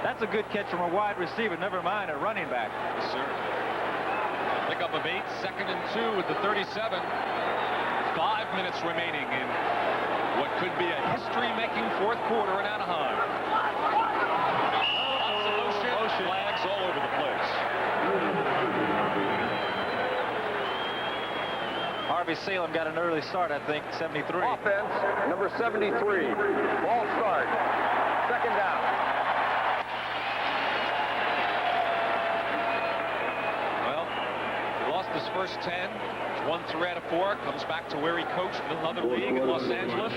That's a good catch from a wide receiver, never mind a running back. Yes, sir. Pickup of 8, 2nd and 2 with the 37. 5 minutes remaining in what could be a history-making 4th quarter in Anaheim. Lots of motion, flags all over the place. Harvey Salem got an early start, I think, 73. Offense, number 73. Ball start. 2nd down. Well, he lost his first 10. He's 1-3 out of 4. Comes back to where he coached in another league in Los Angeles.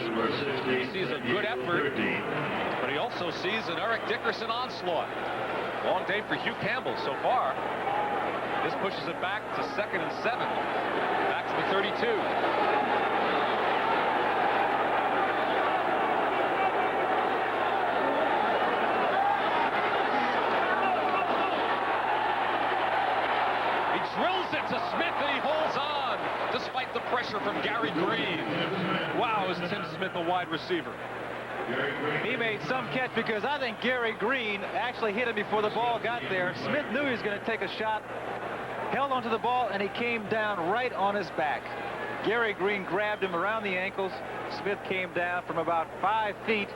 He sees a good effort, but he also sees an Eric Dickerson onslaught. Long day for Hugh Campbell so far. This pushes it back to 2nd and 7. Back to the 32. He drills it to Smith, and he holds on despite the pressure. pressure from Gary Green. Wow, is Tim Smith a wide receiver? He made some catch because I think Gary Green actually hit him before the ball got there. Smith knew he was going to take a shot, held onto the ball, and he came down right on his back. Gary Green grabbed him around the ankles. Smith came down from about 5 feet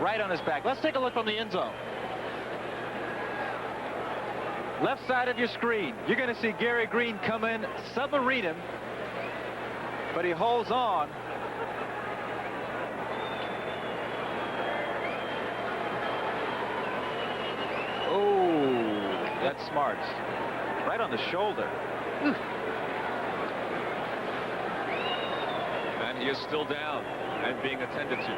right on his back. Let's take a look from the end zone. Left side of your screen, you're going to see Gary Green come in, submarine him, but he holds on. Oh, that's smart. Right on the shoulder. And he is still down and being attended to.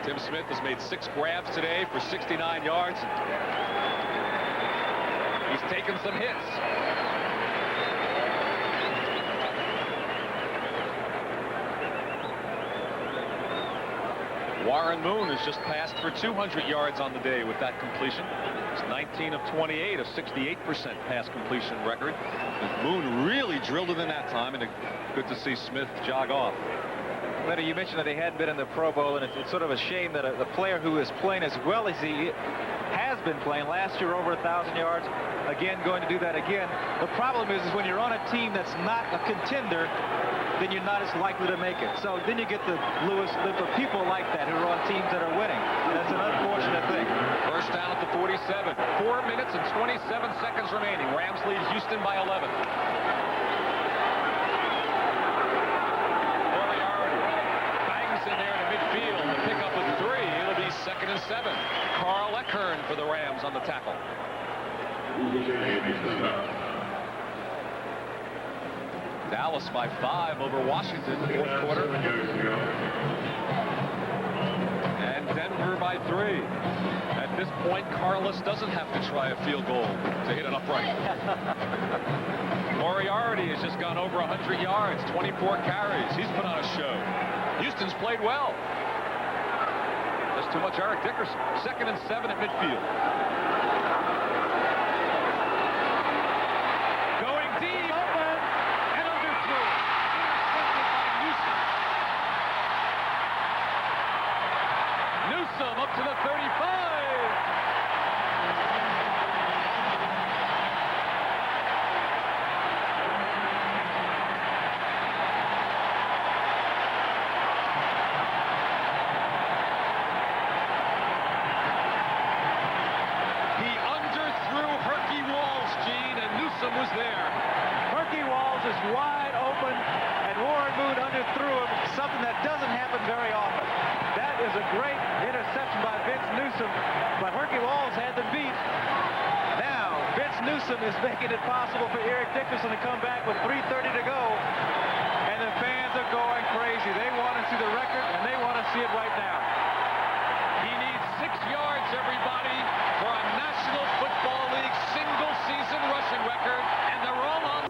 Tim Smith has made 6 grabs today for 69 yards. He's taken some hits. Warren Moon has just passed for 200 yards on the day with that completion. It's 19 of 28, a 68% pass completion record. Moon really drilled it in that time, and good to see Smith jog off. Leonard, you mentioned that he hadn't been in the Pro Bowl, and it's sort of a shame that the player who is playing as well as he has been playing last year, over 1,000 yards, again going to do that again. The problem is when you're on a team that's not a contender, then you're not as likely to make it. So then you get the people like that who are on teams that are winning. That's an unfortunate thing. First down at the 47. 4 minutes and 27 seconds remaining. Rams lead Houston by 11. Moriarty bangs in there to midfield to pick up a 3. It'll be 2nd and 7. Carl Eckern for the Rams on the tackle. Dallas by 5 over Washington, 4th quarter. And Denver by 3. At this point, Carlos doesn't have to try a field goal to hit an upright. Moriarty has just gone over 100 yards, 24 carries. He's put on a show. Houston's played well. Just too much Eric Dickerson. 2nd and 7 at midfield. Going deep. Up to the 35. He underthrew Herky Walls, Gene, and Newsome was there. Herky Walls is wide open, and Warren Moon underthrew him, something that doesn't happen very often. That is a great interception by Vince Newsome, but Herky Walls had the beat. Now, Vince Newsome is making it possible for Eric Dickerson to come back with 3:30 to go, and the fans are going crazy. They want to see the record, and they want to see it right now. He needs 6 yards, everybody, for a National Football League single-season rushing record, and they're all on.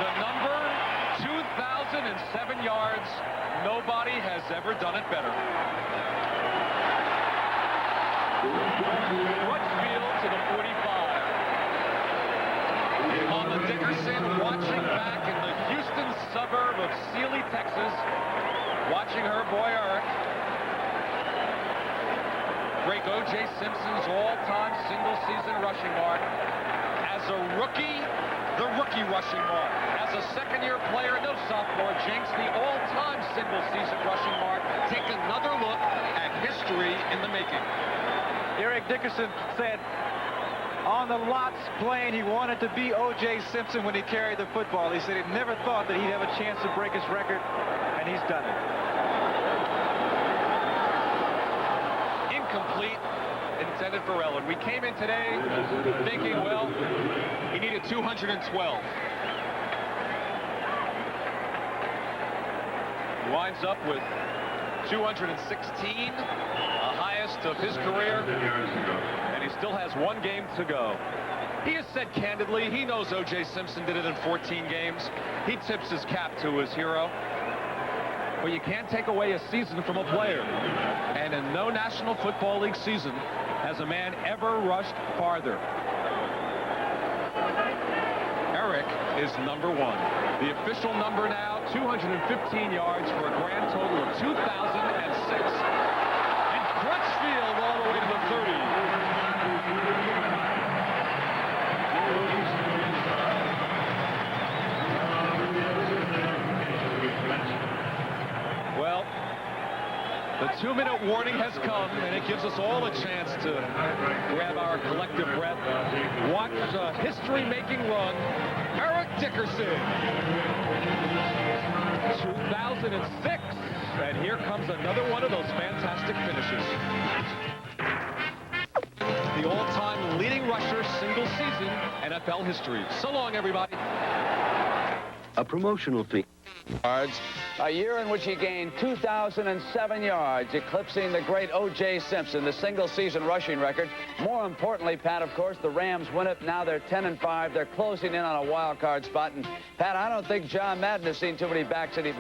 The number 2,007 yards. Nobody has ever done it better. Crutchfield to the 45. Mama Dickerson watching back in the Houston suburb of Sealy, Texas, watching her boy Eric break O.J. Simpson's all-time single-season rushing mark. As a rookie, the rookie rushing mark. As a second-year player, no sophomore jinx, the all-time single-season rushing mark. Take another look at history in the making. Eric Dickerson said on the lots plane he wanted to be O.J. Simpson when he carried the football. He said he never thought that he'd have a chance to break his record, and he's done it. Incomplete, intended for Ellen. We came in today thinking, well, he needed 212. He winds up with 216, the highest of his career, and he still has one game to go. He has said candidly, he knows O.J. Simpson did it in 14 games. He tips his cap to his hero. But you can't take away a season from a player. And in no National Football League season has a man ever rushed farther. Eric is number one. The official number now, 215 yards for a grand total of 2,006. And Crutchfield all the way to the 30. Well, the 2-minute warning has come, and it gives us all a chance to grab our collective breath. Watch a history-making run. Eric Dickerson. 2006. And here comes another one of those fantastic finishes. The all-time leading rusher, single season, NFL history. So long, everybody. A promotional fee. A year in which he gained 2,007 yards, eclipsing the great O.J. Simpson, the single-season rushing record. More importantly, Pat, of course, the Rams win it. Now they're 10-5. They're closing in on a wild card spot. And, Pat, I don't think John Madden has seen too many backs any...